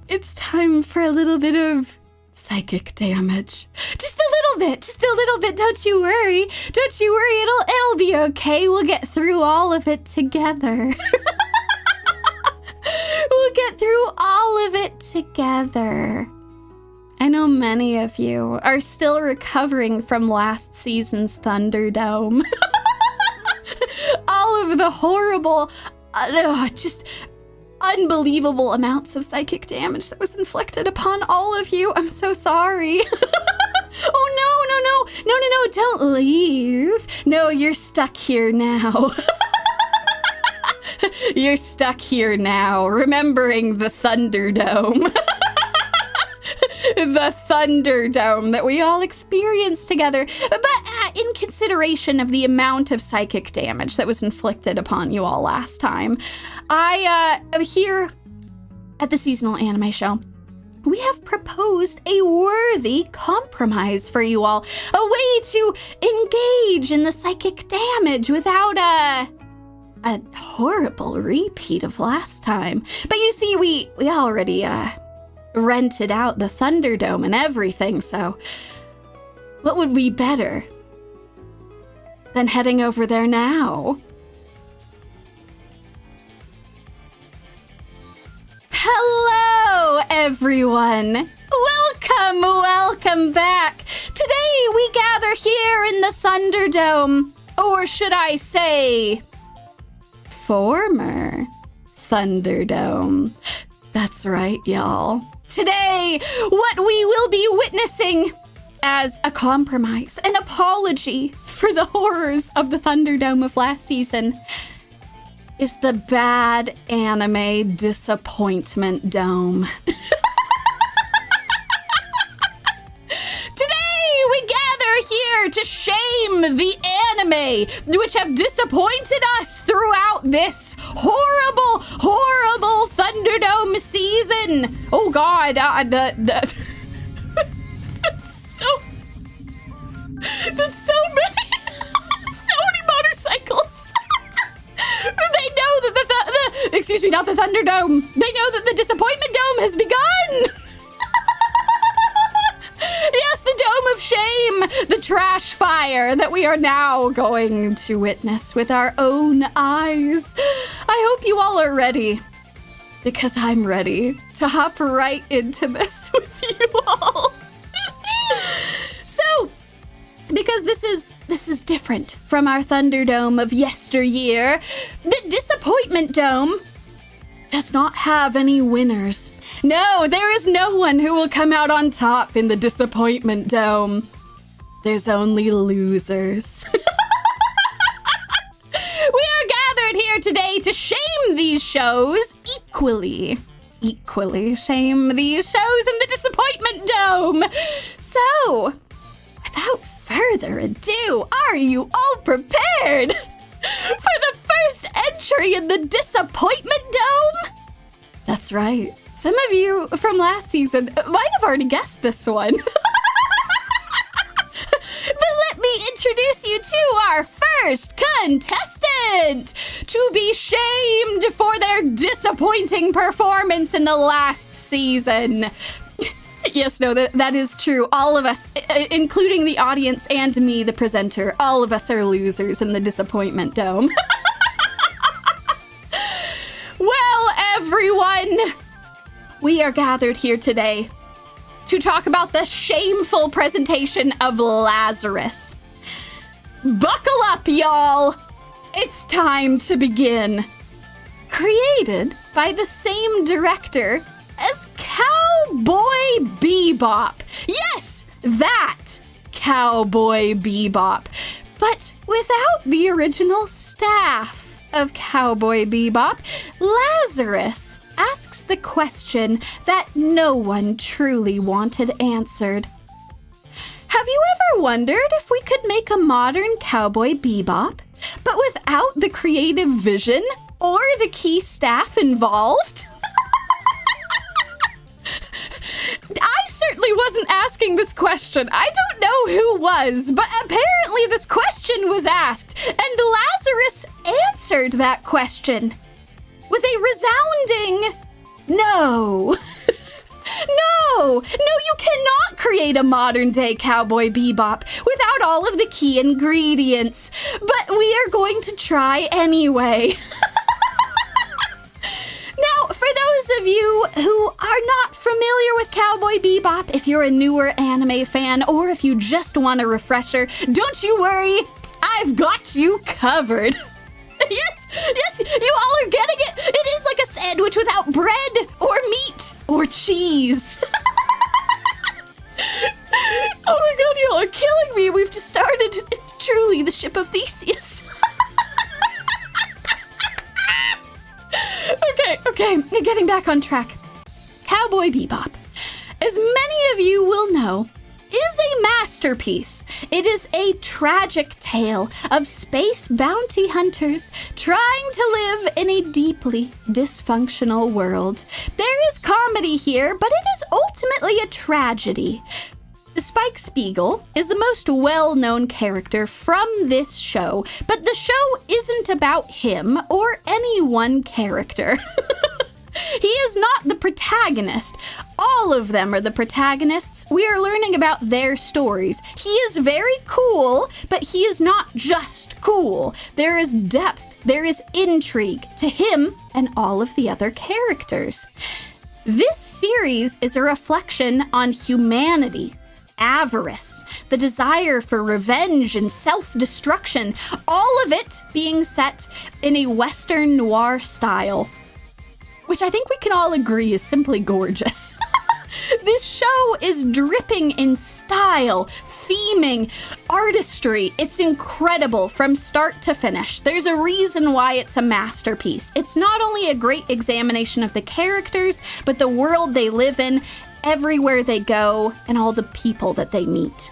It's time for a little bit of psychic damage. Just a little bit. Don't you worry. It'll be okay. We'll get through all of it together. We'll get through all of it together. I know many of you are still recovering from last season's Thunderdome. All of the horrible, just unbelievable amounts of psychic damage that was inflicted upon all of you. I'm so sorry. Oh, no, don't leave. No, you're stuck here now. You're stuck here now, remembering the Thunderdome. The Thunderdome that we all experienced together. But in consideration of the amount of psychic damage that was inflicted upon you all last time, here at the Seasonal Anime Show, we have proposed a worthy compromise for you all. A way to engage in the psychic damage without a horrible repeat of last time. But you see, we already rented out the Thunderdome and everything, so what would be better than heading over there now? Hello, everyone. Welcome back. Today we gather here in the Thunderdome, or should I say, former Thunderdome. That's right, y'all. Today, what we will be witnessing as a compromise, an apology for the horrors of the Thunderdome of last season, is the bad anime disappointment dome. Today, we gather here to shame the anime which have disappointed us throughout this horrible, horrible Thunderdome season. Oh God, that's so many, so many motorcycles. They know that excuse me, not the Thunderdome. They know that the disappointment dome has begun. Yes, the dome of shame, the trash fire that we are now going to witness with our own eyes. I hope you all are ready, because I'm ready to hop right into this with you all. So, because this is different from our Thunderdome of yesteryear, the Disappointment Dome does not have any winners. No, there is no one who will come out on top in the Disappointment Dome. There's only losers. We are gathered here today to shame these shows equally. Equally shame these shows in the Disappointment Dome. So, without further ado, are you all prepared for the first entry in the Disappointment Dome? That's right. Some of you from last season might have already guessed this one. But let me introduce you to our first contestant to be shamed for their disappointing performance in the last season. Yes, no, that is true. All of us, including the audience and me, the presenter, all of us are losers in the Disappointment Dome. Well, everyone, we are gathered here today to talk about the shameful presentation of Lazarus. Buckle up, y'all. It's time to begin. Created by the same director as Cowboy Bebop. Yes, that Cowboy Bebop. But without the original staff of Cowboy Bebop, Lazarus asks the question that no one truly wanted answered. Have you ever wondered if we could make a modern Cowboy Bebop, but without the creative vision or the key staff involved? I certainly wasn't asking this question. I don't know who was, but apparently this question was asked, and Lazarus answered that question with a resounding no. No, you cannot create a modern-day Cowboy Bebop without all of the key ingredients, but we are going to try anyway. Now, for those of you who are not familiar with Cowboy Bebop, if you're a newer anime fan or if you just want a refresher, don't you worry, I've got you covered. Yes, you all are getting it. It is like a sandwich without bread or meat or cheese. Oh my god, y'all are killing me. We've just started. It's truly the ship of Theseus. Okay, getting back on track. Cowboy Bebop, as many of you will know, is a masterpiece. It is a tragic tale of space bounty hunters trying to live in a deeply dysfunctional world. There is comedy here, but it is ultimately a tragedy. Spike Spiegel is the most well-known character from this show, but the show isn't about him or any one character. He is not the protagonist. All of them are the protagonists. We are learning about their stories. He is very cool, but he is not just cool. There is depth, there is intrigue to him and all of the other characters. This series is a reflection on humanity, avarice, the desire for revenge and self-destruction, all of it being set in a Western noir style. which I think we can all agree is simply gorgeous. This show is dripping in style, theming, artistry. It's incredible from start to finish. There's a reason why it's a masterpiece. It's not only a great examination of the characters, but the world they live in, everywhere they go, and all the people that they meet.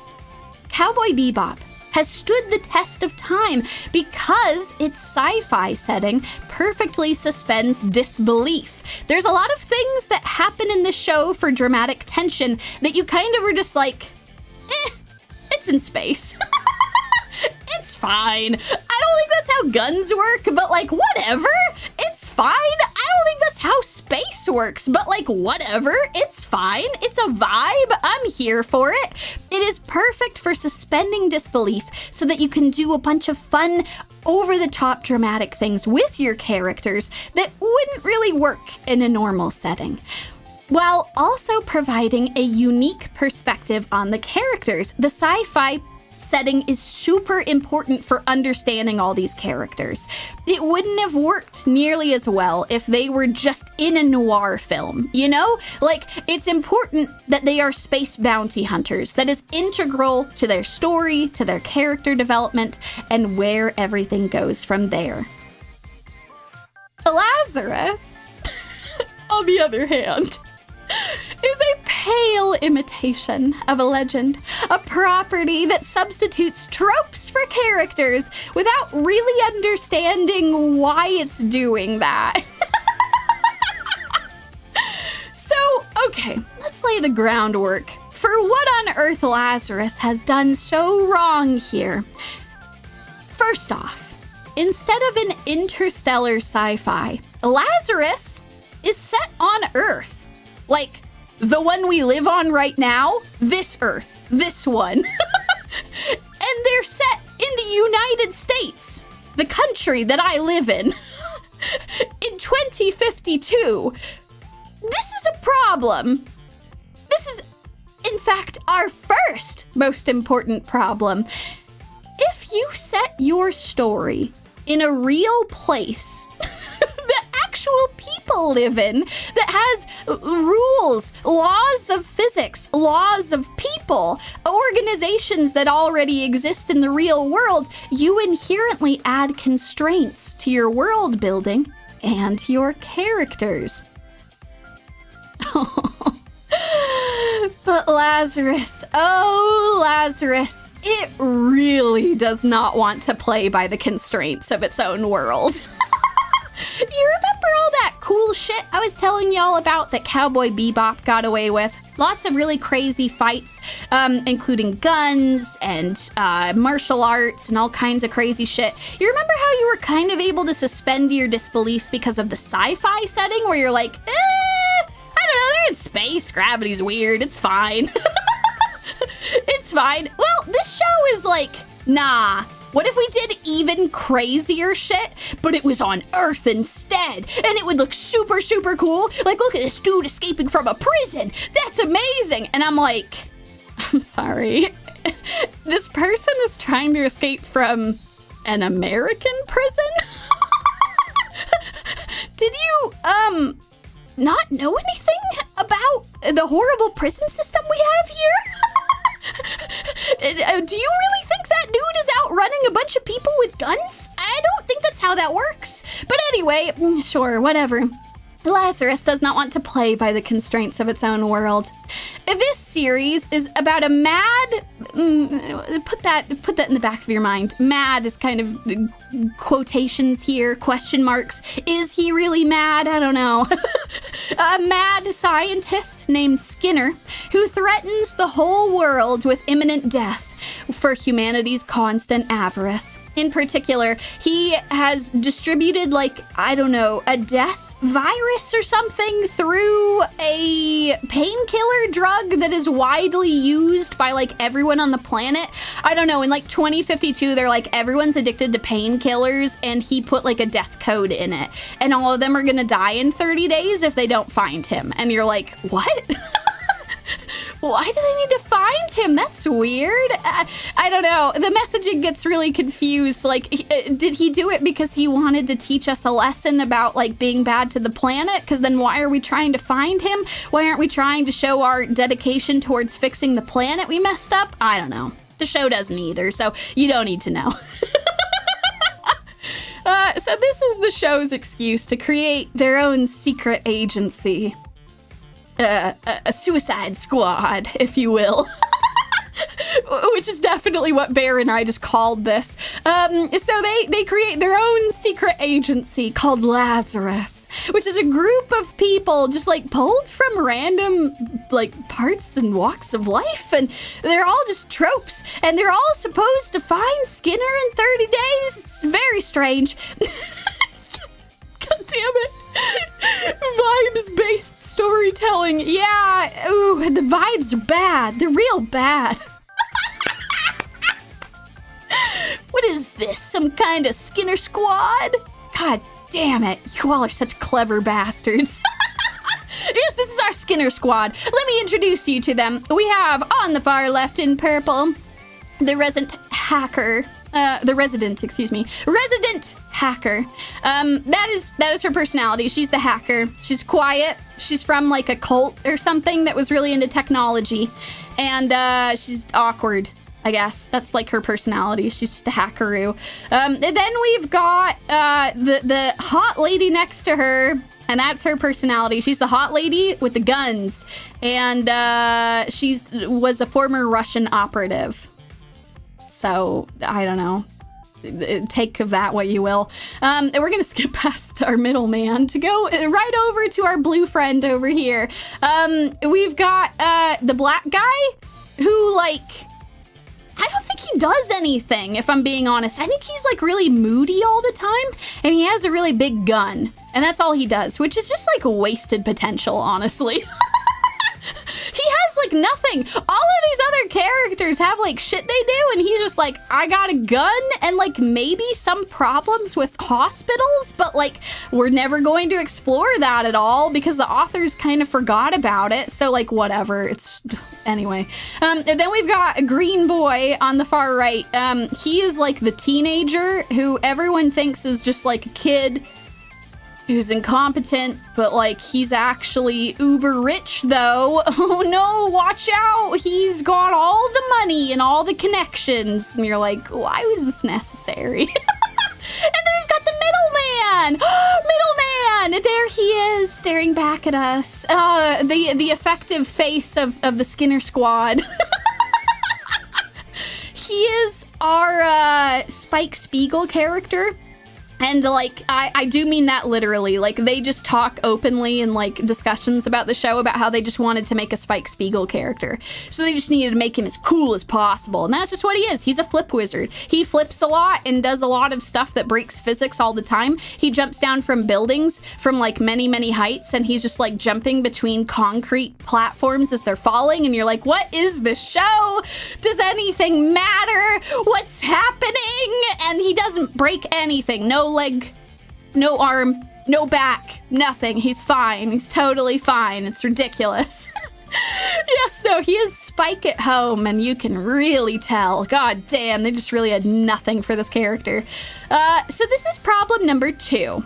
Cowboy Bebop has stood the test of time because its sci-fi setting perfectly suspends disbelief. There's a lot of things that happen in the show for dramatic tension that you kind of are just like, it's in space. It's fine. I don't think that's how guns work, but like, whatever. It's fine. I don't think that's how space works, but like, whatever. It's fine. It's a vibe. I'm here for it. It is perfect for suspending disbelief so that you can do a bunch of fun, over-the-top dramatic things with your characters that wouldn't really work in a normal setting, while also providing a unique perspective on the characters. The sci-fi setting is super important for understanding all these characters. It wouldn't have worked nearly as well if they were just in a noir film, you know? Like, it's important that they are space bounty hunters. That is integral to their story, to their character development, and where everything goes from there. Lazarus, on the other hand, is a pale imitation of a legend, a property that substitutes tropes for characters without really understanding why it's doing that. So, okay, let's lay the groundwork for what on earth Lazarus has done so wrong here. First off, instead of an interstellar sci-fi, Lazarus is set on Earth. Like, the one we live on right now, this Earth, this one. And they're set in the United States, the country that I live in, in 2052. This is a problem. This is, in fact, our first most important problem. If you set your story in a real place that actual people live in, that has rules, laws of physics, laws of people, organizations that already exist in the real world, you inherently add constraints to your world building and your characters. But Lazarus, oh Lazarus, it really does not want to play by the constraints of its own world. You remember all that cool shit I was telling y'all about that Cowboy Bebop got away with? Lots of really crazy fights, including guns and martial arts and all kinds of crazy shit. You remember how you were kind of able to suspend your disbelief because of the sci-fi setting where you're like, I don't know, they're in space, gravity's weird, it's fine. It's fine. Well, this show is like, nah. What if we did even crazier shit, but it was on Earth instead, and it would look super, super cool? Like, look at this dude escaping from a prison. That's amazing. And I'm like, I'm sorry. This person is trying to escape from an American prison? Did you, not know anything about the horrible prison system we have here? Do you really think that dude is out running a bunch of people with guns? I don't think that's how that works. But anyway, sure, whatever. Lazarus does not want to play by the constraints of its own world. This series is about a mad, put that in the back of your mind. Mad is kind of quotations here, question marks. Is he really mad? I don't know. A mad scientist named Skinner who threatens the whole world with imminent death for humanity's constant avarice. In particular, he has distributed, like, I don't know, a death virus or something through a painkiller drug that is widely used by, like, everyone on the planet. I don't know, in, like, 2052, they're like, everyone's addicted to painkillers, and he put, like, a death code in it. And all of them are gonna die in 30 days if they don't find him. And you're like, what? Why do they need to find him? That's weird. I don't know. The messaging gets really confused. Like, did he do it because he wanted to teach us a lesson about, like, being bad to the planet? Because then why are we trying to find him? Why aren't we trying to show our dedication towards fixing the planet we messed up? I don't know. The show doesn't either, so you don't need to know. So this is the show's excuse to create their own secret agency. A suicide squad, if you will. Which is definitely what Bear and I just called this. So they create their own secret agency called Lazarus, which is a group of people just like pulled from random like parts and walks of life, and they're all just tropes, and they're all supposed to find Skinner in 30 days. It's very strange. God damn it. Vibes-based storytelling. Yeah, ooh, the vibes are bad. They're real bad. What is this? Some kind of Skinner squad? God damn it. You all are such clever bastards. Yes, this is our Skinner squad. Let me introduce you to them. We have on the far left in purple, the resident hacker. Resident hacker. That is her personality. She's the hacker. She's quiet. She's from like a cult or something that was really into technology. And she's awkward, I guess. That's like her personality. She's just a hackaroo. And then we've got the hot lady next to her. And that's her personality. She's the hot lady with the guns. And was a former Russian operative. So, I don't know. Take of that what you will. And we're going to skip past our middleman to go right over to our blue friend over here. We've got the black guy who, like, I don't think he does anything, if I'm being honest. I think he's, like, really moody all the time, and he has a really big gun. And that's all he does, which is just, like, wasted potential, honestly. He has, like, nothing. All of these other characters have, like, shit they do, and he's just like, I got a gun, and, like, maybe some problems with hospitals, but, like, we're never going to explore that at all, because the authors kind of forgot about it, so, like, whatever. It's... Anyway. And then we've got a green boy on the far right. He is, like, the teenager who everyone thinks is just, like, a kid who's incompetent, but, like, he's actually uber rich, though. Oh, no, watch out. He's got all the money and all the connections. And you're like, why was this necessary? And then we've got the middleman. Middleman! There he is, staring back at us. The effective face of the Skinner squad. He is our Spike Spiegel character. And, like, I do mean that literally. Like, they just talk openly in, like, discussions about the show about how they just wanted to make a Spike Spiegel character. So they just needed to make him as cool as possible. And that's just what he is. He's a flip wizard. He flips a lot and does a lot of stuff that breaks physics all the time. He jumps down from buildings from, like, many, many heights. And he's just, like, jumping between concrete platforms as they're falling. And you're like, what is this show? Does anything matter? What's happening? And he doesn't break anything. No leg, no arm, no back, nothing. He's fine. He's totally fine. It's ridiculous. Yes, no, he is Spike at home, and you can really tell. God damn, they just really had nothing for this character. So this is problem number 2.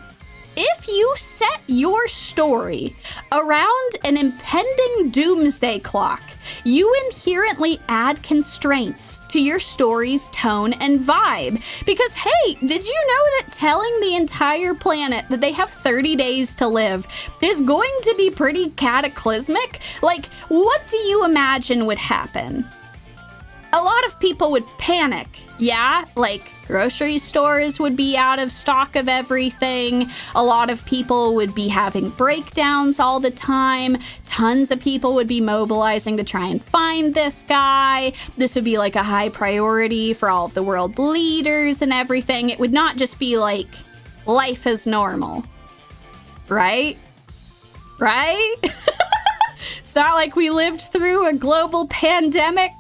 If you set your story around an impending doomsday clock, you inherently add constraints to your story's tone and vibe. Because, hey, did you know that telling the entire planet that they have 30 days to live is going to be pretty cataclysmic? Like, what do you imagine would happen? A lot of people would panic, yeah? Like, grocery stores would be out of stock of everything. A lot of people would be having breakdowns all the time. Tons of people would be mobilizing to try and find this guy. This would be like a high priority for all of the world leaders and everything. It would not just be like life as normal. Right? Right? It's not like we lived through a global pandemic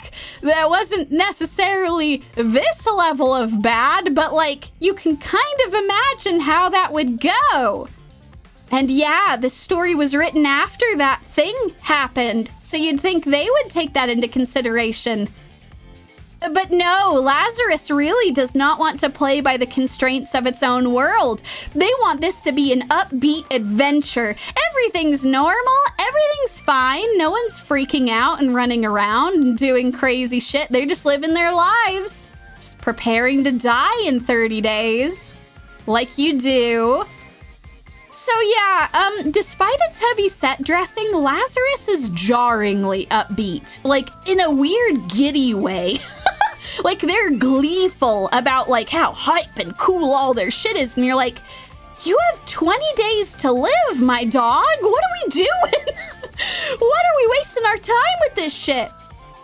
that wasn't necessarily this level of bad, but, like, you can kind of imagine how that would go. And yeah, the story was written after that thing happened, so you'd think they would take that into consideration. But no, Lazarus really does not want to play by the constraints of its own world. They want this to be an upbeat adventure. Everything's normal, everything's fine, no one's freaking out and running around and doing crazy shit. They're just living their lives, just preparing to die in 30 days, like you do. So yeah, despite its heavy set dressing, Lazarus is jarringly upbeat, like in a weird giddy way. Like they're gleeful about like how hype and cool all their shit is, and you're like, you have 20 days to live, my dog. What are we doing? What are we wasting our time with this shit?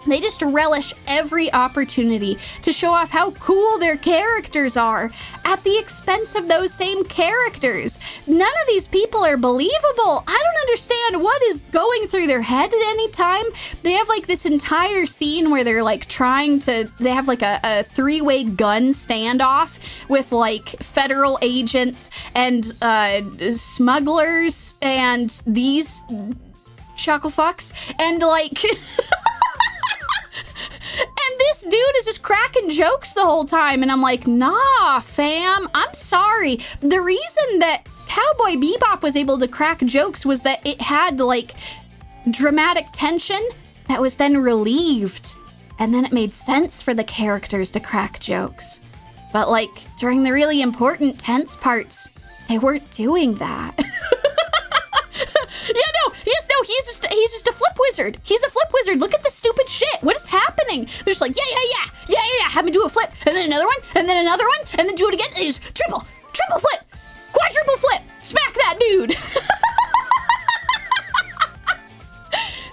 They just relish every opportunity to show off how cool their characters are at the expense of those same characters. None of these people are believable. I don't understand what is going through their head at any time. They have like this entire scene where they're like they have like a three-way gun standoff with like federal agents and smugglers and these chucklefucks and like... And this dude is just cracking jokes the whole time. And I'm like, nah, fam, I'm sorry. The reason that Cowboy Bebop was able to crack jokes was that it had like dramatic tension that was then relieved. And then it made sense for the characters to crack jokes. But like during the really important tense parts, they weren't doing that. He's just a flip wizard. He's a flip wizard. Look at the stupid shit. What is happening? They're just like, yeah. Have me do a flip, and then another one, and then another one, and then do it again. And just triple flip, quadruple flip. Smack that dude.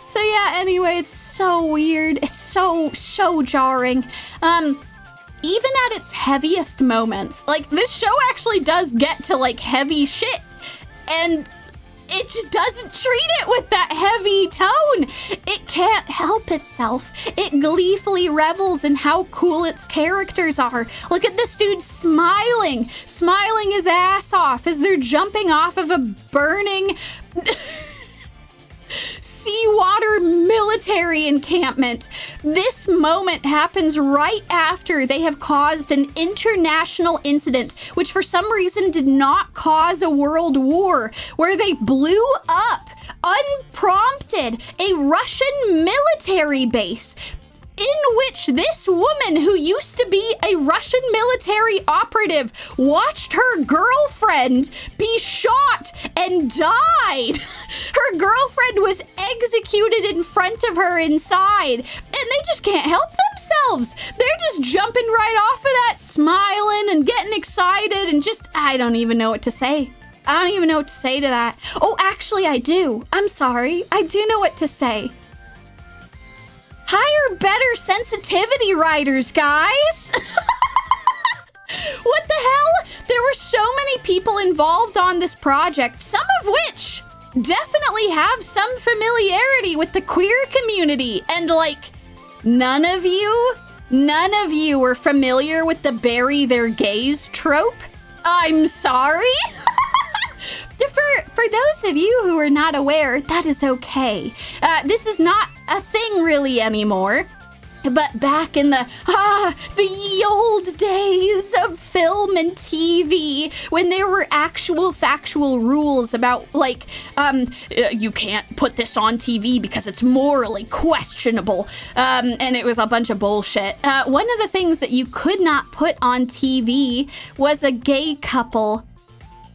So yeah, anyway, it's so weird. It's so jarring. Even at its heaviest moments, like this show actually does get to like heavy shit, and it just doesn't treat it with that heavy tone. It can't help itself. It gleefully revels in how cool its characters are. Look at this dude smiling his ass off as they're jumping off of a burning seawater military encampment. This moment happens right after they have caused an international incident, which for some reason did not cause a world war, where they blew up, unprompted, a Russian military base, in which this woman who used to be a Russian military operative watched her girlfriend be shot and died. Her girlfriend was executed in front of her inside, and they just can't help themselves. They're just jumping right off of that, smiling and getting excited, and just, I don't even know what to say. I don't even know what to say to that. Oh, actually, I do. I'm sorry. I do know what to say. Hire better sensitivity writers, guys! What the hell? There were so many people involved on this project, some of which definitely have some familiarity with the queer community, and like, none of you were familiar with the bury their gays trope? I'm sorry? For those of you who are not aware, that is okay. This is not a thing really anymore. But back in the ye old days of film and TV, when there were actual factual rules about, like, you can't put this on TV because it's morally questionable, and it was a bunch of bullshit. One of the things that you could not put on TV was a gay couple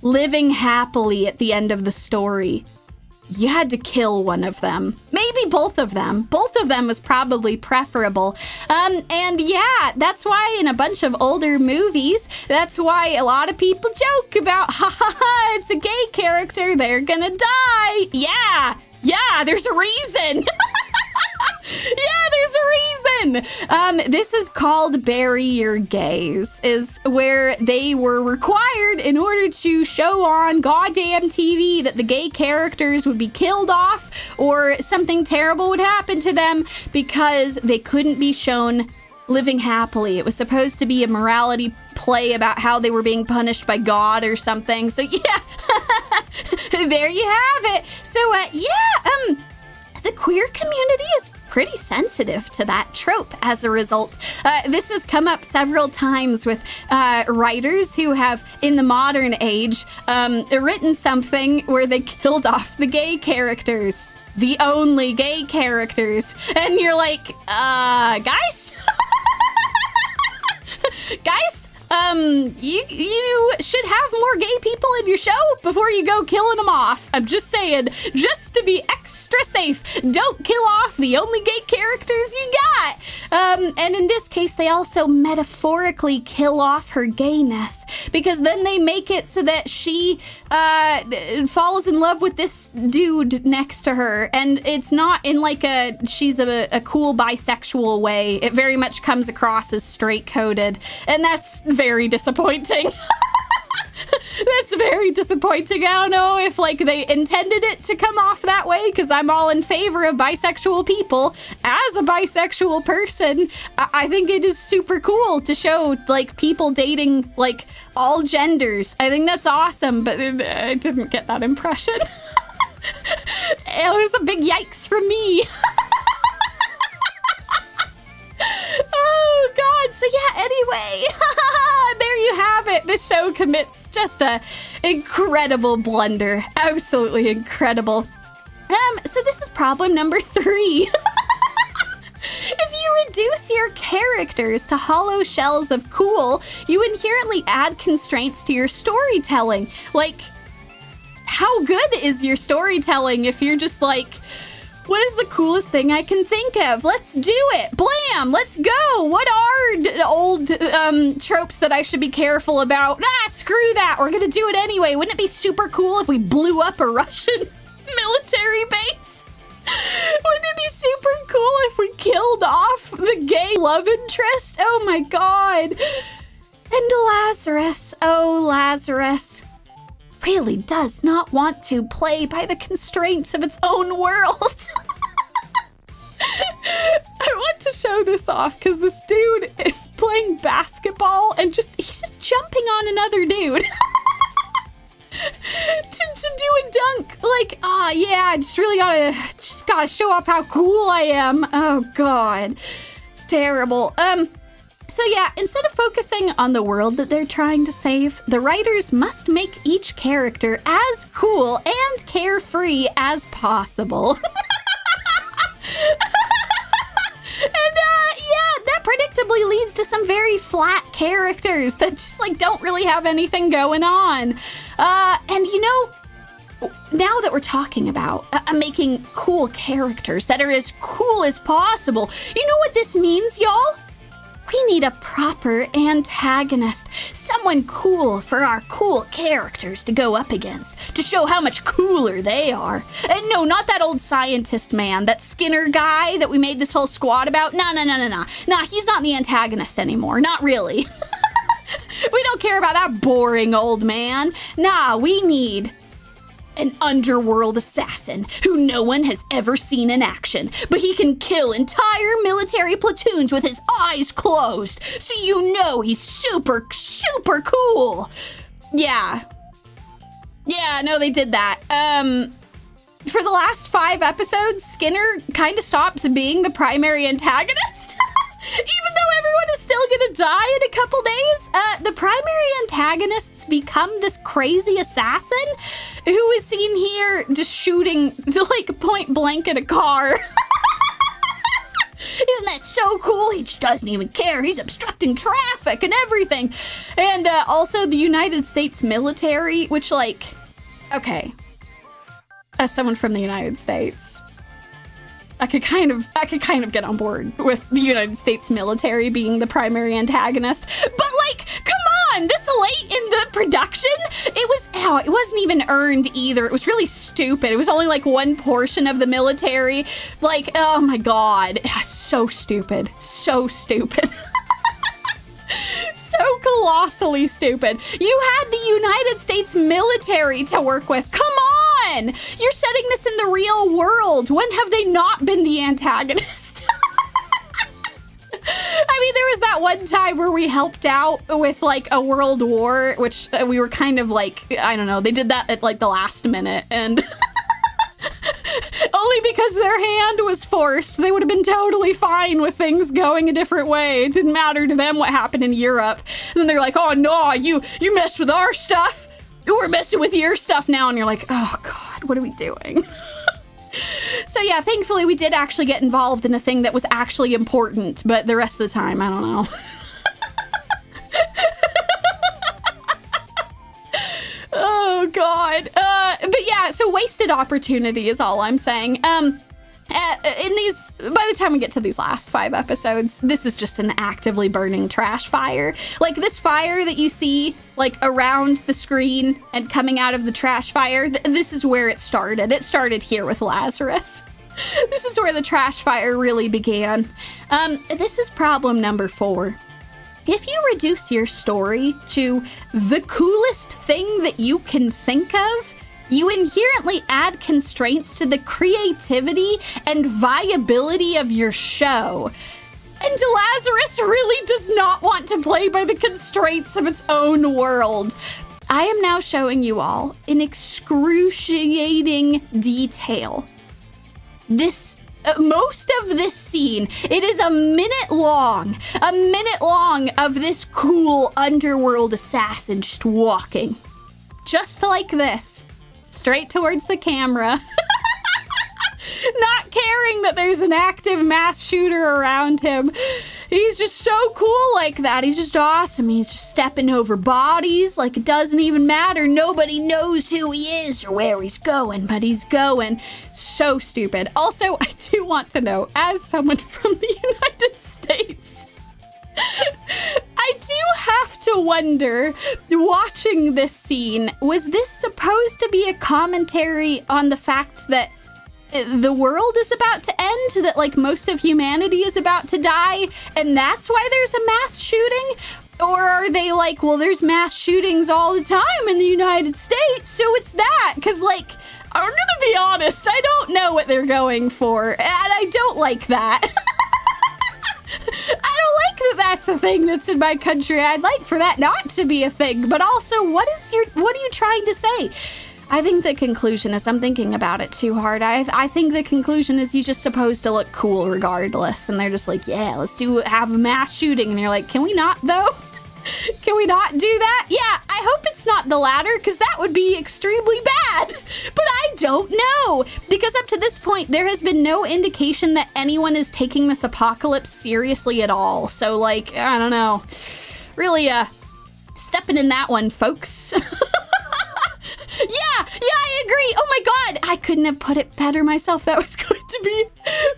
living happily at the end of the story. You had to kill one of them. Maybe both of them. Both of them was probably preferable. And yeah, that's why in a bunch of older movies, that's why a lot of people joke about, it's a gay character, they're gonna die. Yeah, there's a reason. Yeah, there's a reason. This is called Bury Your Gays, is where they were required in order to show on goddamn TV that the gay characters would be killed off or something terrible would happen to them because they couldn't be shown living happily. It was supposed to be a morality play about how they were being punished by God or something. So yeah, there you have it. So, the queer community is pretty sensitive to that trope as a result. This has come up several times with writers who have, in the modern age, written something where they killed off the gay characters. The only gay characters. And you're like, guys? Guys? You should have more gay people in your show before you go killing them off. I'm just saying, just to be extra safe, don't kill off the only gay characters you got. And in this case, they also metaphorically kill off her gayness, because then they make it so that she falls in love with this dude next to her, and it's not in like she's a cool bisexual way. It very much comes across as straight-coded, and that's very disappointing. That's very disappointing. I don't know if like they intended it to come off that way, because I'm all in favor of bisexual people. As a bisexual person, I think it is super cool to show like people dating like all genders. I think that's awesome, but I didn't get that impression. It was a big yikes from me. Oh God, so yeah, anyway, there you have it. The show commits just a incredible blunder. Absolutely incredible. So this is problem number 3. If you reduce your characters to hollow shells of cool, you inherently add constraints to your storytelling. Like, how good is your storytelling if you're just like, what is the coolest thing I can think of? Let's do it. Blam, let's go. What are old tropes that I should be careful about? Screw that. We're going to do it anyway. Wouldn't it be super cool if we blew up a Russian military base? Wouldn't it be super cool if we killed off the gay love interest? Oh my God. And Lazarus, oh Lazarus, really does not want to play by the constraints of its own world. I want to show this off because this dude is playing basketball and he's just jumping on another dude. to do a dunk. Like, yeah, I just gotta show off how cool I am. Oh God, it's terrible. So yeah, instead of focusing on the world that they're trying to save, the writers must make each character as cool and carefree as possible. And yeah, that predictably leads to some very flat characters that just like don't really have anything going on. And you know, now that we're talking about making cool characters that are as cool as possible, you know what this means, y'all? We need a proper antagonist, someone cool for our cool characters to go up against, to show how much cooler they are. And no, not that old scientist man, that Skinner guy that we made this whole squad about. Nah, he's not the antagonist anymore, not really. We don't care about that boring old man. Nah, we need an underworld assassin who no one has ever seen in action, but he can kill entire military platoons with his eyes closed, so you know he's super, super cool. Yeah, no, they did that. For the last 5 episodes, Skinner kind of stops being the primary antagonist. Even though everyone is still gonna die in a couple days, the primary antagonists become this crazy assassin who is seen here just shooting like point blank at a car. Isn't that so cool? He just doesn't even care. He's obstructing traffic and everything. And also the United States military, which like, okay, as someone from the United States, I could kind of get on board with the United States military being the primary antagonist. But like, come on, this late in the production, it wasn't even earned either. It was really stupid. It was only like one portion of the military. Like, oh my God, so stupid, so stupid. So colossally stupid. You had the United States military to work with. Come on! You're setting this in the real world. When have they not been the antagonist? I mean, there was that one time where we helped out with like a world war, which we were kind of like, I don't know, they did that at like the last minute, and only because their hand was forced. They would have been totally fine with things going a different way. It didn't matter to them what happened in Europe. And then they're like, oh no, you messed with our stuff. We're messing with your stuff now. And you're like, oh God, what are we doing? So yeah, thankfully we did actually get involved in a thing that was actually important, but the rest of the time, I don't know. Oh God. But yeah, so wasted opportunity is all I'm saying. In these, by the time we get to these last 5 episodes, this is just an actively burning trash fire. Like this fire that you see like around the screen and coming out of the trash fire, this is where it started. It started here with Lazarus. This is where the trash fire really began. This is problem number 4. If you reduce your story to the coolest thing that you can think of, you inherently add constraints to the creativity and viability of your show. And Lazarus really does not want to play by the constraints of its own world. I am now showing you all in excruciating detail most of this scene. It is a minute long of this cool underworld assassin just walking. Just like this. Straight towards the camera. Not caring that there's an active mass shooter around him. He's just so cool like that. He's just awesome. He's just stepping over bodies like it doesn't even matter. Nobody knows who he is or where he's going, but he's going. So stupid. Also, I do want to know, as someone from the United States, I do have to wonder, watching this scene, was this supposed to be a commentary on the fact that the world is about to end, that like most of humanity is about to die, and that's why there's a mass shooting? Or are they like, well, there's mass shootings all the time in the United States, so it's that? Because like, I'm gonna be honest, I don't know what they're going for, and I don't like that. I don't like that that's a thing that's in my country. I'd like for that not to be a thing, but also, what are you trying to say? I think the conclusion is, I'm thinking about it too hard. I think the conclusion is he's just supposed to look cool regardless. And they're just like, yeah, let's have a mass shooting. And you're like, can we not though? Can we not do that? Yeah, I hope it's not the latter, because that would be extremely bad. But I don't know, because up to this point, there has been no indication that anyone is taking this apocalypse seriously at all. So like, I don't know. Really, stepping in that one, folks. Yeah, I agree. Oh my God, I couldn't have put it better myself. That was going to be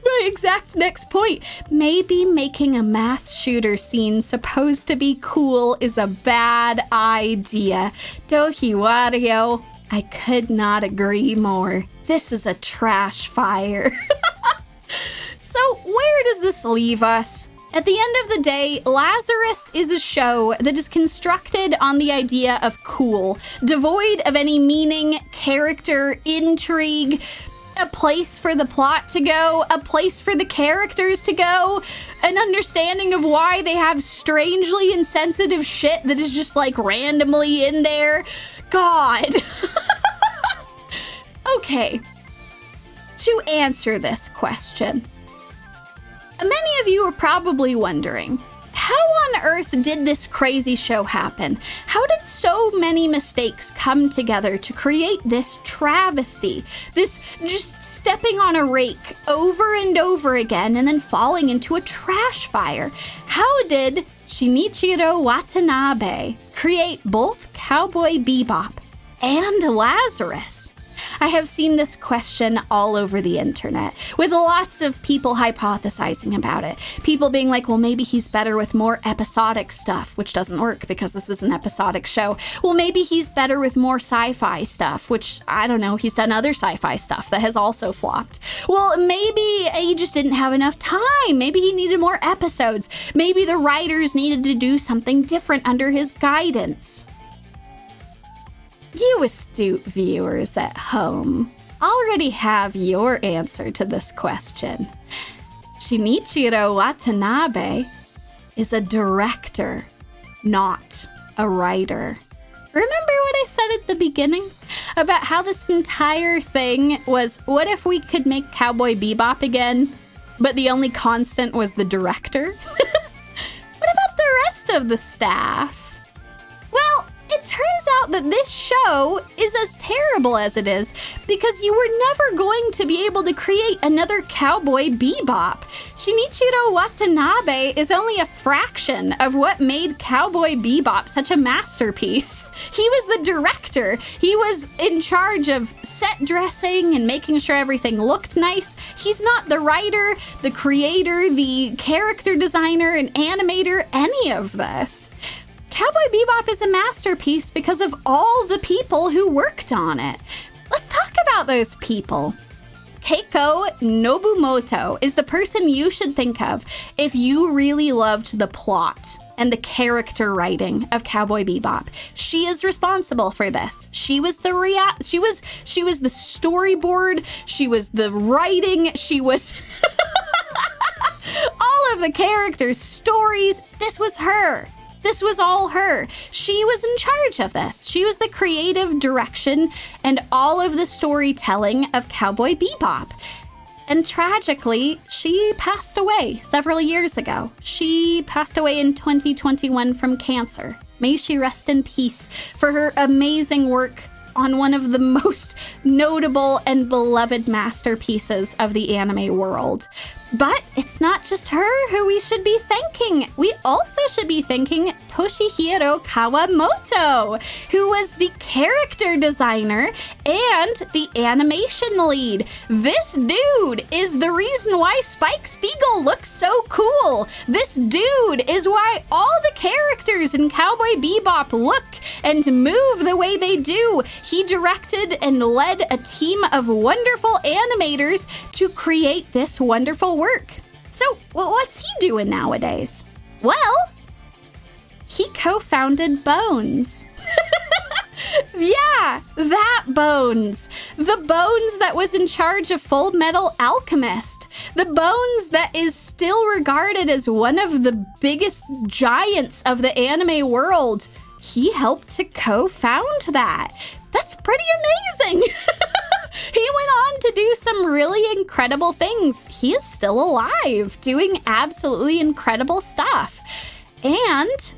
my exact next point. Maybe making a mass shooter scene supposed to be cool is a bad idea. Dohiwario, I could not agree more. This is a trash fire. So where does this leave us? At the end of the day, Lazarus is a show that is constructed on the idea of cool, devoid of any meaning, character, intrigue, a place for the plot to go, a place for the characters to go, an understanding of why they have strangely insensitive shit that is just like randomly in there. God. Okay. To answer this question, many of you are probably wondering, how on earth did this crazy show happen? How did so many mistakes come together to create this travesty? This just stepping on a rake over and over again and then falling into a trash fire. How did Shinichiro Watanabe create both Cowboy Bebop and Lazarus? I have seen this question all over the internet, with lots of people hypothesizing about it. People being like, well, maybe he's better with more episodic stuff, which doesn't work because this is an episodic show. Well, maybe he's better with more sci-fi stuff, which, I don't know, he's done other sci-fi stuff that has also flopped. Well, maybe he just didn't have enough time. Maybe he needed more episodes. Maybe the writers needed to do something different under his guidance. You astute viewers at home already have your answer to this question. Shinichiro Watanabe is a director, not a writer. Remember what I said at the beginning about how this entire thing was, what if we could make Cowboy Bebop again, but the only constant was the director? What about the rest of the staff? Well, it turns out that this show is as terrible as it is because you were never going to be able to create another Cowboy Bebop. Shinichiro Watanabe is only a fraction of what made Cowboy Bebop such a masterpiece. He was the director. He was in charge of set dressing and making sure everything looked nice. He's not the writer, the creator, the character designer, and animator, any of this. Cowboy Bebop is a masterpiece because of all the people who worked on it. Let's talk about those people. Keiko Nobumoto is the person you should think of if you really loved the plot and the character writing of Cowboy Bebop. She is responsible for this. She was the she was the storyboard, she was the writing, she was all of the characters' stories. This was her. This was all her. She was in charge of this. She was the creative direction and all of the storytelling of Cowboy Bebop. And tragically, she passed away several years ago. She passed away in 2021 from cancer. May she rest in peace for her amazing work on one of the most notable and beloved masterpieces of the anime world. But it's not just her who we should be thanking. We also should be thanking Toshihiro Kawamoto, who was the character designer and the animation lead. This dude is the reason why Spike Spiegel looks so cool. This dude is why all the characters in Cowboy Bebop look and move the way they do. He directed and led a team of wonderful animators to create this wonderful work. So, what's he doing nowadays? Well, he co-founded Bones. Yeah, that Bones. The Bones that was in charge of Full Metal Alchemist. The Bones that is still regarded as one of the biggest giants of the anime world. He helped to co-found that. That's pretty amazing. He went on to do some really incredible things. He is still alive, doing absolutely incredible stuff. And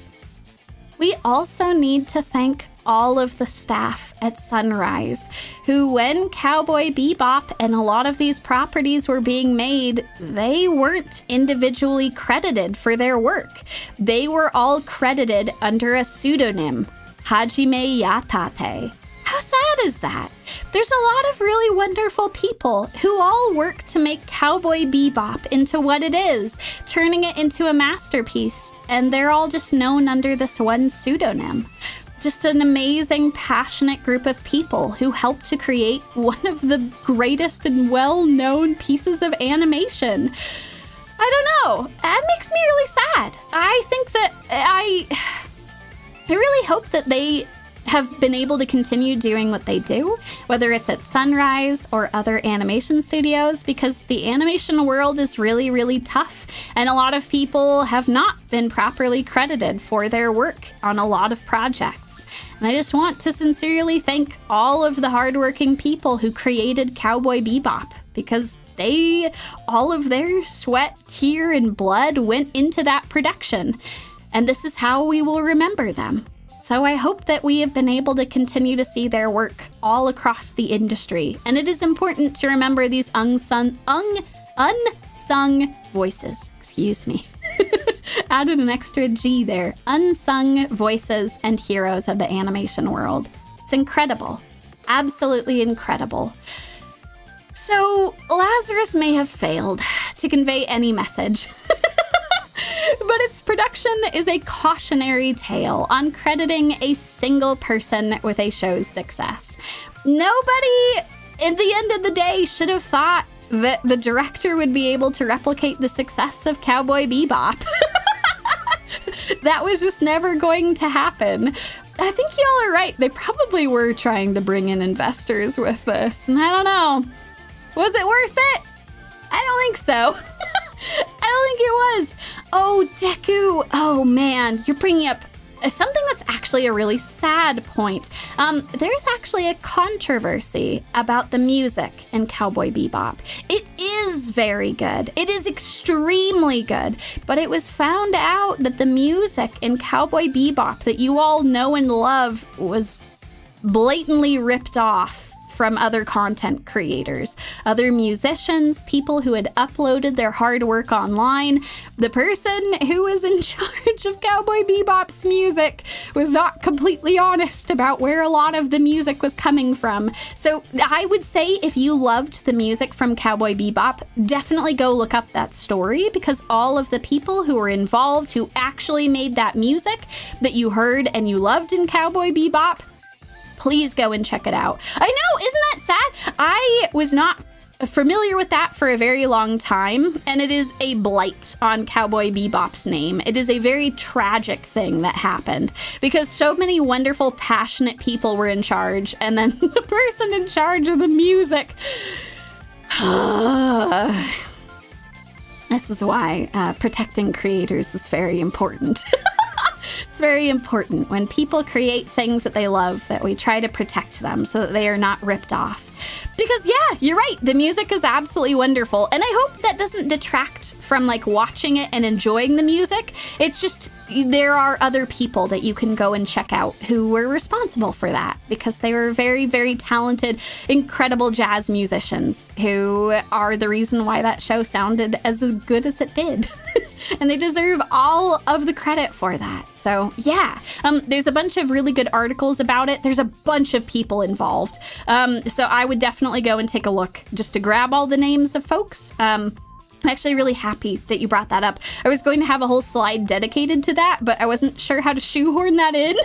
we also need to thank all of the staff at Sunrise, who, when Cowboy Bebop and a lot of these properties were being made, they weren't individually credited for their work. They were all credited under a pseudonym, Hajime Yatate. How sad is that? There's a lot of really wonderful people who all work to make Cowboy Bebop into what it is, turning it into a masterpiece, and they're all just known under this one pseudonym. Just an amazing, passionate group of people who helped to create one of the greatest and well-known pieces of animation. I don't know. That makes me really sad. I think that I really hope that they have been able to continue doing what they do, whether it's at Sunrise or other animation studios, because the animation world is really, really tough, and a lot of people have not been properly credited for their work on a lot of projects. And I just want to sincerely thank all of the hardworking people who created Cowboy Bebop, because all of their sweat, tear, and blood went into that production. And this is how we will remember them. So I hope that we have been able to continue to see their work all across the industry. And it is important to remember these unsung voices. Excuse me. Added an extra G there. Unsung voices and heroes of the animation world. It's incredible. Absolutely incredible. So Lazarus may have failed to convey any message. But its production is a cautionary tale on crediting a single person with a show's success. Nobody, at the end of the day, should have thought that the director would be able to replicate the success of Cowboy Bebop. That was just never going to happen. I think y'all are right. They probably were trying to bring in investors with this, and I don't know. Was it worth it? I don't think so. I don't think it was. Oh, Deku. Oh, man. You're bringing up something that's actually a really sad point. There's actually a controversy about the music in Cowboy Bebop. It is very good. It is extremely good. But it was found out that the music in Cowboy Bebop that you all know and love was blatantly ripped off from other content creators, other musicians, people who had uploaded their hard work online. The person who was in charge of Cowboy Bebop's music was not completely honest about where a lot of the music was coming from. So I would say if you loved the music from Cowboy Bebop, definitely go look up that story, because all of the people who were involved, who actually made that music that you heard and you loved in Cowboy Bebop, please go and check it out. I know, isn't that sad? I was not familiar with that for a very long time, and it is a blight on Cowboy Bebop's name. It is a very tragic thing that happened because so many wonderful, passionate people were in charge, and then the person in charge of the music. This is why protecting creators is very important. It's very important when people create things that they love that we try to protect them so that they are not ripped off. Because yeah, you're right, the music is absolutely wonderful, and I hope that doesn't detract from like watching it and enjoying the music. It's just there are other people that you can go and check out who were responsible for that, because they were very, very talented, incredible jazz musicians who are the reason why that show sounded as good as it did. And they deserve all of the credit for that. So yeah, there's a bunch of really good articles about it. There's a bunch of people involved. So I would definitely go and take a look just to grab all the names of folks. I'm actually really happy that you brought that up. I was going to have a whole slide dedicated to that, but I wasn't sure how to shoehorn that in.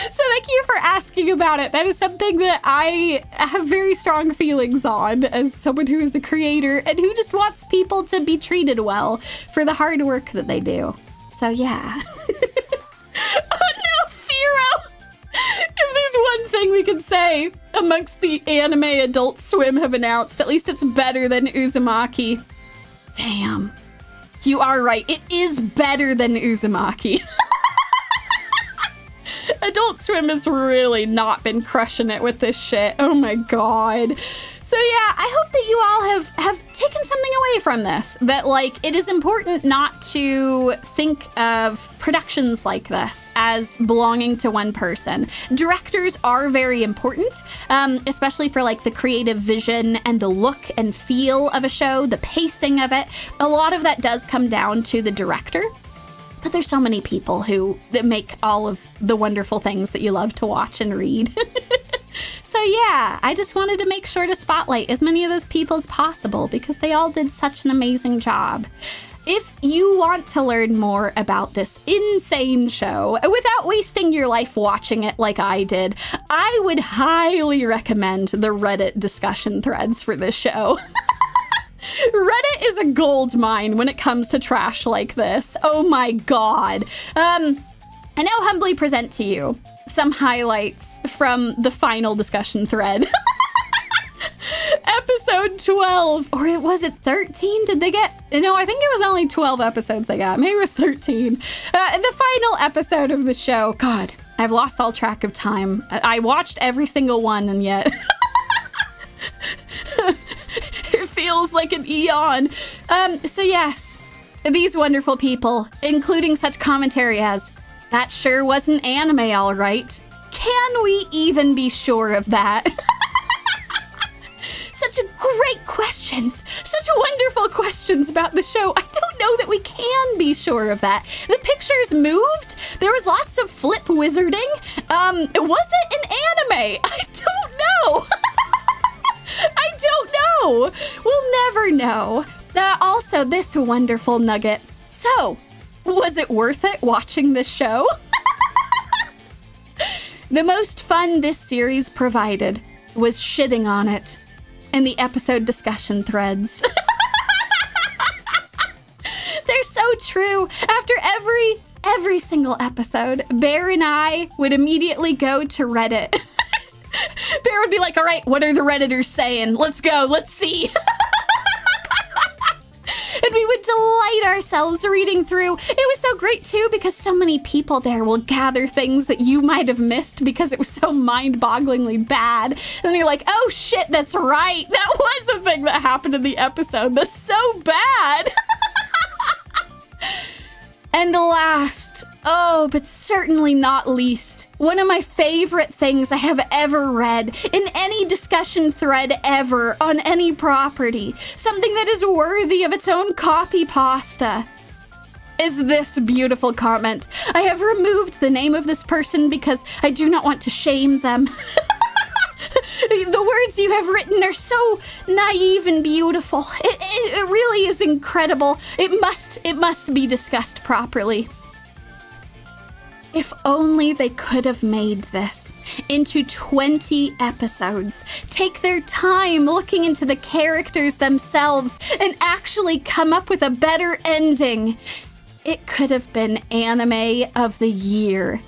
So thank you for asking about it. That is something that I have very strong feelings on as someone who is a creator and who just wants people to be treated well for the hard work that they do. So yeah. Oh no, Firo! If there's one thing we can say amongst the anime Adult Swim have announced, at least it's better than Uzumaki. Damn. You are right. It is better than Uzumaki. Adult Swim has really not been crushing it with this shit. Oh my god. So yeah, I hope that you all have taken something away from this. That like, it is important not to think of productions like this as belonging to one person. Directors are very important, especially for like the creative vision and the look and feel of a show, the pacing of it. A lot of that does come down to the director. But there's so many people who make all of the wonderful things that you love to watch and read. So yeah, I just wanted to make sure to spotlight as many of those people as possible because they all did such an amazing job. If you want to learn more about this insane show without wasting your life watching it like I did, I would highly recommend the Reddit discussion threads for this show. Reddit is a gold mine when it comes to trash like this. Oh my god. I now humbly present to you some highlights from the final discussion thread. Episode 12, or was it 13? Did they get... No, I think it was only 12 episodes they got. Maybe it was 13. The final episode of the show. God, I've lost all track of time. I watched every single one, and yet... It feels like an eon. So yes, these wonderful people, including such commentary as, "That sure wasn't anime, all right." Can we even be sure of that? Such great questions. Such wonderful questions about the show. I don't know that we can be sure of that. The pictures moved. There was lots of flip wizarding. Was it an anime? I don't know. I don't know. We'll never know. Also, this wonderful nugget. So, was it worth it watching this show? The most fun this series provided was shitting on it in the episode discussion threads. They're so true. After every single episode, Bear and I would immediately go to Reddit. Bear would be like, "All right, what are the Redditors saying? Let's go, let's see." and we would delight ourselves reading through. It was so great too because so many people there will gather things that you might have missed because it was so mind-bogglingly bad. And then you're like, oh shit, that's right. That was a thing that happened in the episode. That's so bad. And last, oh, but certainly not least, one of my favorite things I have ever read in any discussion thread ever on any property, something that is worthy of its own copypasta, is this beautiful comment. I have removed the name of this person because I do not want to shame them. The words you have written are so naive and beautiful. It really is incredible. It must be discussed properly. If only they could have made this into 20 episodes, take their time looking into the characters themselves, and actually come up with a better ending. It could have been Anime of the Year.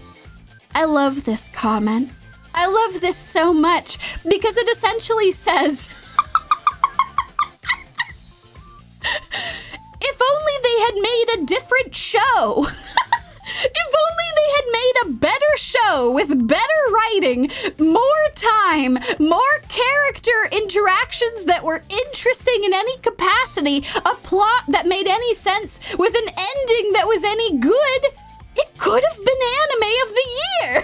I love this comment. I love this so much because it essentially says, if only they had made a different show. If only they had made a better show with better writing, more time, more character interactions that were interesting in any capacity, a plot that made any sense, with an ending that was any good, it could have been Anime of the Year.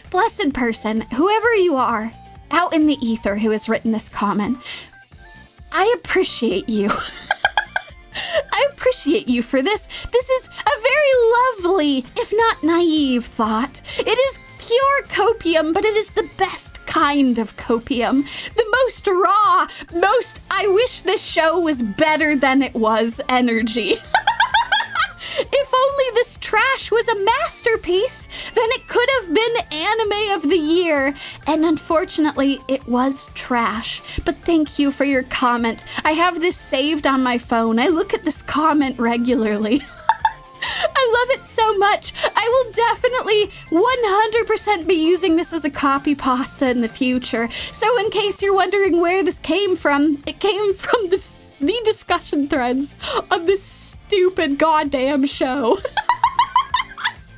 Blessed person, whoever you are, out in the ether who has written this comment, I appreciate you. I appreciate you for this. This is a very lovely, if not naive, thought. It is pure copium, but it is the best kind of copium. The most raw, most I wish this show was better than it was energy. If only this trash was a masterpiece, then it could have been Anime of the Year. And unfortunately, it was trash. But thank you for your comment. I have this saved on my phone. I look at this comment regularly. I love it so much. I will definitely 100% be using this as a copypasta in the future. So in case you're wondering where this came from, it came from the discussion threads of this stupid goddamn show.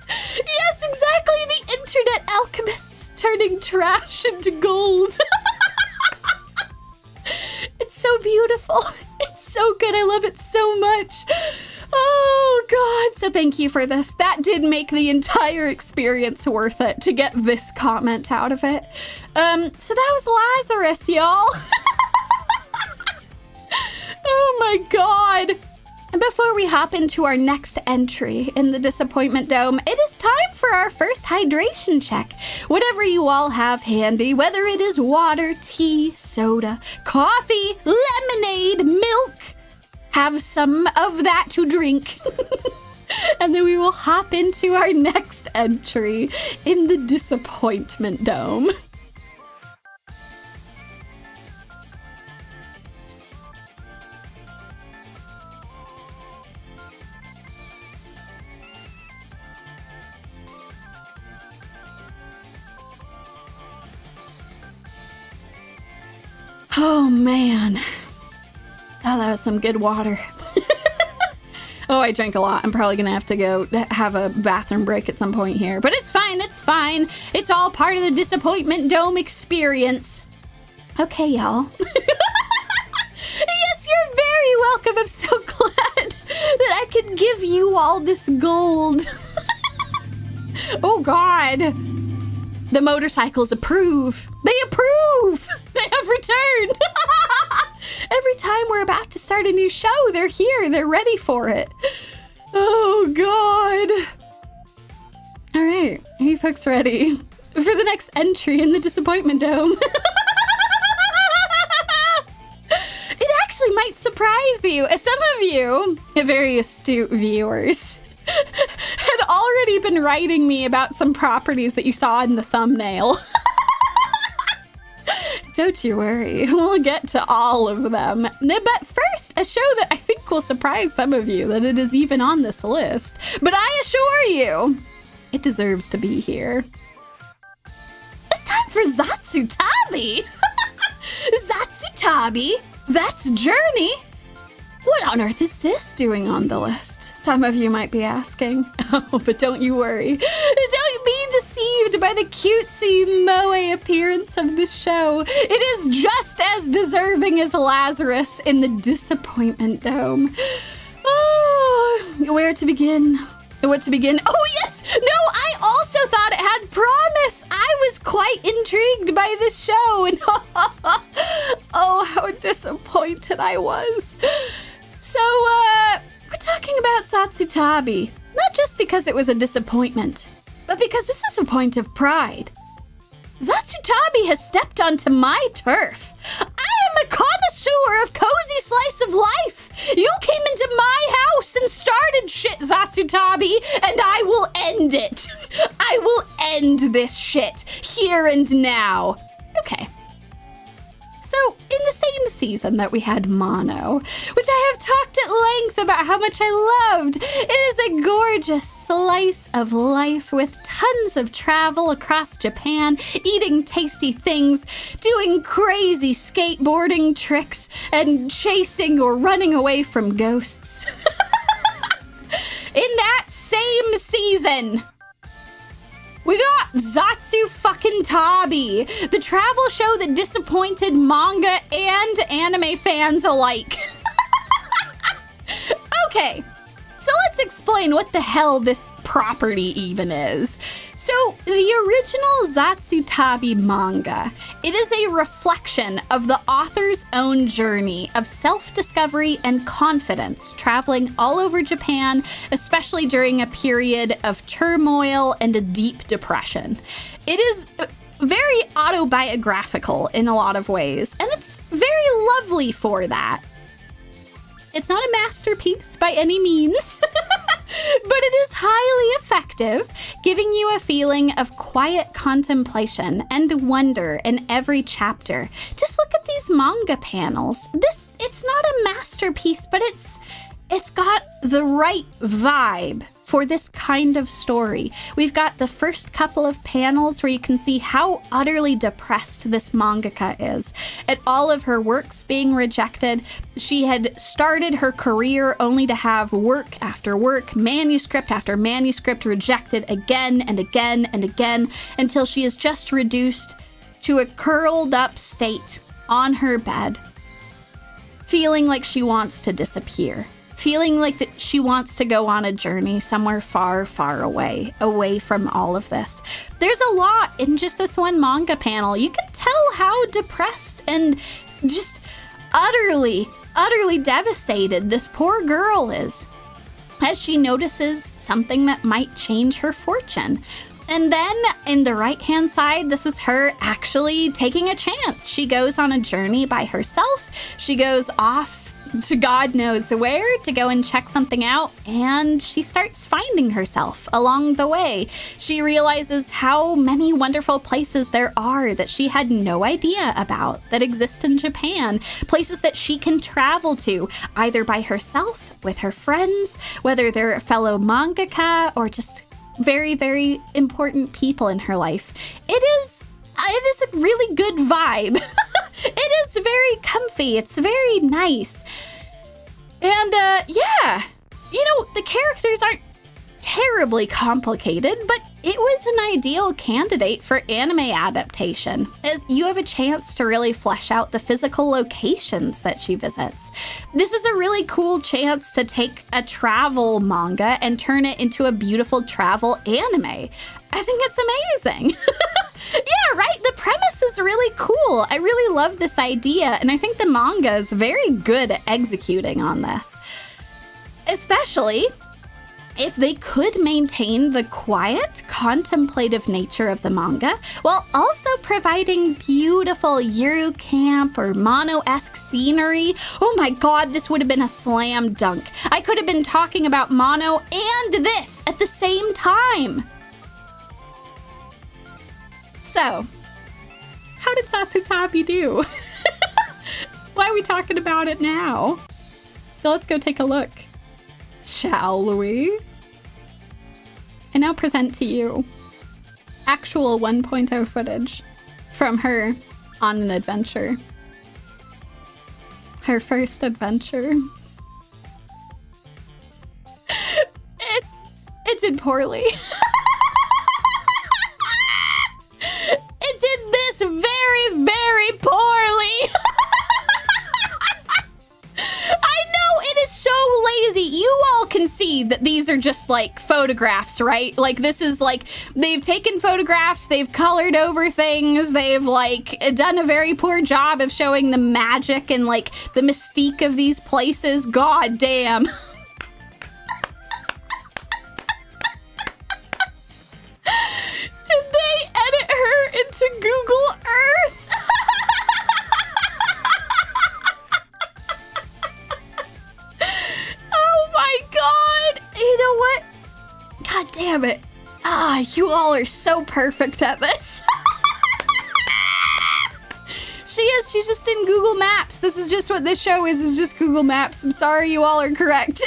Yes, exactly. The internet alchemists turning trash into gold. It's so beautiful. It's so good. I love it so much. Oh, God. So thank you for this. That did make the entire experience worth it to get this comment out of it. So that was Lazarus, y'all. Oh, my God. And before we hop into our next entry in the Disappointment Dome, it is time for our first hydration check. Whatever you all have handy, whether it is water, tea, soda, coffee, lemonade, milk, have some of that to drink. And then we will hop into our next entry in the Disappointment Dome. Oh, man. Oh, that was some good water. Oh, I drank a lot. I'm probably gonna have to go have a bathroom break at some point here. But it's fine, it's fine. It's all part of the Disappointment Dome experience. Okay, y'all. Yes, you're very welcome. I'm so glad that I can give you all this gold. Oh, God. The motorcycles approve. They approve. They have returned. Every time we're about to start a new show, they're here. They're ready for it. Oh, God. All right. Are you folks ready for the next entry in the Disappointment Dome? It actually might surprise you. Some of you, very astute viewers, had already been writing me about some properties that you saw in the thumbnail. Don't you worry, we'll get to all of them. But first, a show that I think will surprise some of you that it is even on this list. But I assure you, it deserves to be here. It's time for ZatsuTabi! ZatsuTabi, that's Journey. What on earth is this doing on the list? Some of you might be asking. Oh, but don't you worry. Don't be deceived by the cutesy moe appearance of this show. It is just as deserving as Lazarus in the Disappointment Dome. Oh, where to begin? What to begin? Oh, yes! No, I also thought it had promise! I was quite intrigued by this show, and oh, how disappointed I was. So, we're talking about ZatsuTabi. Not just because it was a disappointment, but because this is a point of pride. ZatsuTabi has stepped onto my turf. I am a connoisseur of cozy slice of life. You came into my house and started shit, ZatsuTabi, and I will end it. I will end this shit here and now. Okay. So, in the same season that we had Mono, which I have talked at length about how much I loved, it is a gorgeous slice of life with tons of travel across Japan, eating tasty things, doing crazy skateboarding tricks, and chasing or running away from ghosts. In that same season, we got ZatsuTabi, the travel show that disappointed manga and anime fans alike. Okay, so let's explain what the hell this property even is. So, the original ZatsuTabi manga, it is a reflection of the author's own journey of self-discovery and confidence, traveling all over Japan, especially during a period of turmoil and a deep depression. It is very autobiographical in a lot of ways, and it's very lovely for that. It's not a masterpiece by any means, but it is highly effective, giving you a feeling of quiet contemplation and wonder in every chapter. Just look at these manga panels. It's not a masterpiece, but it's got the right vibe for this kind of story. We've got the first couple of panels where you can see how utterly depressed this mangaka is. At all of her works being rejected, she had started her career only to have work after work, manuscript after manuscript rejected again and again and again, until she is just reduced to a curled up state on her bed, feeling like she wants to disappear. Feeling like that she wants to go on a journey somewhere far, far away from all of this. There's a lot in just this one manga panel. You can tell how depressed and just utterly devastated this poor girl is as she notices something that might change her fortune. And then in the right-hand side, this is her actually taking a chance. She goes on a journey by herself. She goes off to God knows where to go and check something out, and she starts finding herself along the way. She realizes how many wonderful places there are that she had no idea about that exist in Japan, places that she can travel to either by herself, with her friends, whether they're a fellow mangaka or just very, very important people in her life. It is a really good vibe. It is very comfy. It's very nice. And, yeah, you know, the characters aren't terribly complicated, but it was an ideal candidate for anime adaptation, as you have a chance to really flesh out the physical locations that she visits. This is a really cool chance to take a travel manga and turn it into a beautiful travel anime. I think it's amazing. Yeah, right? The premise is really cool. I really love this idea, and I think the manga is very good at executing on this. Especially if they could maintain the quiet, contemplative nature of the manga, while also providing beautiful Yuru camp or Mono-esque scenery. Oh my god, this would have been a slam dunk. I could have been talking about Mono and this at the same time. So, how did ZatsuTabi do? Why are we talking about it now? So let's go take a look, shall we? I now present to you actual 1.0 footage from her on an adventure. Her first adventure. It did poorly. It did this very, very poorly. I know, it is so lazy. You all can see that these are just like photographs, right? Like this is like, they've taken photographs, they've colored over things, they've like done a very poor job of showing the magic and like the mystique of these places. God damn. Did they edit her into Google Earth? Oh my god! You know what? God damn it. Ah, you all are so perfect at this. She is. She's just in Google Maps. This is just what this show is just Google Maps. I'm sorry, you all are correct.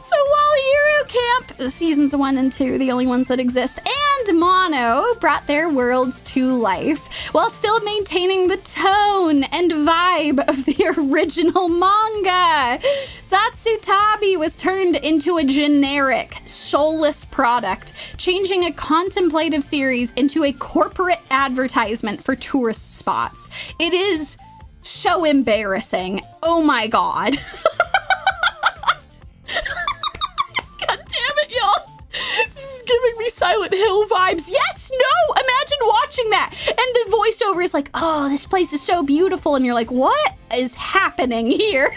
So while Hero Camp, seasons 1 and 2, the only ones that exist, and Mono brought their worlds to life while still maintaining the tone and vibe of the original manga. ZatsuTabi was turned into a generic, soulless product, changing a contemplative series into a corporate advertisement for tourist spots. It is so embarrassing. Oh my god. God damn it, y'all. This is giving me Silent Hill vibes. Yes, no, imagine watching that. And the voiceover is like, oh, this place is so beautiful. And you're like, what is happening here?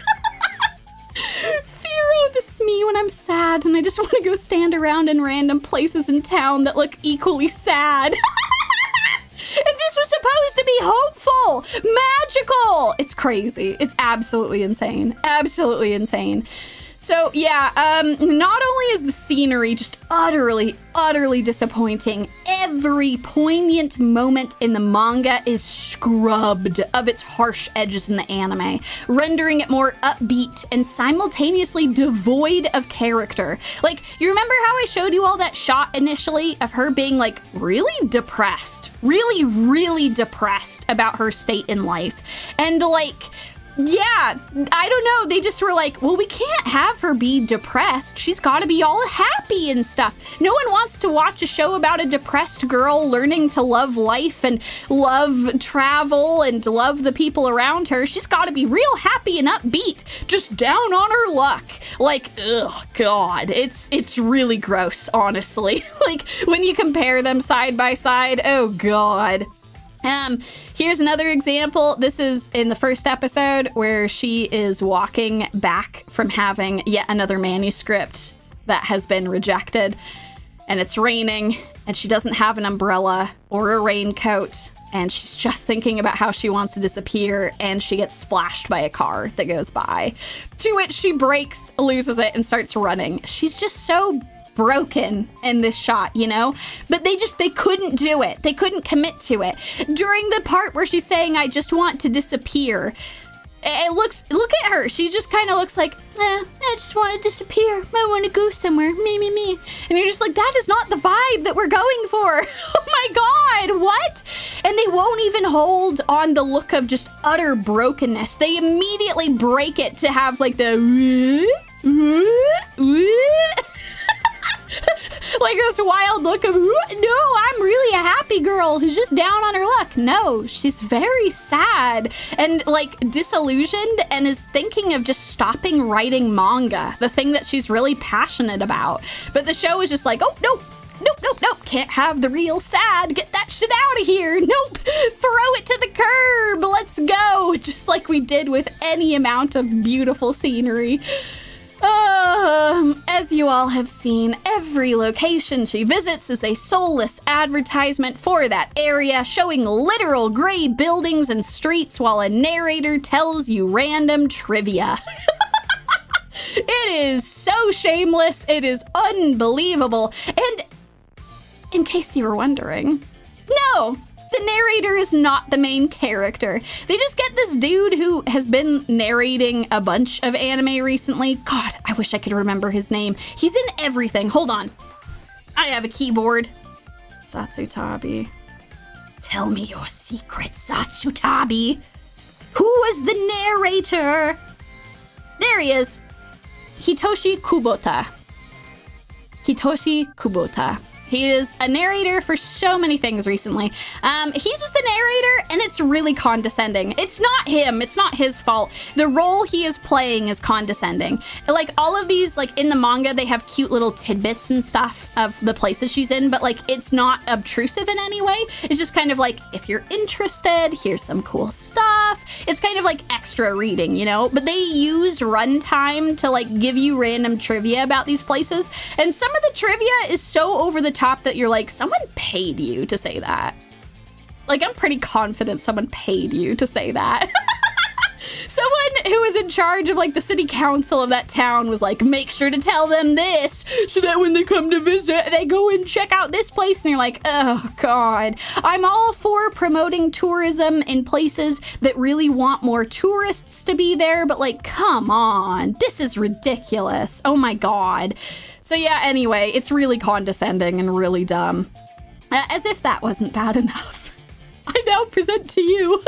Firo, this is me when I'm sad and I just want to go stand around in random places in town that look equally sad. And this was supposed to be hopeful, magical. It's crazy. It's absolutely insane. Absolutely insane. So yeah, not only is the scenery just utterly, utterly disappointing, every poignant moment in the manga is scrubbed of its harsh edges in the anime, rendering it more upbeat and simultaneously devoid of character. Like, you remember how I showed you all that shot initially of her being like really depressed, really, really depressed about her state in life? And like, yeah, I don't know, they just were like, well, we can't have her be depressed. She's gotta be all happy and stuff. No one wants to watch a show about a depressed girl learning to love life and love travel and love the people around her. She's gotta be real happy and upbeat, just down on her luck. Like, ugh, God, it's really gross, honestly. Like, when you compare them side by side, oh God. Here's another example. This is in the first episode where she is walking back from having yet another manuscript that has been rejected, and it's raining and she doesn't have an umbrella or a raincoat, and she's just thinking about how she wants to disappear, and she gets splashed by a car that goes by, to which she breaks, loses it, and starts running. She's just so broken in this shot, you know? But they couldn't do it. They couldn't commit to it. During the part where she's saying, I just want to disappear, look at her. She just kind of looks like, I just want to disappear. I want to go somewhere. Me. And you're just like, that is not the vibe that we're going for. Oh my God, what? And they won't even hold on the look of just utter brokenness. They immediately break it to have like the like this wild look of, no, I'm really a happy girl who's just down on her luck. No, she's very sad and like disillusioned and is thinking of just stopping writing manga, the thing that she's really passionate about. But the show is just like, oh, nope. Can't have the real sad. Get that shit out of here. Nope. Throw it to the curb. Let's go. Just like we did with any amount of beautiful scenery. As you all have seen, every location she visits is a soulless advertisement for that area, showing literal gray buildings and streets while a narrator tells you random trivia. It is so shameless. It is unbelievable. And in case you were wondering, no, the narrator is not the main character. They just get this dude who has been narrating a bunch of anime recently. God, I wish I could remember his name. He's in everything. Hold on. I have a keyboard. ZatsuTabi. Tell me your secrets, ZatsuTabi. Who was the narrator? There he is. Hitoshi Kubota. Hitoshi Kubota. He is a narrator for so many things recently. He's just the narrator, and it's really condescending. It's not him. It's not his fault. The role he is playing is condescending. Like, all of these, like, in the manga, they have cute little tidbits and stuff of the places she's in, but, like, it's not obtrusive in any way. It's just kind of like, if you're interested, here's some cool stuff. It's kind of like extra reading, you know? But they use runtime to, like, give you random trivia about these places, and some of the trivia is so over the top that you're like, someone paid you to say that. Like, I'm pretty confident someone paid you to say that. Someone who was in charge of, like, the city council of that town was like, make sure to tell them this so that when they come to visit, they go and check out this place. And you're like, oh, God. I'm all for promoting tourism in places that really want more tourists to be there. But, like, come on. This is ridiculous. Oh, my God. So, yeah, anyway, it's really condescending and really dumb. As if that wasn't bad enough. I now present to you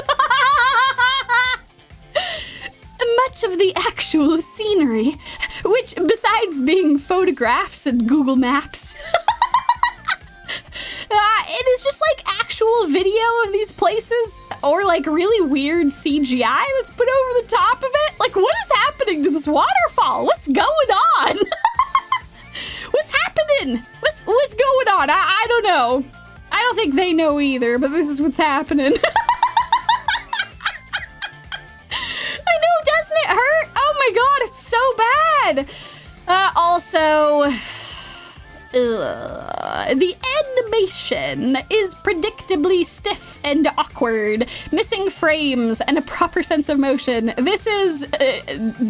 much of the actual scenery, which, besides being photographs and Google Maps, it is just like actual video of these places, or like really weird CGI that's put over the top of it. Like, what is happening to this waterfall? What's going on? What's happening? What's going on? I don't know. I don't think they know either, but this is what's happening. I know, doesn't it hurt? Oh my God, it's so bad. Also, the animation is predictably stiff and awkward, missing frames and a proper sense of motion. This is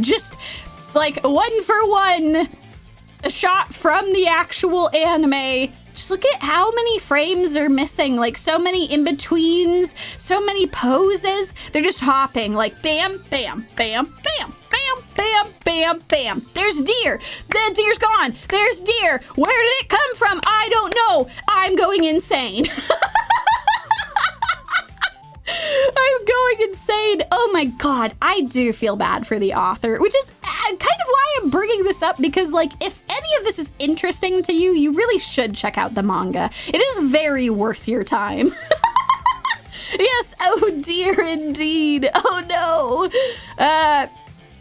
just like one for one a shot from the actual anime. Just look at how many frames are missing, like so many in-betweens, so many poses. They're just hopping like bam, bam, bam, bam, bam, bam, bam, bam. There's deer. The deer's gone. There's deer. Where did it come from? I don't know. I'm going insane. I'm going insane. Oh my God. I do feel bad for the author, which is kind of why I'm bringing this up, because like if any of this is interesting to you, you really should check out the manga. It is very worth your time. Yes. Oh dear, indeed. Oh no.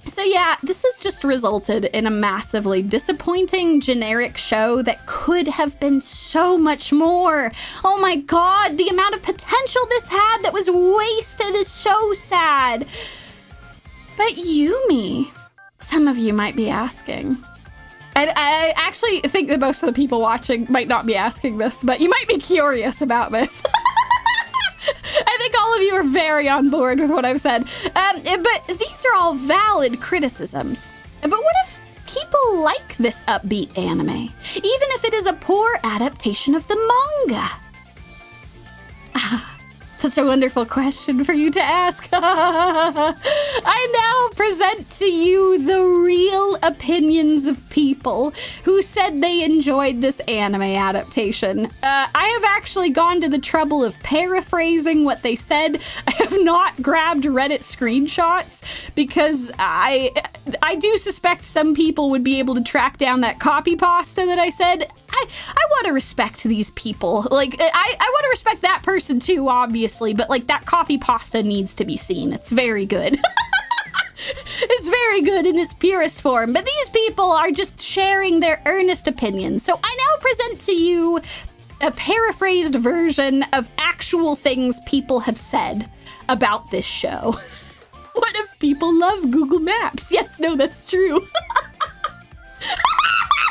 So yeah, this has just resulted in a massively disappointing generic show that could have been so much more. Oh my God, the amount of potential this had that was wasted is so sad. But Yumie, some of you might be asking. I actually think that most of the people watching might not be asking this, but you might be curious about this. I think all of you are very on board with what I've said. But these are all valid criticisms. But what if people like this upbeat anime, even if it is a poor adaptation of the manga? Such a wonderful question for you to ask. I now present to you the real opinions of people who said they enjoyed this anime adaptation. I have actually gone to the trouble of paraphrasing what they said. I have not grabbed Reddit screenshots because I do suspect some people would be able to track down that copypasta that I said. I want to respect these people. Like, I want to respect that person too, obviously, but like that copypasta needs to be seen. It's very good. It's very good in its purest form, but these people are just sharing their earnest opinions. So I now present to you a paraphrased version of actual things people have said about this show. What if people love Google Maps? Yes, no, that's true.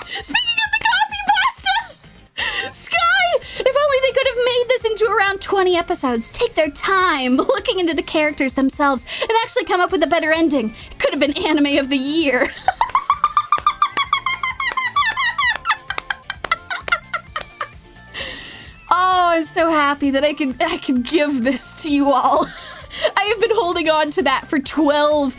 Speaking of the copypasta, Sky, if only they could have made this into around 20 episodes, take their time looking into the characters themselves, and actually come up with a better ending. It could have been anime of the year. Oh, I'm so happy that I can give this to you all. I have been holding on to that for 12,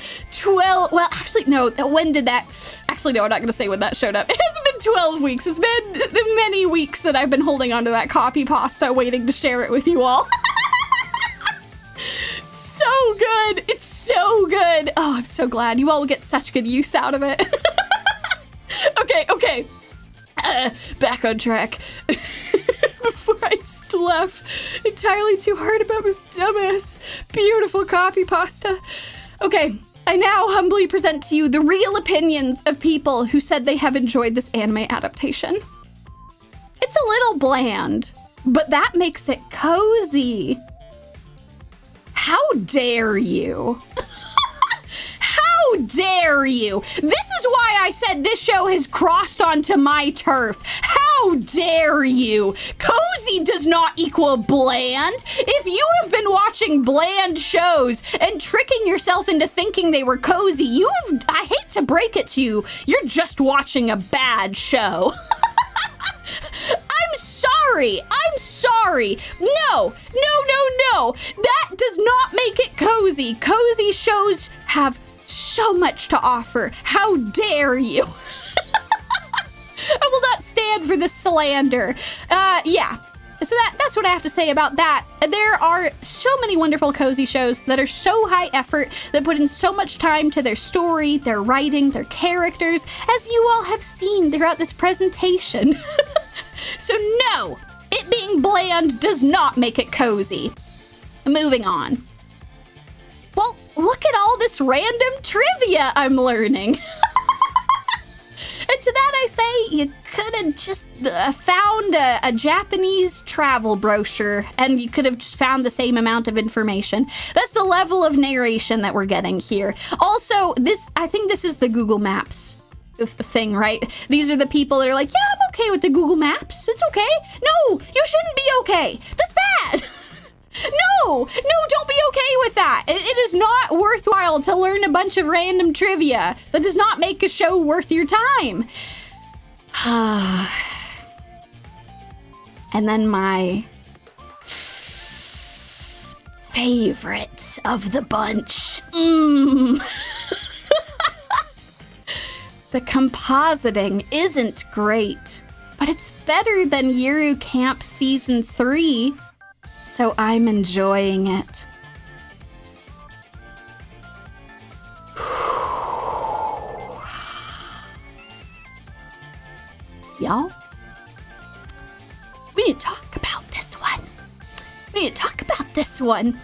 well, actually, no, when did that, actually, no, I'm not going to say when that showed up. It hasn't been 12 weeks, it's been many weeks that I've been holding on to that copypasta, waiting to share it with you all. So good, it's so good. Oh, I'm so glad you all will get such good use out of it. Okay. Back on track. Before I just laugh entirely too hard about this dumbass, beautiful copypasta. Okay, I now humbly present to you the real opinions of people who said they have enjoyed this anime adaptation. It's a little bland, but that makes it cozy. How dare you? How dare you? This is why I said this show has crossed onto my turf. How dare you? Cozy does not equal bland. If you have been watching bland shows and tricking yourself into thinking they were cozy, I hate to break it to you, you're just watching a bad show. I'm sorry. No. That does not make it cozy. Cozy shows have so much to offer. How dare you? I will not stand for this slander. Yeah. So that's what I have to say about that. There are so many wonderful cozy shows that are so high effort, that put in so much time to their story, their writing, their characters, as you all have seen throughout this presentation. So no, it being bland does not make it cozy. Moving on. Well, look at all this random trivia I'm learning. And to that I say, you could have just found a Japanese travel brochure, and you could have just found the same amount of information. That's the level of narration that we're getting here. Also, I think this is the Google Maps thing, right? These are the people that are like, yeah, I'm okay with the Google Maps. It's okay. No, you shouldn't be okay. That's bad. No, don't be okay with that. It is not worthwhile to learn a bunch of random trivia. That does not make a show worth your time. And then my favorite of the bunch. The compositing isn't great, but it's better than Yuru Camp Season 3, so I'm enjoying it. Y'all, we need to talk about this one.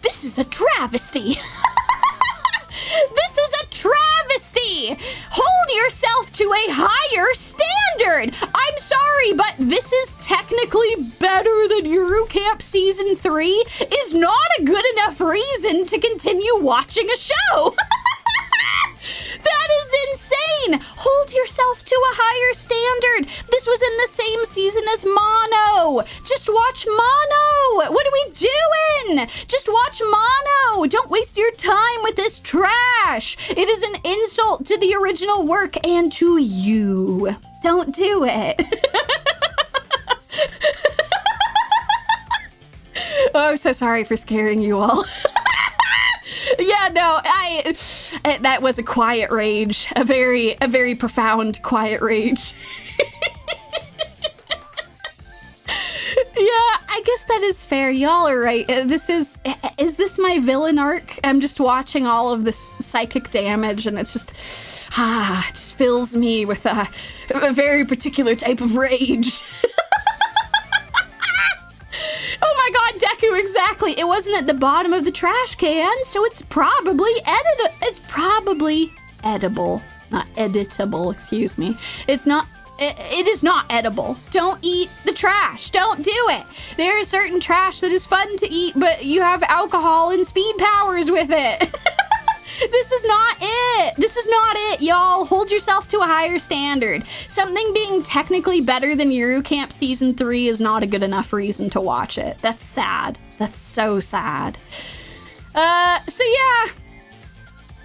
This is a travesty. This is a travesty. Hold yourself to a higher standard. I'm sorry, but this is technically better than Yuru Camp Season 3 is not a good enough reason to continue watching a show. That is insane. Hold yourself to a higher standard. This was in the same season as Mono. Just watch Mono. What are we doing? Just watch Mono. Don't waste your time with this trash. It is an insult to the original work and to you. Don't do it. Oh, I'm so sorry for scaring you all. Yeah, no, that was a quiet rage, a very profound quiet rage. Yeah, I guess that is fair. Y'all are right. Is this my villain arc? I'm just watching all of this psychic damage, and it's just, it just fills me with a very particular type of rage. Oh my god, Deku, exactly. It wasn't at the bottom of the trash can, so it's probably edible. Not editable, excuse me. It is not edible. Don't eat the trash. Don't do it. There is certain trash that is fun to eat, but you have alcohol and speed powers with it. This is not it, y'all. Hold yourself to a higher standard. Something being technically better than Yuru Camp Season 3 is not a good enough reason to watch it. That's sad. That's so sad. So yeah.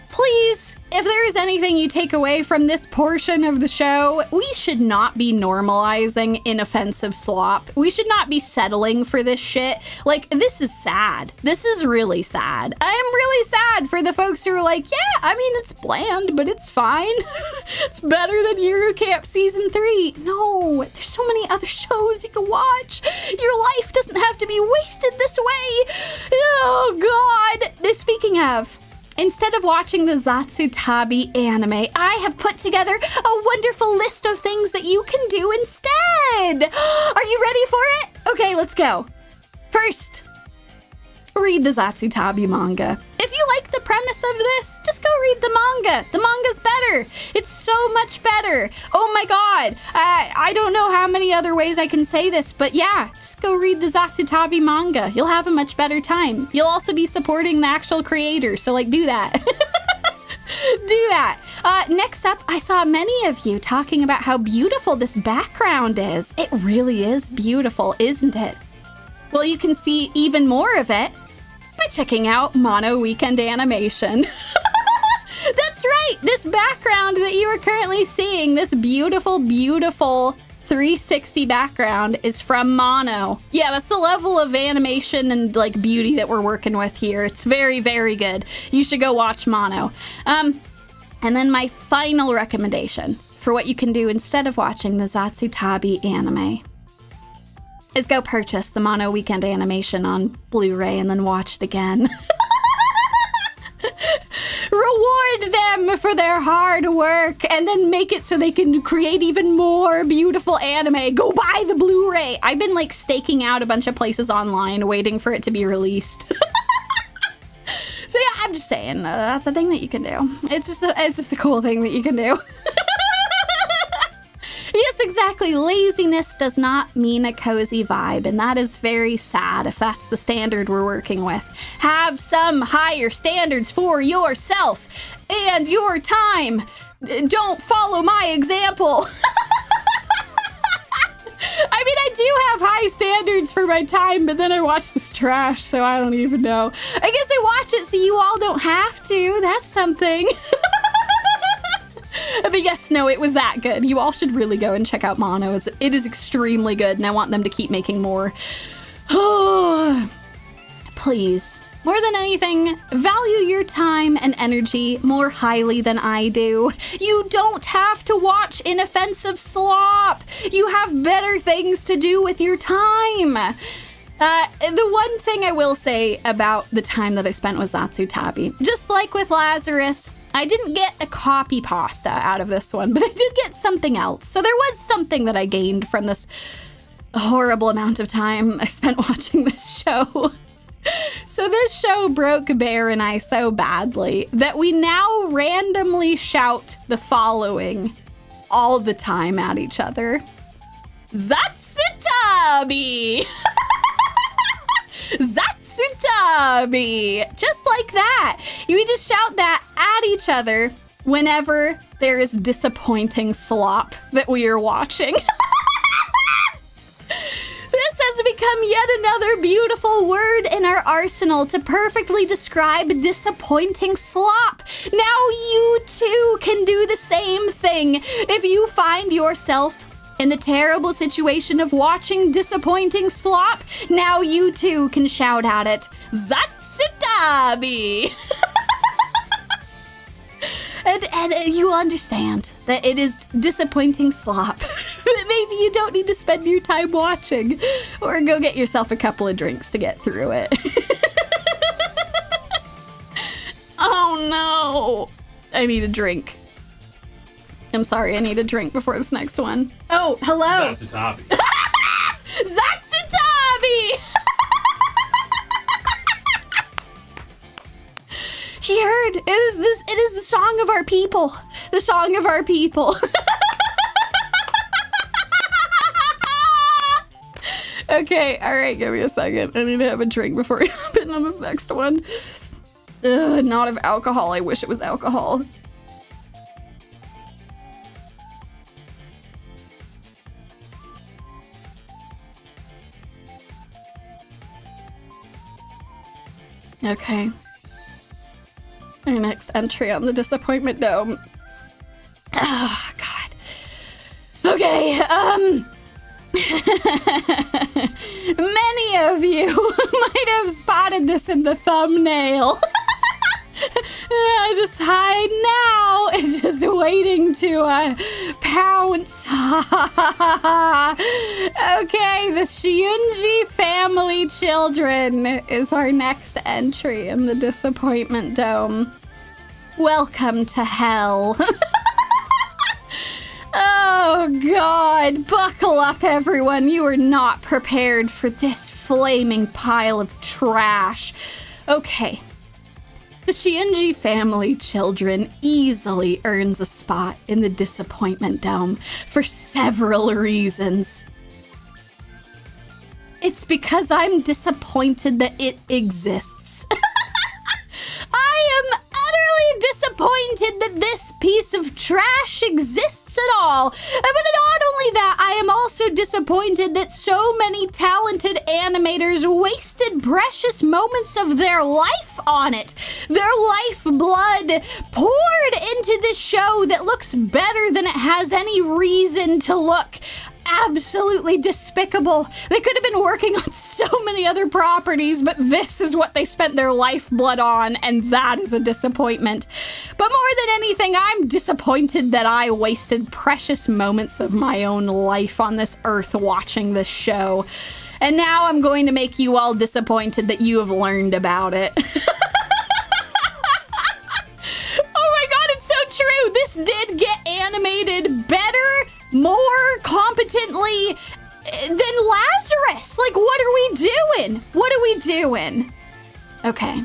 Please, if there is anything you take away from this portion of the show, we should not be normalizing inoffensive slop. We should not be settling for this shit. Like, this is sad. This is really sad. I am really sad for the folks who are like, yeah, I mean, it's bland, but it's fine. It's better than Yuru Camp Season 3. No, there's so many other shows you can watch. Your life doesn't have to be wasted this way. Oh, God. Speaking of, instead of watching the ZatsuTabi anime, I have put together a wonderful list of things that you can do instead. Are you ready for it? Okay, let's go. First, read the ZatsuTabi manga. If you like the premise of this, just go read the manga. The manga's better. It's so much better. Oh my god. I don't know how many other ways I can say this, but yeah, just go read the ZatsuTabi manga. You'll have a much better time. You'll also be supporting the actual creator, so like do that. Do that. Next up, I saw many of you talking about how beautiful this background is. It really is beautiful, isn't it? Well, you can see even more of it by checking out Mono Weekend Animation. That's right! This background that you are currently seeing, this beautiful, beautiful 360 background is from Mono. Yeah, that's the level of animation and like beauty that we're working with here. It's very, very good. You should go watch Mono. And then my final recommendation for what you can do instead of watching the ZatsuTabi anime is go purchase the Mono Weekend Animation on Blu-ray and then watch it again. Reward them for their hard work and then make it so they can create even more beautiful anime. Go buy the Blu-ray. I've been like staking out a bunch of places online waiting for it to be released. So yeah, I'm just saying that's a thing that you can do. It's just a cool thing that you can do. Yes, exactly. Laziness does not mean a cozy vibe, and that is very sad if that's the standard we're working with. Have some higher standards for yourself and your time. Don't follow my example. I mean, I do have high standards for my time, but then I watch this trash, so I don't even know. I guess I watch it so you all don't have to. That's something. But yes, no, it was that good. You all should really go and check out Mono. It is extremely good, and I want them to keep making more. Please, more than anything, value your time and energy more highly than I do. You don't have to watch inoffensive slop. You have better things to do with your time. The one thing I will say about the time that I spent with ZatsuTabi, just like with Lazarus, I didn't get a Copypasta out of this one, but I did get something else. So there was something that I gained from this horrible amount of time I spent watching this show. So this show broke Bear and I so badly that we now randomly shout the following all the time at each other. ZatsuTabi! ZatsuTabi! Just like that. You just shout that at each other whenever there is disappointing slop that we are watching. This has become yet another beautiful word in our arsenal to perfectly describe disappointing slop. Now you too can do the same thing. If you find yourself in the terrible situation of watching disappointing slop, now you too can shout at it, ZatsuTabi! and you will understand that it is disappointing slop. Maybe you don't need to spend your time watching, or go get yourself a couple of drinks to get through it. Oh no! I need a drink. I'm sorry, I need a drink before this next one. Oh, hello! ZatsuTabi. ZatsuTabi! He heard. It is the song of our people. The song of our people. Okay, alright, give me a second. I need to have a drink before we hop in on this next one. Ugh, not of alcohol. I wish it was alcohol. Okay. Our next entry on the Disappointment Dome. Oh, God. Okay, many of you might have spotted this in the thumbnail. Just hide now. It's just waiting to pounce. Okay, the Shiunji family children is our next entry in the Disappointment Dome. welcome to hell. Oh God, buckle up everyone. You are not prepared for this flaming pile of trash. Okay. The Shiunji family children easily earns a spot in the Disappointment Dome for several reasons. It's because I'm disappointed that it exists. I am utterly disappointed that this piece of trash exists at all. But not only that, I am also disappointed that so many talented animators wasted precious moments of their life on it. Their lifeblood poured into this show that looks better than it has any reason to look. Absolutely despicable. They could have been working on so many other properties, but this is what they spent their lifeblood on, and that is a disappointment. But more than anything, I'm disappointed that I wasted precious moments of my own life on this earth watching this show. And now I'm going to make you all disappointed that you have learned about it. Oh my God, it's so true. This did get animated better, more competently than Lazarus. Like, what are we doing? What are we doing? Okay.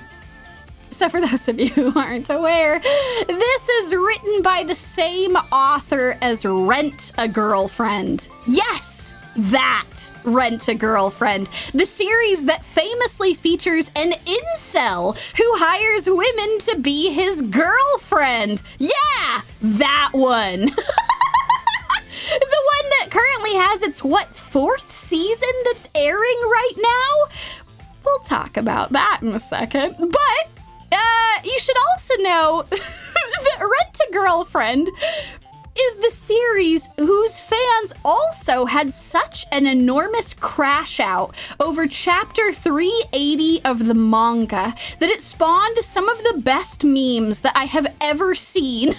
So for those of you who aren't aware, this is written by the same author as Rent a Girlfriend. Yes, that Rent a Girlfriend. The series that famously features an incel who hires women to be his girlfriend. Yeah, that one. The one that currently has its, fourth season that's airing right now? We'll talk about that in a second. But, you should also know that Rent a Girlfriend is the series whose fans also had such an enormous crash out over chapter 380 of the manga that it spawned some of the best memes that I have ever seen.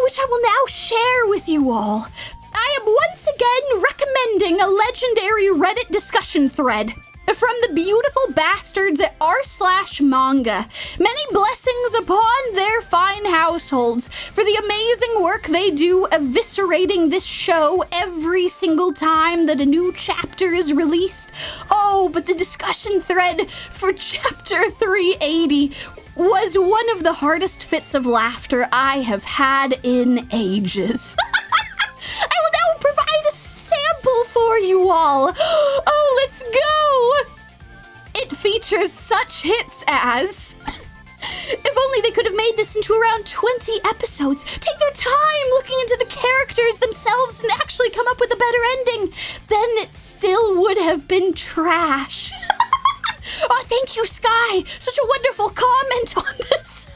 Which I will now share with you all. I am once again recommending a legendary Reddit discussion thread from the beautiful bastards at r/manga. Many blessings upon their fine households for the amazing work they do eviscerating this show every single time that a new chapter is released. Oh, but the discussion thread for chapter 380 was one of the hardest fits of laughter I have had in ages. I will now provide a sample for you all. Oh, let's go. It features such hits as... If only they could have made this into around 20 episodes. Take their time looking into the characters themselves and actually come up with a better ending. Then it still would have been trash. Oh, thank you, Sky. Such a wonderful comment on this.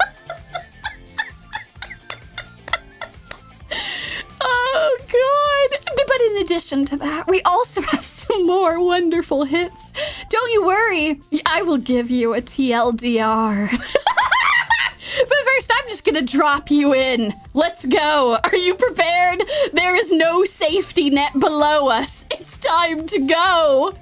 Oh, God. But in addition to that, we also have some more wonderful hits. Don't you worry. I will give you a TLDR. But first, I'm just gonna drop you in. Let's go. Are you prepared? There is no safety net below us. It's time to go.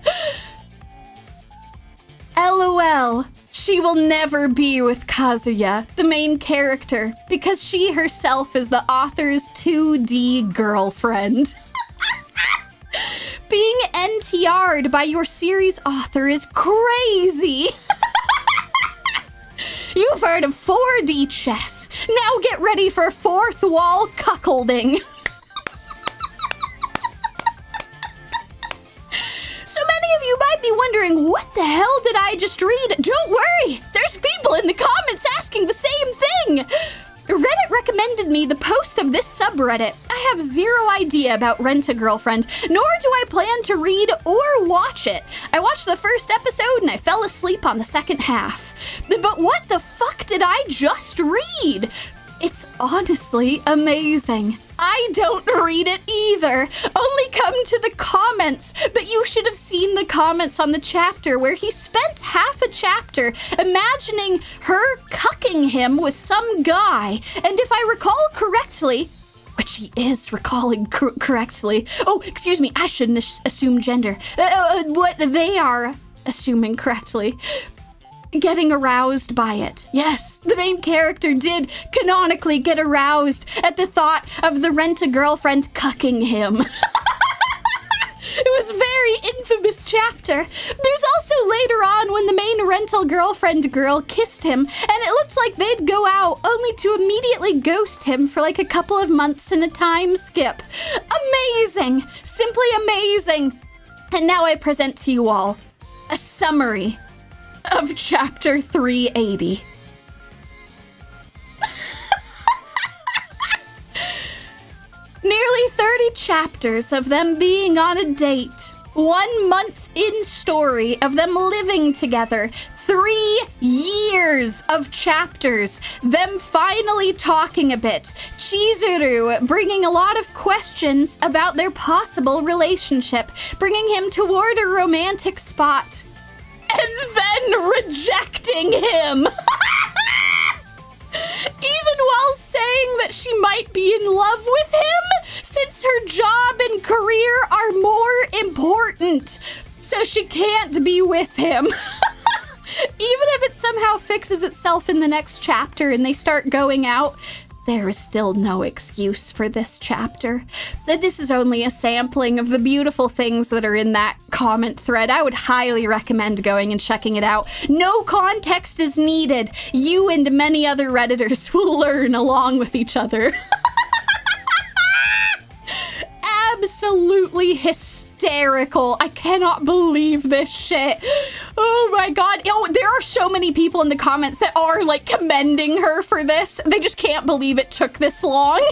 LOL, she will never be with Kazuya, the main character, because she herself is the author's 2D girlfriend. Being NTR'd by your series author is crazy. You've heard of 4D chess. Now get ready for fourth wall cuckolding. So many of you might be wondering, what the hell did I just read? Don't worry, there's people in the comments asking the same thing. Reddit recommended me the post of this subreddit. I have zero idea about Rent a Girlfriend, nor do I plan to read or watch it. I watched the first episode and I fell asleep on the second half. But what the fuck did I just read? It's honestly amazing. I don't read it either. Only come to the comments. But you should have seen the comments on the chapter where he spent half a chapter imagining her cucking him with some guy. And if I recall correctly, which he is recalling correctly. Oh, excuse me, I shouldn't assume gender. What they are assuming correctly. getting aroused by it. Yes, the main character did canonically get aroused at the thought of the rent-a-girlfriend cucking him. It was a very infamous chapter. There's also later on when the main rental girlfriend girl kissed him, and it looked like they'd go out only to immediately ghost him for like a couple of months in a time skip. Amazing! Simply amazing! And now I present to you all a summary of chapter 380. Nearly 30 chapters of them being on a date. 1 month in story of them living together. 3 years of chapters. Them finally talking a bit. Chizuru bringing a lot of questions about their possible relationship. Bringing him toward a romantic spot. And then rejecting him. Even while saying that she might be in love with him, since her job and career are more important, so she can't be with him. Even if it somehow fixes itself in the next chapter and they start going out, there is still no excuse for this chapter. That this is only a sampling of the beautiful things that are in that comment thread. I would highly recommend going and checking it out. No context is needed. You and many other Redditors will learn along with each other. Absolutely hysterical. I cannot believe this shit. Oh my god. Oh, there are so many people in the comments that are like commending her for this. They just can't believe it took this long.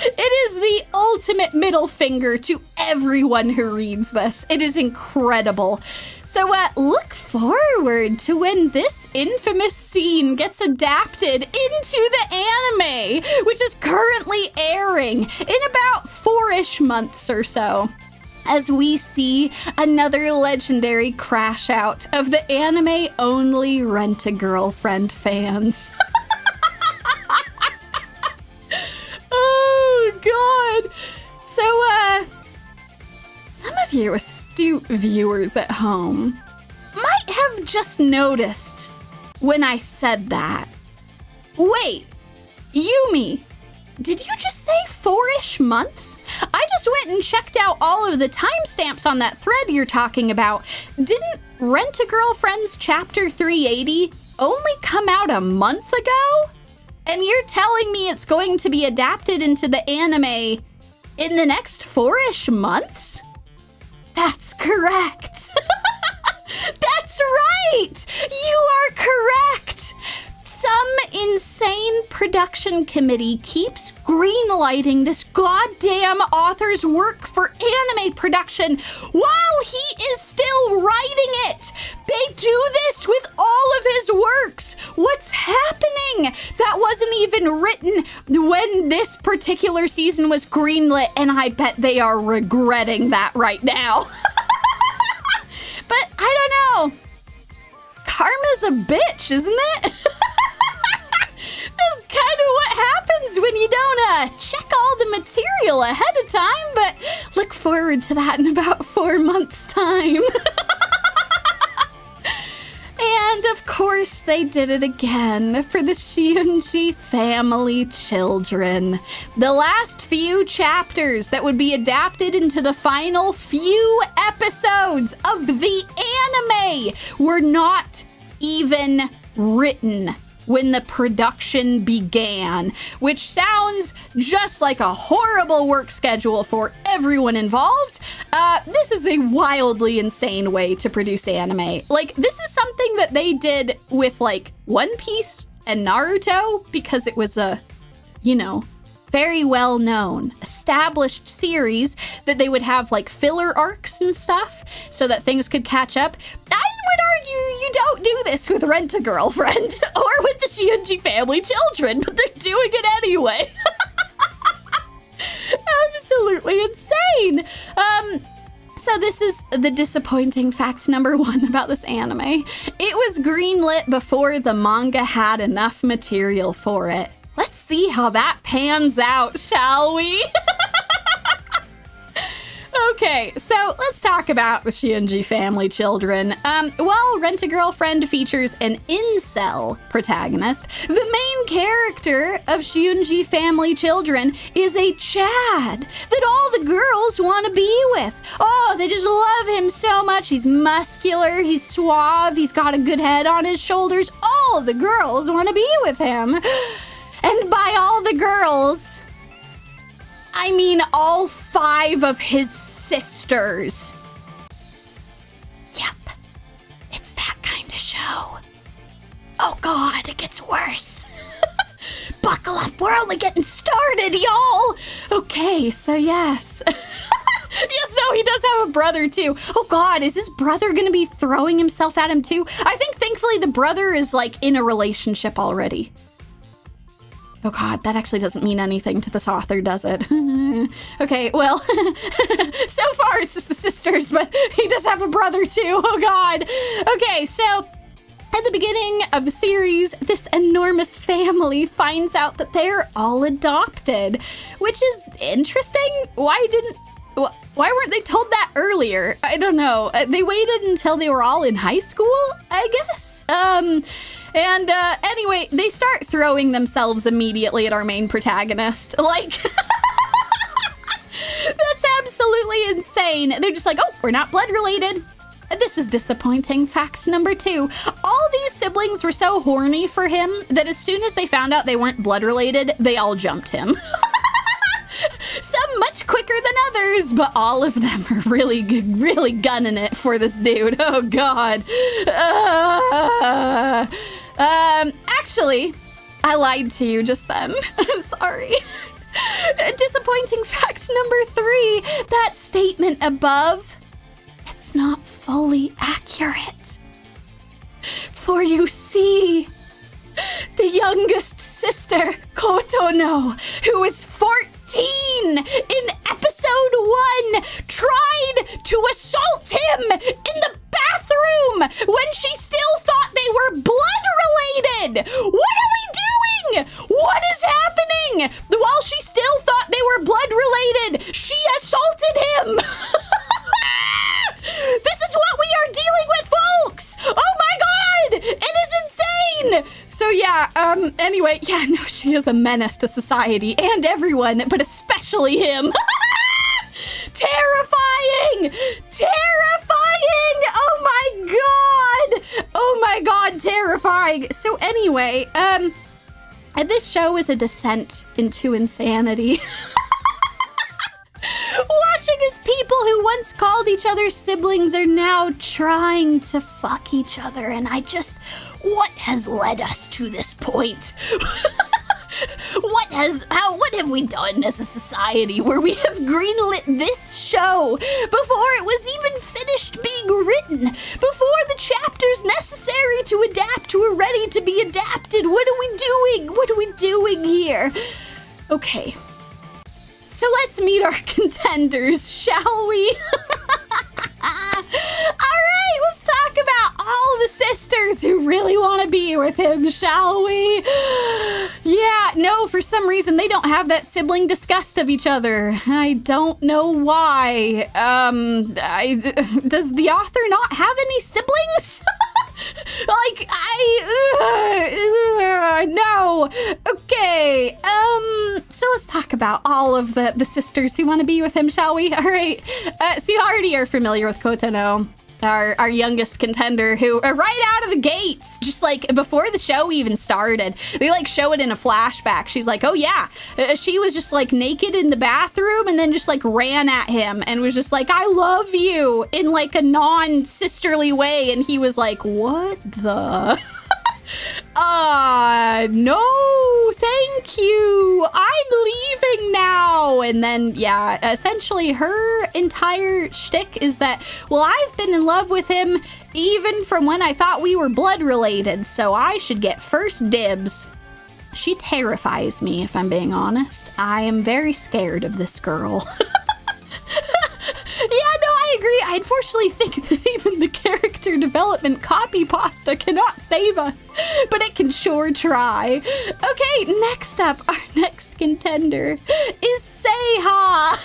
It is the ultimate middle finger to everyone who reads this. It is incredible. So look forward to when this infamous scene gets adapted into the anime, which is currently airing in about 4-ish months or so, as we see another legendary crash out of the anime-only Rent-a-Girlfriend fans. Oh, God. So, some of you astute viewers at home might have just noticed when I said that. Wait, Yumie, did you just say 4-ish months? I just went and checked out all of the timestamps on that thread you're talking about. Didn't Rent-a-Girlfriend's chapter 380 only come out a month ago? And you're telling me it's going to be adapted into the anime in the next 4-ish months? That's correct. That's right. You are correct. Some insane production committee keeps greenlighting this goddamn author's work for anime production while he is still writing it. They do this with all of his works. What's happening? That wasn't even written when this particular season was greenlit, and I bet they are regretting that right now. But I don't know. Karma's a bitch, isn't it? That's kind of what happens when you don't check all the material ahead of time, but look forward to that in about 4 months' time. And of course they did it again for the Shiunji family children. The last few chapters that would be adapted into the final few episodes of the anime were not even written when the production began, which sounds just like a horrible work schedule for everyone involved. This is a wildly insane way to produce anime. Like, this is something that they did with, like, One Piece and Naruto because it was a, you know, very well-known, established series that they would have, like, filler arcs and stuff so that things could catch up. I would argue you don't do this with Rent-a-Girlfriend or with the Shiunji family children, but they're doing it anyway. Absolutely insane. So this is the disappointing fact number 1 about this anime. It was greenlit before the manga had enough material for it. Let's see how that pans out, shall we? Okay, so let's talk about the Shiunji family children. While Rent-A-Girlfriend features an incel protagonist, the main character of Shiunji family children is a Chad that all the girls want to be with. Oh, they just love him so much. He's muscular, he's suave, he's got a good head on his shoulders. All the girls want to be with him. And by all the girls, I mean all 5 of his sisters. Yep, it's that kind of show. Oh God, it gets worse. Buckle up, we're only getting started, y'all. Okay, so yes. Yes, no, he does have a brother too. Oh God, is his brother gonna be throwing himself at him too? I think thankfully the brother is like in a relationship already. Oh God, that actually doesn't mean anything to this author, does it? Okay, well, so far it's just the sisters, but he does have a brother too. Oh God. Okay, so at the beginning of the series, this enormous family finds out that they're all adopted, which is interesting. Why weren't they told that earlier? I don't know. They waited until they were all in high school, I guess. Anyway, they start throwing themselves immediately at our main protagonist. Like, that's absolutely insane. They're just like, oh, we're not blood related. This is disappointing. Fact number 2. All these siblings were so horny for him that as soon as they found out they weren't blood related, they all jumped him. Some much quicker than others, but all of them are really gunning it for this dude. Oh God. Actually, I lied to you just then. I'm sorry. Disappointing fact number 3. That statement above, it's not fully accurate. For you see, the youngest sister, Kotono, who was 14 in episode 1, tried to assault him in the bathroom when she still thought they were blood related. What are we doing? What is happening? While she still thought they were blood related, she assaulted him. This is what we are dealing with, folks. Oh my God, it is insane. So yeah, anyway, yeah, no, she is a menace to society and everyone, but especially him. Terrifying! Terrifying! Oh my God, terrifying. So anyway, this show is a descent into insanity. Watching as people who once called each other siblings are now trying to fuck each other, and what has led us to this point? What have we done as a society where we have greenlit this show before it was even finished being written, before the chapters necessary to adapt were ready to be adapted? What are we doing? What are we doing here? Okay. So let's meet our contenders, shall we? Alright, let's talk about all the sisters who really want to be with him, shall we? Yeah, no, for some reason they don't have that sibling disgust of each other. I don't know why. Does the author not have any siblings? Like, no. Okay, so let's talk about all of the sisters who want to be with him, shall we? All right, so you already are familiar with Kotono, our youngest contender, who right out of the gates, just like before the show even started, they like show it in a flashback. She's like, oh yeah, she was just like naked in the bathroom and then just like ran at him and was just like, I love you, in like a non-sisterly way. And he was like, what the? No, thank you. I'm leaving now. And then, yeah, essentially her entire shtick is that, well, I've been in love with him even from when I thought we were blood related, so I should get first dibs. She terrifies me, if I'm being honest. I am very scared of this girl. Yeah, no, I agree. I unfortunately think that even the character development Copypasta cannot save us, but it can sure try. Okay, next up, our next contender is Seiha.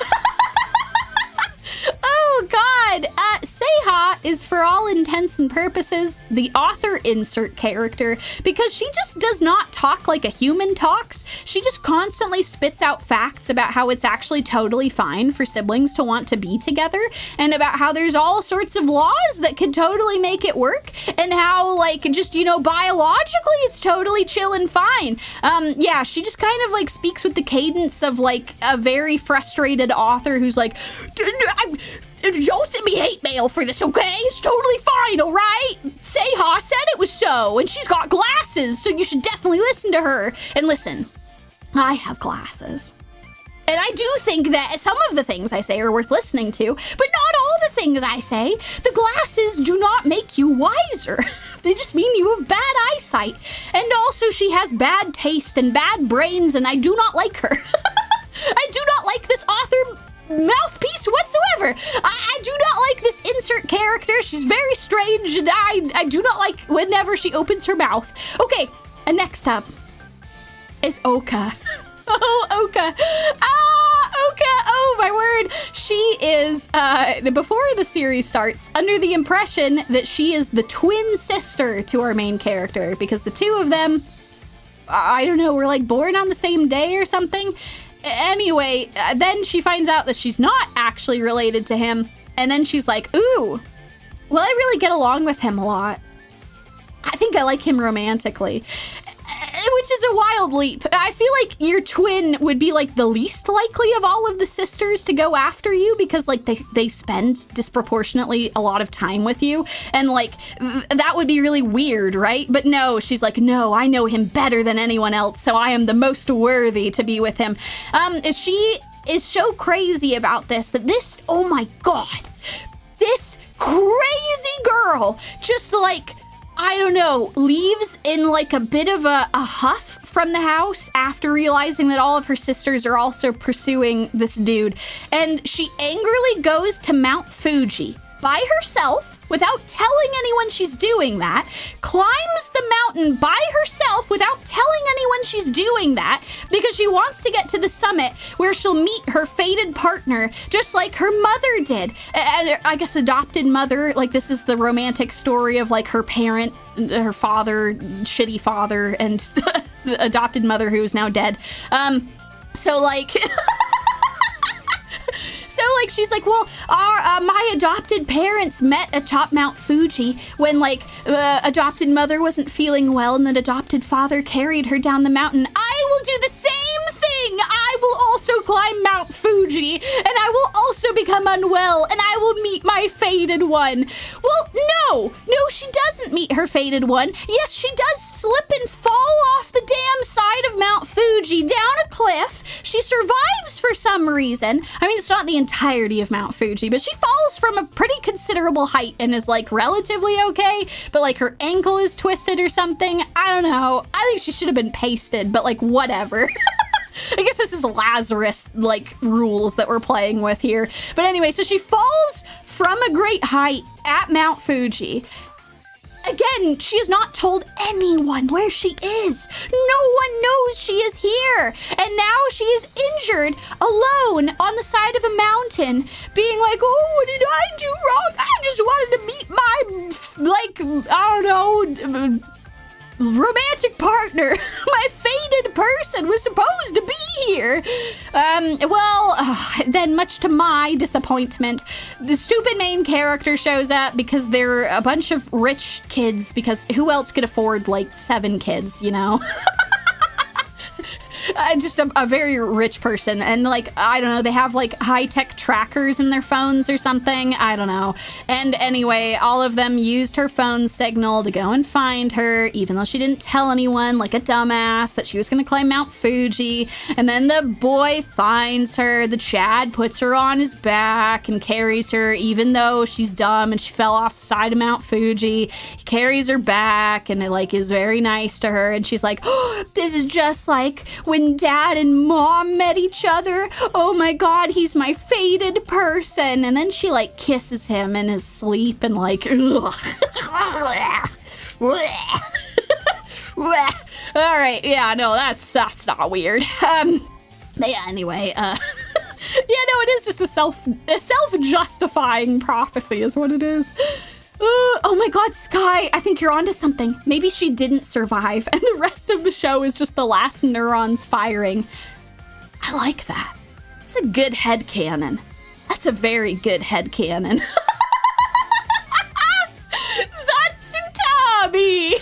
god! Seiha is, for all intents and purposes, the author insert character because she just does not talk like a human talks. She just constantly spits out facts about how it's actually totally fine for siblings to want to be together, and about how there's all sorts of laws that could totally make it work, and how, like, just, you know, biologically it's totally chill and fine. Yeah, she just kind of, like, speaks with the cadence of, like, a very frustrated author who's like, don't send me hate mail for this, okay? It's totally fine, all right? Seiha said it was so, and she's got glasses, so you should definitely listen to her. And listen, I have glasses. And I do think that some of the things I say are worth listening to, but not all the things I say. The glasses do not make you wiser. They just mean you have bad eyesight. And also she has bad taste and bad brains, and I do not like her. I do not like this author mouthpiece whatsoever. I do not like this insert character. She's very strange, and I do not like whenever she opens her mouth. Okay, and next up is Oka. Oh, Oka. Oka. Oh, my word. She is, before the series starts, under the impression that she is the twin sister to our main character, because the two of them, I don't know, were like born on the same day or something. Anyway, then she finds out that she's not actually related to him, and then she's like, ooh, well, I really get along with him a lot. I think I like him romantically. Which is a wild leap. I feel like your twin would be like the least likely of all of the sisters to go after you, because like they spend disproportionately a lot of time with you, and like that would be really weird, right? But no, she's like, no, I know him better than anyone else, so I am the most worthy to be with him. She is so crazy about this that this, oh my god, this crazy girl just like, I don't know, leaves in like a bit of a huff from the house after realizing that all of her sisters are also pursuing this dude. And she angrily goes to Mount Fuji by herself without telling anyone she's doing that, climbs the mountain by herself without telling anyone she's doing that, because she wants to get to the summit where she'll meet her fated partner, just like her mother did. And I guess adopted mother, like this is the romantic story of like her parent, her father, shitty father, and the adopted mother who is now dead. So like... So, like, she's like, well, my adopted parents met atop Mount Fuji when, like, adopted mother wasn't feeling well, and the adopted father carried her down the mountain. I will do the same thing. I will also climb Mount Fuji, and I will also become unwell, and I will meet my fated one. Well, no, she doesn't meet her fated one. Yes, she does slip and fall off the damn side of Mount Fuji down a cliff. She survives for some reason. I mean, it's not the entirety of Mount Fuji, but she falls from a pretty considerable height and is like relatively okay, but like her ankle is twisted or something. I don't know. I think she should have been pasted, but like whatever. I guess this is Lazarus like rules that we're playing with here. But anyway, so she falls from a great height at Mount Fuji. Again, she has not told anyone where she is. No one knows she is here. And now she is injured, alone, on the side of a mountain, being like, oh, what did I do wrong? I just wanted to meet my, like, I don't know, romantic partner. My fated person was supposed to be here. Then much to my disappointment, the stupid main character shows up because they're a bunch of rich kids, because who else could afford like 7 kids, you know? Just a very rich person, and like, I don't know, they have like high-tech trackers in their phones or something, I don't know. And anyway, all of them used her phone signal to go and find her, even though she didn't tell anyone, like a dumbass, that she was gonna climb Mount Fuji. And then the boy finds her, the Chad puts her on his back and carries her, even though she's dumb and she fell off the side of Mount Fuji. He carries her back and it like is very nice to her, and she's like, oh, this is just like when Dad and Mom met each other. Oh my god, he's my fated person. And then she like kisses him in his sleep and like, ugh. All right, yeah, no, that's not weird. But yeah, anyway, no, it is just a self-justifying prophecy is what it is. Oh my god, Sky, I think you're onto something. Maybe she didn't survive and the rest of the show is just the last neurons firing. I like that. It's a good headcanon. That's a very good headcanon. ZatsuTabi!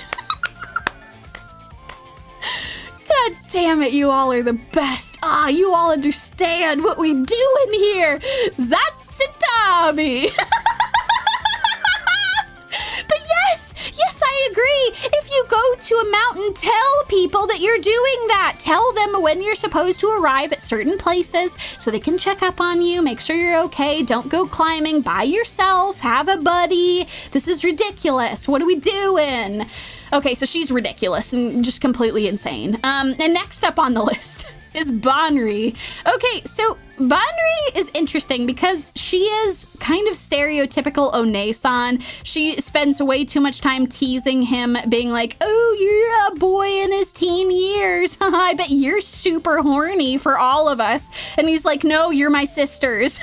God damn it, you all are the best. You all understand what we do in here. ZatsuTabi! But yes, I agree. If you go to a mountain, tell people that you're doing that. Tell them when you're supposed to arrive at certain places so they can check up on you, make sure you're okay. Don't go climbing by yourself. Have a buddy. This is ridiculous. What are we doing? Okay, so she's ridiculous and just completely insane. And next up on the list is Banri. Okay, so Banri is interesting because she is kind of stereotypical One-san. She spends way too much time teasing him, being like, oh, you're a boy in his teen years. I bet you're super horny for all of us. And he's like, no, you're my sisters.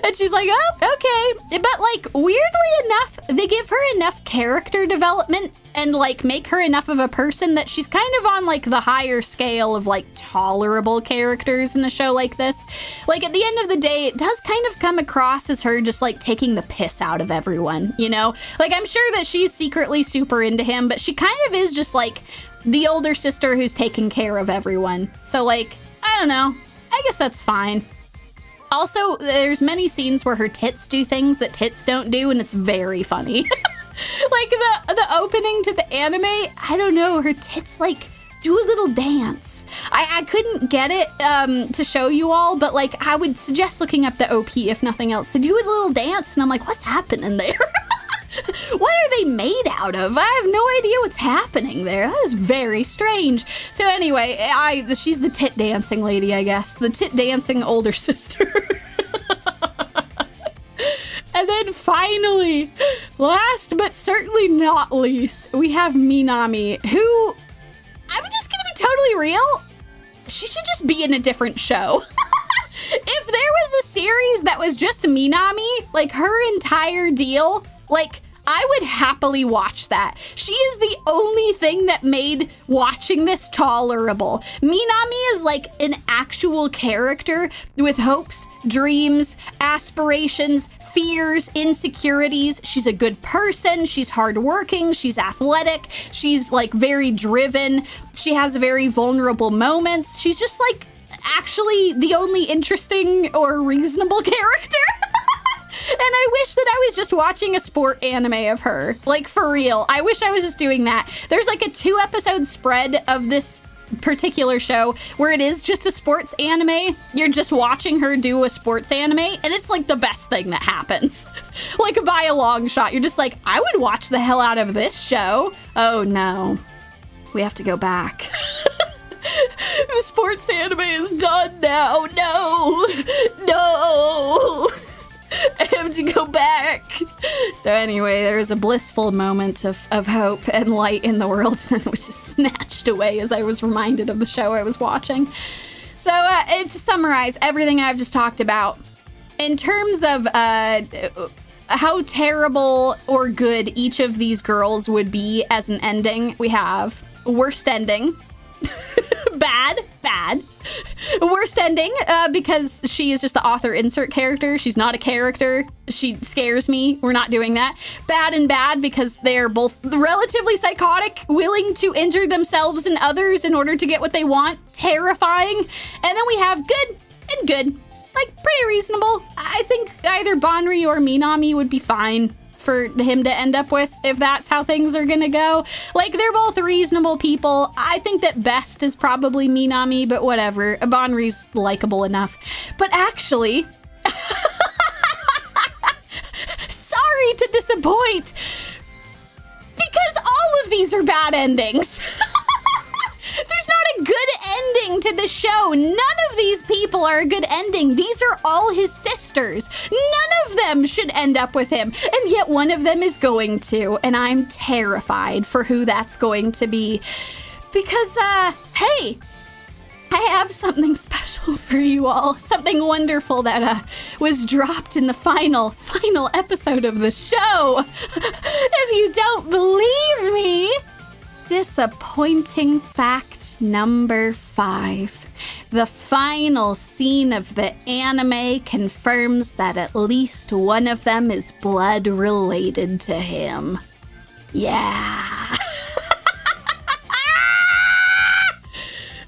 And she's like, oh, okay. But like, weirdly enough, they give her enough character development and like make her enough of a person that she's kind of on like the higher scale of like tolerable characters in a show like this. Like at the end of the day, it does kind of come across as her just like taking the piss out of everyone, you know? Like I'm sure that she's secretly super into him, but she kind of is just like the older sister who's taking care of everyone. So like, I don't know. I guess that's fine. Also, there's many scenes where her tits do things that tits don't do, and it's very funny. Like the opening to the anime, I don't know, her tits like do a little dance. I couldn't get it to show you all, but like I would suggest looking up the OP if nothing else. They do a little dance, and I'm like, what's happening there? What are they made out of? I have no idea what's happening there. That is very strange. So anyway, she's the tit dancing lady, I guess. The tit dancing older sister. And then finally, last but certainly not least, we have Minami, who, I'm just gonna be totally real, she should just be in a different show. If there was a series that was just Minami, like her entire deal, like, I would happily watch that. She is the only thing that made watching this tolerable. Minami is like an actual character with hopes, dreams, aspirations, fears, insecurities. She's a good person. She's hardworking. She's athletic. She's like very driven. She has very vulnerable moments. She's just like actually the only interesting or reasonable character. And I wish that I was just watching a sport anime of her. Like, for real. I wish I was just doing that. There's like a 2-episode spread of this particular show where it is just a sports anime. You're just watching her do a sports anime, and it's like the best thing that happens. Like, by a long shot. You're just like, I would watch the hell out of this show. Oh, no. We have to go back. The sports anime is done now. No. No. I have to go back. So anyway, there was a blissful moment of hope and light in the world, and then it was just snatched away as I was reminded of the show I was watching. So to summarize everything I've just talked about, in terms of how terrible or good each of these girls would be as an ending, we have worst ending. Bad. Worst ending, because she is just the author insert character. She's not a character. She scares me. We're not doing that. Bad and bad because they're both relatively psychotic, willing to injure themselves and others in order to get what they want. Terrifying. And then we have good and good. Like, pretty reasonable. I think either Banri or Minami would be fine for him to end up with, if that's how things are gonna go. Like, they're both reasonable people. I think that best is probably Minami, but whatever. Banri's likable enough. But actually, sorry to disappoint, because all of these are bad endings. There's not a good ending to the show. None of these people are a good ending. These are all his sisters. None of them should end up with him. And yet one of them is going to. And I'm terrified for who that's going to be. Because, hey, I have something special for you all. Something wonderful that was dropped in the final episode of the show. If you don't believe me, disappointing fact number 5. The final scene of the anime confirms that at least one of them is blood related to him. Yeah.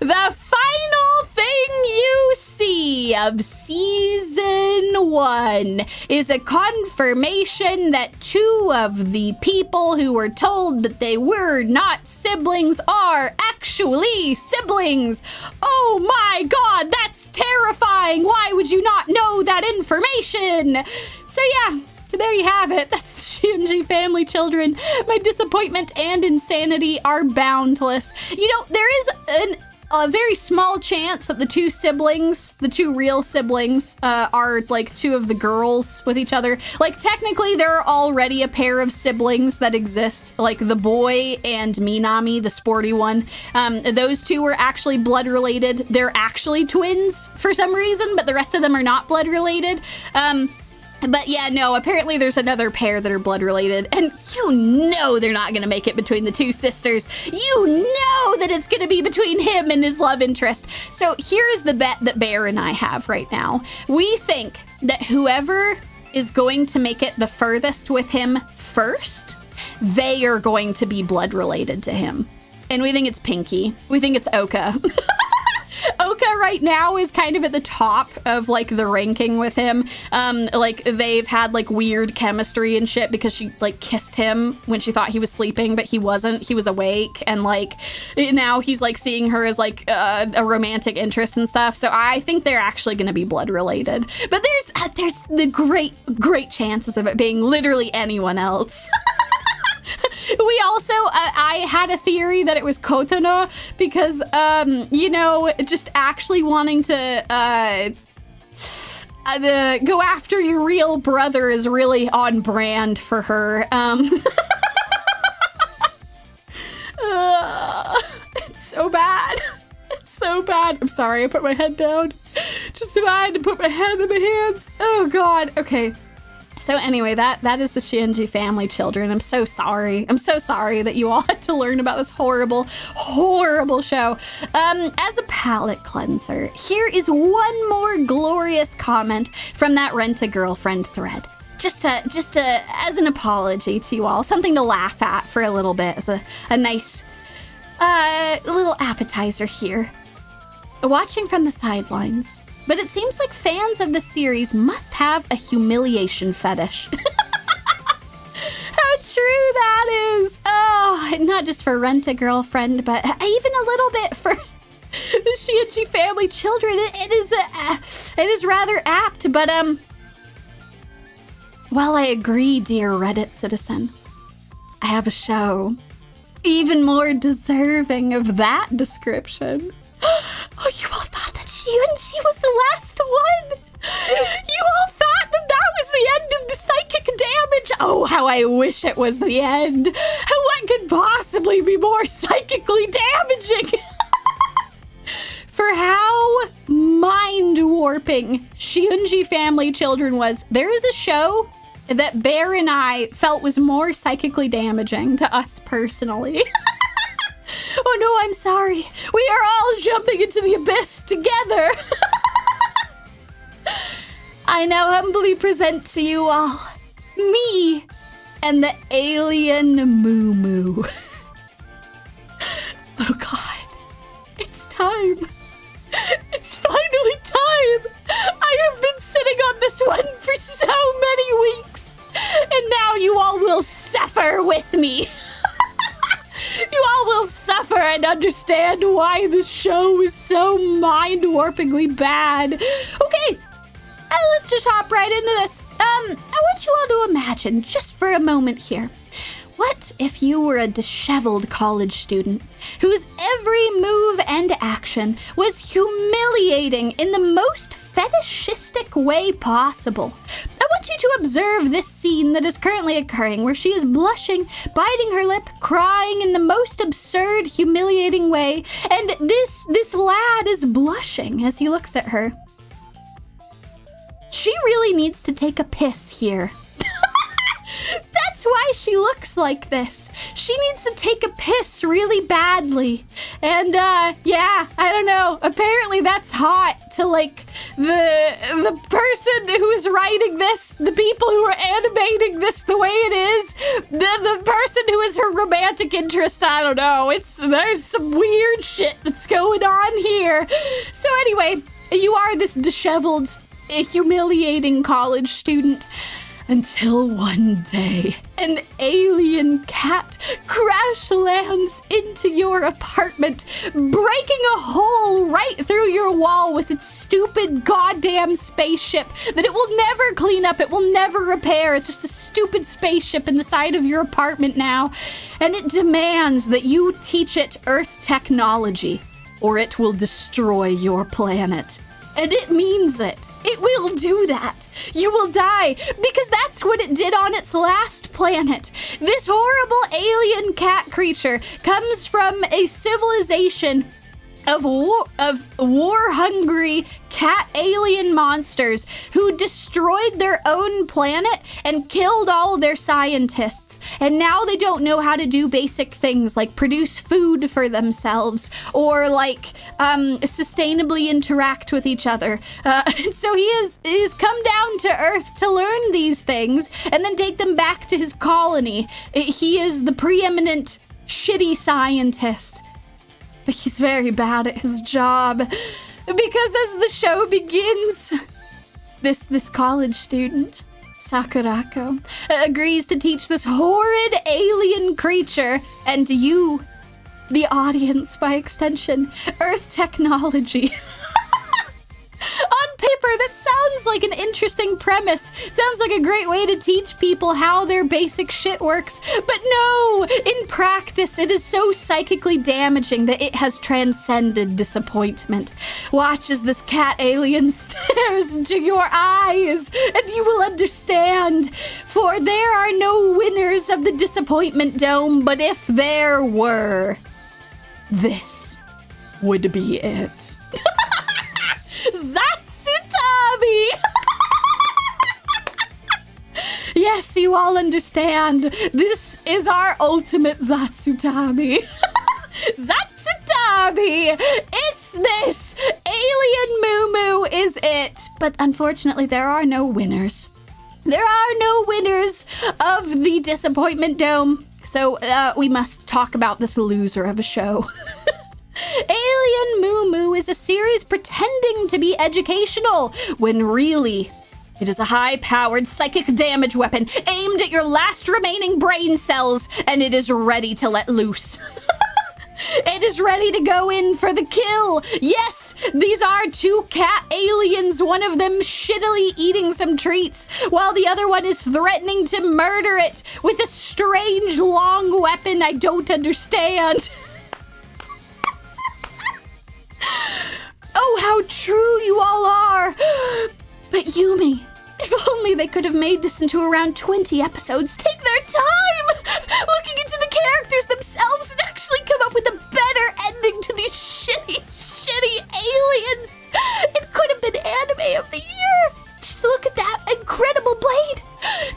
The final thing you see of season 1 is a confirmation that 2 of the people who were told that they were not siblings are actually siblings. Oh my god, that's terrifying. Why would you not know that information? So yeah, there you have it. That's the Shiunji family children. My disappointment and insanity are boundless. You know, there is a very small chance that the 2 siblings, the 2 real siblings, are like 2 of the girls with each other. Like, technically, there are already a pair of siblings that exist, like the boy and Minami, the sporty one. Those 2 were actually blood related. They're actually twins for some reason, but the rest of them are not blood related. But yeah, no, apparently there's another pair that are blood related, and you know they're not gonna make it between the 2 sisters. You know that it's gonna be between him and his love interest. So here's the bet that Bear and I have right now. We think that whoever is going to make it the furthest with him first, they are going to be blood related to him. And we think it's Pinky. We think it's Oka. Oka right now is kind of at the top of like the ranking with him. Like they've had like weird chemistry and shit because she like kissed him when she thought he was sleeping, but he wasn't. He was awake, and like now he's like seeing her as like a romantic interest and stuff. So I think they're actually going to be blood related. But there's the great chances of it being literally anyone else. We also, I had a theory that it was Kotono because, you know, just actually wanting to go after your real brother is really on brand for her. It's so bad. It's so bad. I'm sorry, I put my head down. Just so I had to put my head in my hands. Oh, God. Okay. So anyway, that is the Shiunji family children. I'm so sorry. I'm so sorry that you all had to learn about this horrible, horrible show. As a palate cleanser, here is one more glorious comment from that Rent-A-Girlfriend thread. Just as an apology to you all, something to laugh at for a little bit as a nice little appetizer here. Watching from the sidelines. But it seems like fans of the series must have a humiliation fetish. How true that is. Oh, not just for Rent-A-Girlfriend, but even a little bit for the Shiunji family children. It is rather apt, but while I agree, dear Reddit citizen, I have a show even more deserving of that description. Oh, you all thought that Shiunji was the last one? You all thought that was the end of the psychic damage? Oh, how I wish it was the end. What could possibly be more psychically damaging? For how mind-warping Shiunji family children was, there is a show that Bear and I felt was more psychically damaging to us personally. Oh no, I'm sorry. We are all jumping into the abyss together. I now humbly present to you all me and the alien MuMu. Oh God, it's time. It's finally time. I have been sitting on this one for so many weeks, and now you all will suffer with me. You all will suffer and understand why the show is so mind-warpingly bad. Okay, let's just hop right into this. I want you all to imagine, just for a moment here, what if you were a disheveled college student whose every move and action was humiliating in the most fetishistic way possible? I want want you to observe this scene that is currently occurring, where she is blushing, biting her lip, crying in the most absurd, humiliating way, and this lad is blushing as he looks at her. She really needs to take a piss here. That's why she looks like this. She needs to take a piss really badly. And, yeah, I don't know. Apparently that's hot to, like, the person who's writing this, the people who are animating this the way it is, the person who is her romantic interest, I don't know. There's some weird shit that's going on here. So anyway, you are this disheveled, humiliating college student. Until one day, an alien cat crash lands into your apartment, breaking a hole right through your wall with its stupid goddamn spaceship that it will never clean up, it will never repair. It's just a stupid spaceship in the side of your apartment now. And it demands that you teach it Earth technology, or it will destroy your planet. And it means it. It will do that. You will die, because that's what it did on its last planet. This horrible alien cat creature comes from a civilization of war-hungry cat alien monsters who destroyed their own planet and killed all their scientists. And now they don't know how to do basic things like produce food for themselves or like sustainably interact with each other. And so he's come down to Earth to learn these things and then take them back to his colony. He is the preeminent shitty scientist. But he's very bad at his job, because as the show begins, this college student, Sakurako, agrees to teach this horrid alien creature, and you, the audience by extension, Earth technology. On paper, that sounds like an interesting premise. Sounds like a great way to teach people how their basic shit works. But no, in practice, it is so psychically damaging that it has transcended disappointment. Watch as this cat alien stares into your eyes, and you will understand. For there are no winners of the disappointment dome, but if there were, this would be it. ZatsuTabi! Yes, you all understand. This is our ultimate ZatsuTabi. ZatsuTabi! It's this! Alien MuMu is it. But unfortunately, there are no winners. There are no winners of the disappointment dome. So we must talk about this loser of a show. Alien MuMu is a series pretending to be educational, when really, it is a high-powered psychic damage weapon aimed at your last remaining brain cells, and it is ready to let loose. It is ready to go in for the kill. Yes, these are two cat aliens, one of them shittily eating some treats, while the other one is threatening to murder it with a strange long weapon I don't understand. Oh, how true you all are! But Yumie, if only they could have made this into around 20 episodes. Take their time looking into the characters themselves and actually come up with a better ending to these shitty aliens. It could have been anime of the year. Just look at that incredible blade.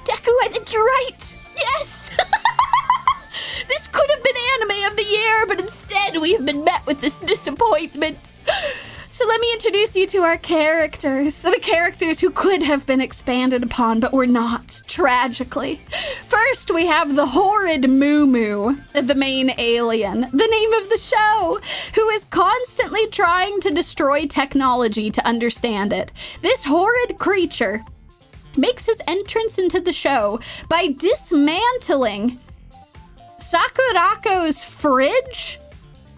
Deku, I think you're right. Yes! This could have been anime of the year, but instead we have been met with this disappointment. So let me introduce you to our characters. The characters who could have been expanded upon, but were not, tragically. First, we have the horrid MuMu, the main alien, the name of the show, who is constantly trying to destroy technology to understand it. This horrid creature makes his entrance into the show by dismantling Sakurako's fridge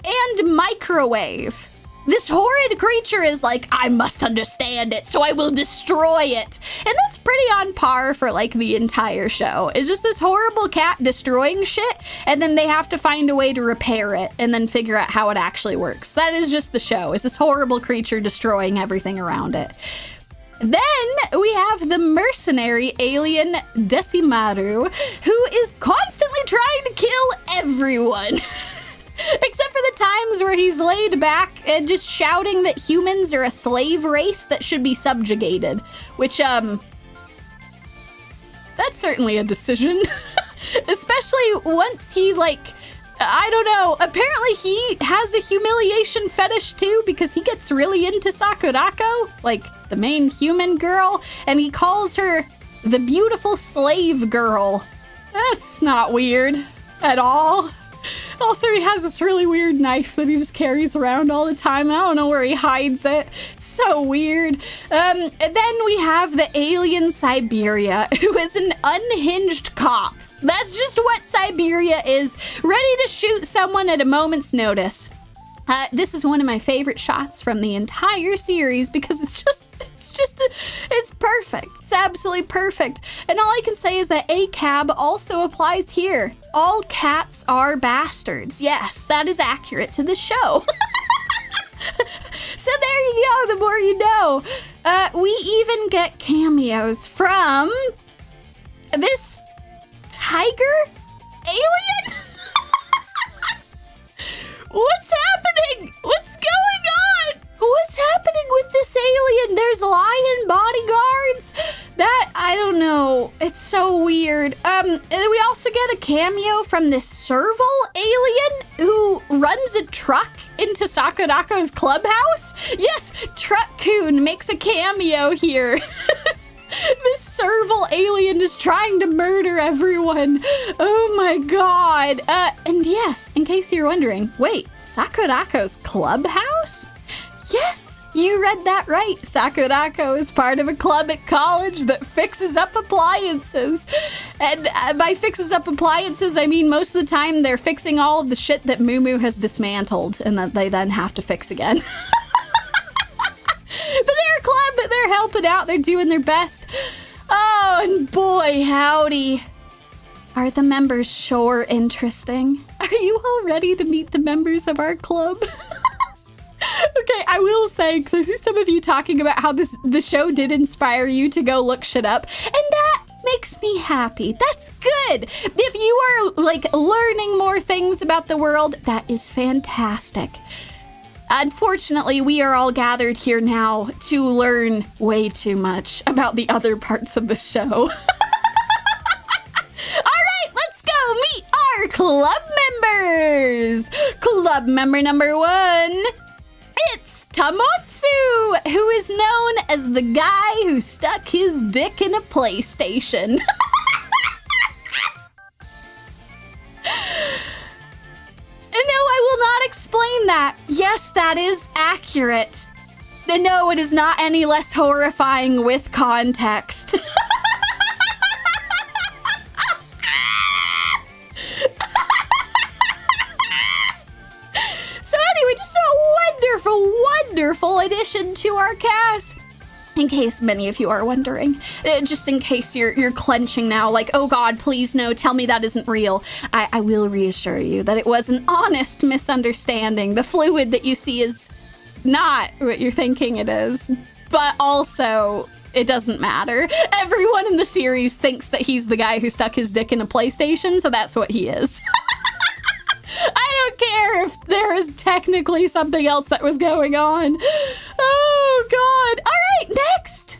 and microwave. This horrid creature is like, I must understand it, so I will destroy it. And that's pretty on par for like the entire show. It's just this horrible cat destroying shit, and then they have to find a way to repair it and then figure out how it actually works. That is just the show, is this horrible creature destroying everything around it. Then we have the mercenary alien Decimaru, who is constantly trying to kill everyone. Except for the times where he's laid back and just shouting that humans are a slave race that should be subjugated. Which, that's certainly a decision. Especially once he, like, I don't know, apparently he has a humiliation fetish too, because he gets really into Sakurako, like the main human girl, and he calls her the beautiful slave girl. That's not weird at all. Also, he has this really weird knife that he just carries around all the time. I don't know where he hides it. It's so weird. And then we have the alien Siberia, who is an unhinged cop. That's just what Siberia is, ready to shoot someone at a moment's notice. This is one of my favorite shots from the entire series because it's perfect. It's absolutely perfect. And all I can say is that ACAB also applies here. All cats are bastards. Yes, that is accurate to the show. So there you go, the more you know. We even get cameos from this tiger alien? What's happening? What's going on? What's happening with this alien? There's lion bodyguards? That, I don't know. It's so weird. And we also get a cameo from this serval alien who runs a truck into Sakurako's clubhouse. Yes, Truck-kun makes a cameo here. This serval alien is trying to murder everyone. Oh my god. And yes, in case you're wondering, wait, Sakurako's clubhouse? Yes, you read that right. Sakurako is part of a club at college that fixes up appliances. And by fixes up appliances, I mean most of the time they're fixing all of the shit that MuMu has dismantled and that they then have to fix again. But they're a club, they're helping out, they're doing their best. Oh, and boy, howdy. Are the members sure interesting? Are you all ready to meet the members of our club? Okay, I will say, because I see some of you talking about how the show did inspire you to go look shit up, and that makes me happy. That's good. If you are, like, learning more things about the world, that is fantastic. Unfortunately, we are all gathered here now to learn way too much about the other parts of the show. All right, let's go meet our club members. Club member number 1. It's Tamotsu, who is known as the guy who stuck his dick in a PlayStation. No, I will not explain that. Yes, that is accurate. No, it is not any less horrifying with context. So anyway, just a wonderful addition to our cast. In case many of you are wondering, just in case you're clenching now, like, oh god, please no, tell me that isn't real. I will reassure you that it was an honest misunderstanding. The fluid that you see is not what you're thinking it is, but also it doesn't matter. Everyone in the series thinks that he's the guy who stuck his dick in a PlayStation, so that's what he is. I don't care if there is technically something else that was going on. Oh, God. All right, next.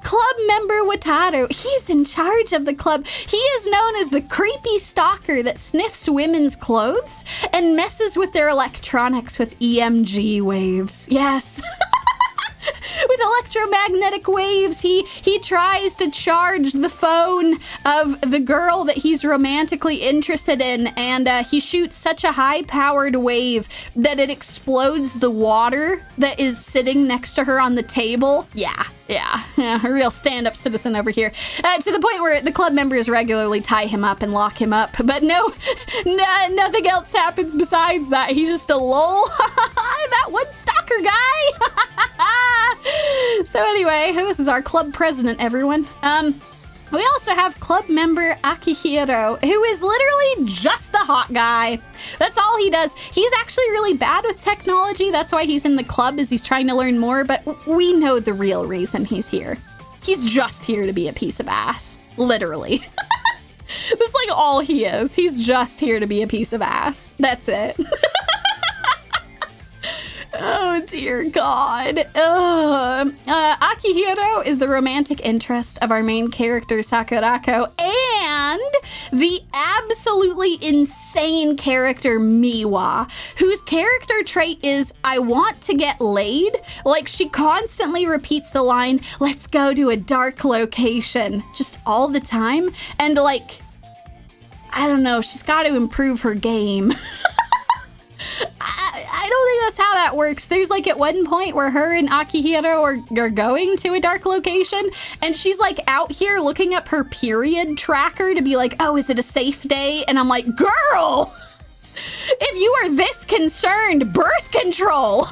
Club member Wataru. He's in charge of the club. He is known as the creepy stalker that sniffs women's clothes and messes with their electronics with EMG waves. Yes. With electromagnetic waves, he tries to charge the phone of the girl that he's romantically interested in, and he shoots such a high-powered wave that it explodes the water that is sitting next to her on the table. Yeah, a real stand-up citizen over here. To the point where the club members regularly tie him up and lock him up, but nothing else happens besides that. He's just a lol. That one stalker guy. So anyway, this is our club president, everyone. We also have club member Akihiro, who is literally just the hot guy. That's all he does. He's actually really bad with technology. That's why he's in the club, is he's trying to learn more, but we know the real reason he's here. He's just here to be a piece of ass. Literally. That's like all he is. He's just here to be a piece of ass. That's it. Oh, dear God. Akihiro is the romantic interest of our main character, Sakurako, and the absolutely insane character, Miwa, whose character trait is, I want to get laid. Like, she constantly repeats the line, let's go to a dark location, just all the time. And, like, I don't know, she's got to improve her game. I don't think that's how that works. There's like at one point where her and Akihiro are going to a dark location, and she's like out here looking up her period tracker to be like, oh, is it a safe day? And I'm like, girl, if you are this concerned, birth control.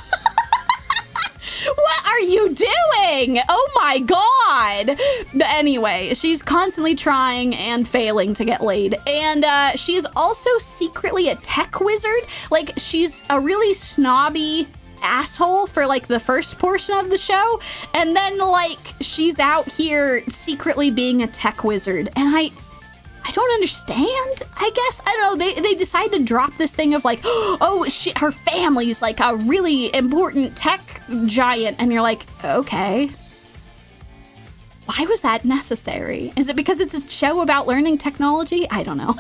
What are you doing? Oh my God. But anyway, she's constantly trying and failing to get laid. And she is also secretly a tech wizard. Like, she's a really snobby asshole for like the first portion of the show. And then like she's out here secretly being a tech wizard. And I don't understand, I guess. I don't know, they decide to drop this thing of like, oh shit, her family's like a really important tech giant, and you're like, okay. Why was that necessary? Is it because it's a show about learning technology? I don't know.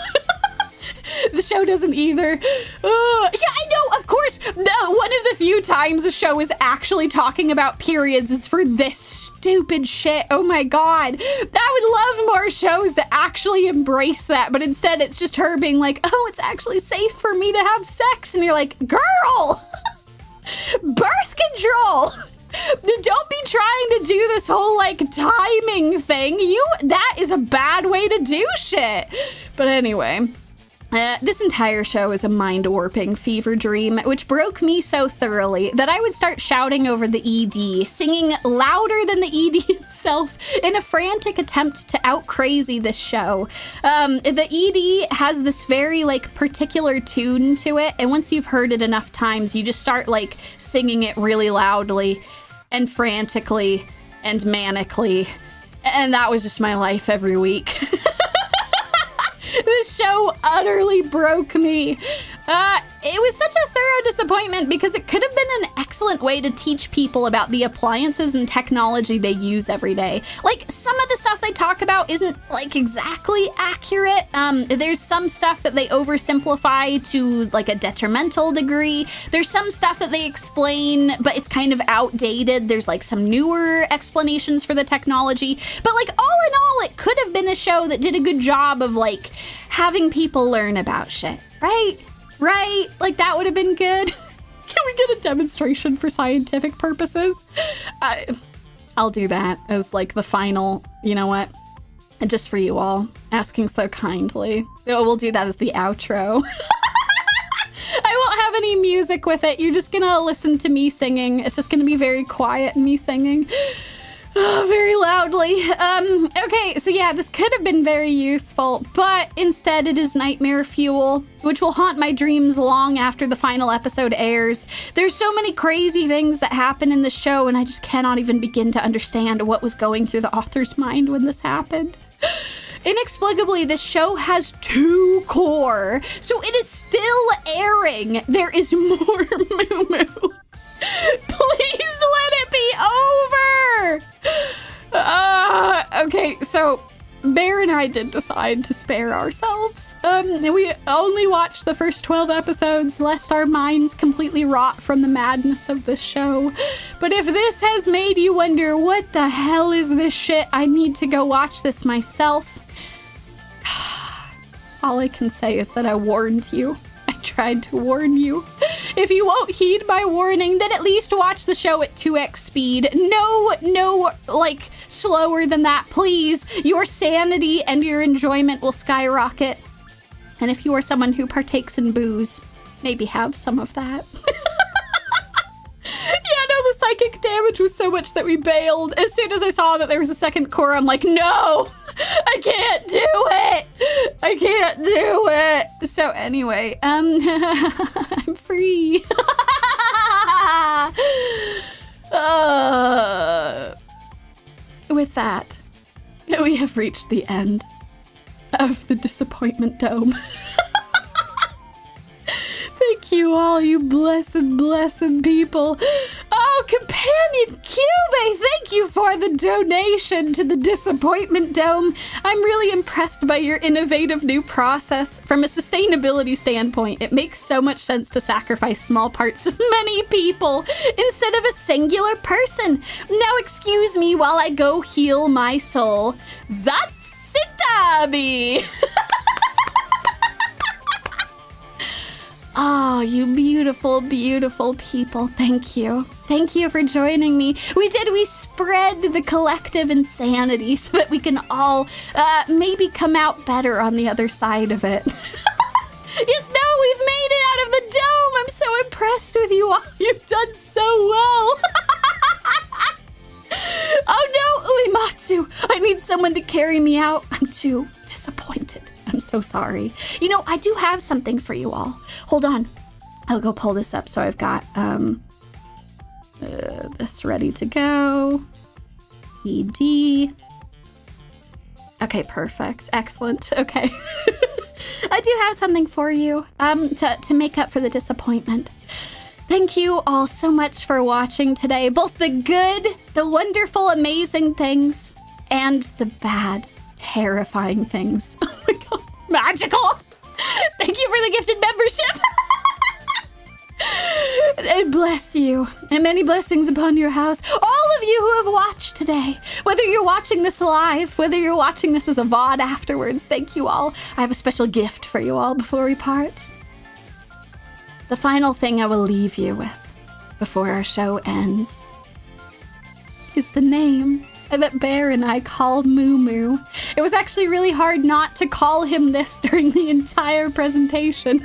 The show doesn't either. Yeah, I know, of course. No, one of the few times the show is actually talking about periods is for this stupid shit. Oh my God. I would love more shows to actually embrace that, but instead it's just her being like, oh, it's actually safe for me to have sex. And you're like, girl, birth control. Don't be trying to do this whole like timing thing. That is a bad way to do shit. But anyway. This entire show is a mind-warping fever dream, which broke me so thoroughly that I would start shouting over the ED, singing louder than the ED itself in a frantic attempt to out-crazy this show. The ED has this very, like, particular tune to it, and once you've heard it enough times, you just start, like, singing it really loudly and frantically and manically, and that was just my life every week. This show utterly broke me. It was such a thorough disappointment because it could have been an excellent way to teach people about the appliances and technology they use every day. Like, some of the stuff they talk about isn't, like, exactly accurate. There's some stuff that they oversimplify to, like, a detrimental degree. There's some stuff that they explain, but it's kind of outdated. There's, like, some newer explanations for the technology. But, like, all in all, it could have been a show that did a good job of, like, having people learn about shit, right? Right? Like, that would have been good. Can we get a demonstration for scientific purposes? I'll do that as, like, the final, you know what? Just for you all, asking so kindly. We'll do that as the outro. I won't have any music with it. You're just gonna listen to me singing. It's just gonna be very quiet and me singing. Very loudly. Okay, so yeah, this could have been very useful, but instead it is nightmare fuel, which will haunt my dreams long after the final episode airs. There's so many crazy things that happen in the show, and I just cannot even begin to understand what was going through the author's mind when this happened. Inexplicably, this show has 2 core, so it is still airing. There is more MuMu. Please let it be over! Okay, so Bear and I did decide to spare ourselves. We only watched the first 12 episodes, lest our minds completely rot from the madness of this show. But if this has made you wonder, what the hell is this shit? I need to go watch this myself. All I can say is that I warned you. I tried to warn you. If you won't heed my warning, then at least watch the show at 2x speed. No, like, slower than that, please. Your sanity and your enjoyment will skyrocket. And if you are someone who partakes in booze, maybe have some of that. Yeah, no, the psychic damage was so much that we bailed. As soon as I saw that there was a second core, I'm like, no, I can't do it. I can't do it. So anyway, I'm free. With that, we have reached the end of the Disappointment Dome. Thank you all, you blessed, blessed people. Oh, Companion Cube, thank you for the donation to the Disappointment Dome. I'm really impressed by your innovative new process. From a sustainability standpoint, it makes so much sense to sacrifice small parts of many people instead of a singular person. Now excuse me while I go heal my soul. ZatsuTabi! Oh, you beautiful, beautiful people. Thank you. Thank you for joining me. We spread the collective insanity so that we can all maybe come out better on the other side of it. Yes, no, we've made it out of the dome. I'm so impressed with you all. You've done so well. Oh no, Uematsu. I need someone to carry me out. I'm too disappointed. I'm so sorry. You know, I do have something for you all. Hold on. I'll go pull this up so I've got this ready to go. ED. Okay, perfect. Excellent. Okay. I do have something for you to make up for the disappointment. Thank you all so much for watching today. Both the good, the wonderful, amazing things, and the bad, terrifying things. Oh my god, magical! Thank you for the gifted membership! And bless you, and many blessings upon your house. All of you who have watched today, whether you're watching this live, whether you're watching this as a VOD afterwards, thank you all. I have a special gift for you all before we part. The final thing I will leave you with before our show ends is the name that Bear and I call MuMu. It was actually really hard not to call him this during the entire presentation.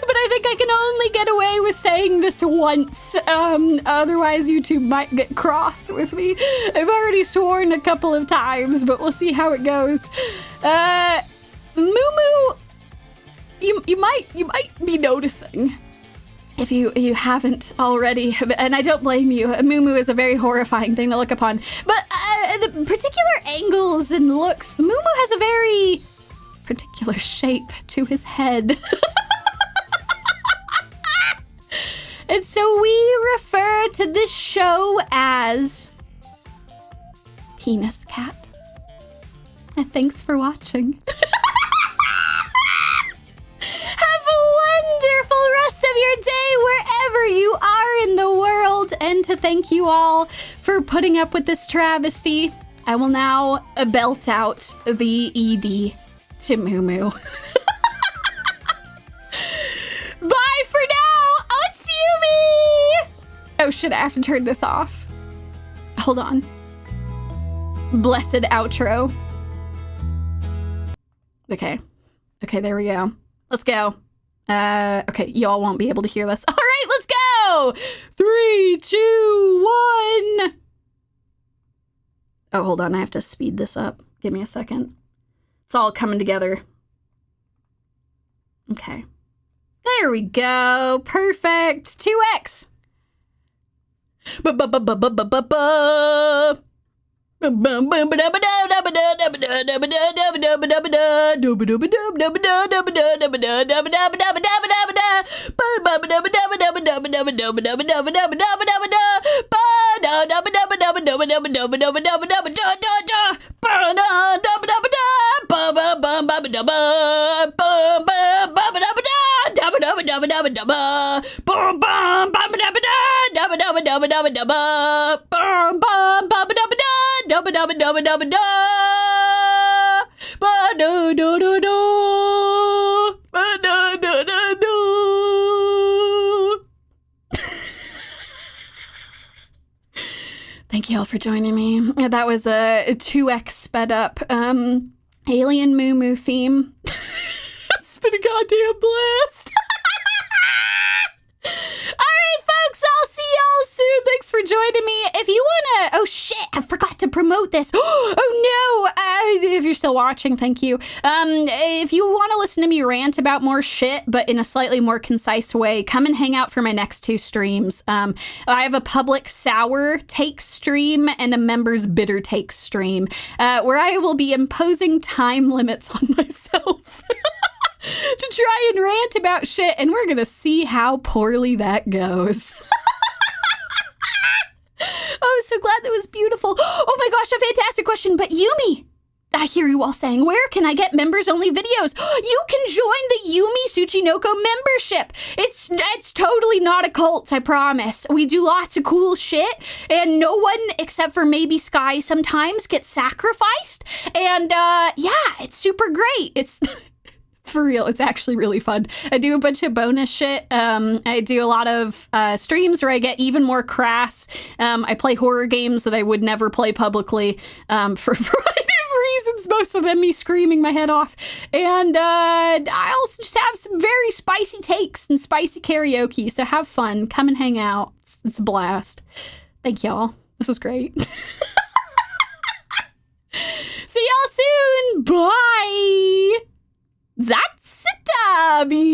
But I think I can only get away with saying this once. Otherwise, YouTube might get cross with me. I've already sworn a couple of times, but we'll see how it goes. MuMu, you might be noticing, if you haven't already, and I don't blame you. MuMu is a very horrifying thing to look upon. But particular angles and looks, MuMu has a very particular shape to his head. And so we refer to this show as Penis Cat. And thanks for watching. Have a wonderful rest of your day wherever you are in the world. And to thank you all for putting up with this travesty, I will now belt out the ED to MuMu. Bye for now! Yumie! Oh shit, I have to turn this off. Hold on. Blessed outro. Okay, there we go. Let's go. Okay, y'all won't be able to hear this. All right, let's go! 3, 2, 1. Oh, hold on, I have to speed this up. Give me a second. It's all coming together. Okay. There we go. Perfect. 2x. Thank you all for joining me. That was a 2x sped up Alien MuMu theme. It's been a goddamn blast. All right, folks, I'll see y'all soon. Thanks for joining me. If you want to, oh shit, I forgot to promote this. Oh no, if you're still watching, thank you. If you want to listen to me rant about more shit, but in a slightly more concise way, come and hang out for my next 2 streams. I have a public sour take stream and a members bitter take stream, where I will be imposing time limits on myself. To try and rant about shit, and we're gonna see how poorly that goes. I'm so glad that was beautiful. Oh my gosh, a fantastic question. But Yumie, I hear you all saying, where can I get members-only videos? You can join the Yumi Tsuchinoko membership. It's totally not a cult, I promise. We do lots of cool shit, and no one, except for maybe Sky, sometimes gets sacrificed. And yeah, it's super great. It's... For real, it's actually really fun. I do a bunch of bonus shit. I do a lot of streams where I get even more crass. I play horror games that I would never play publicly for a variety of reasons, most of them me screaming my head off. And I also just have some very spicy takes and spicy karaoke, so have fun. Come and hang out. It's a blast. Thank y'all. This was great. See y'all soon. Bye. ZatsuTabi.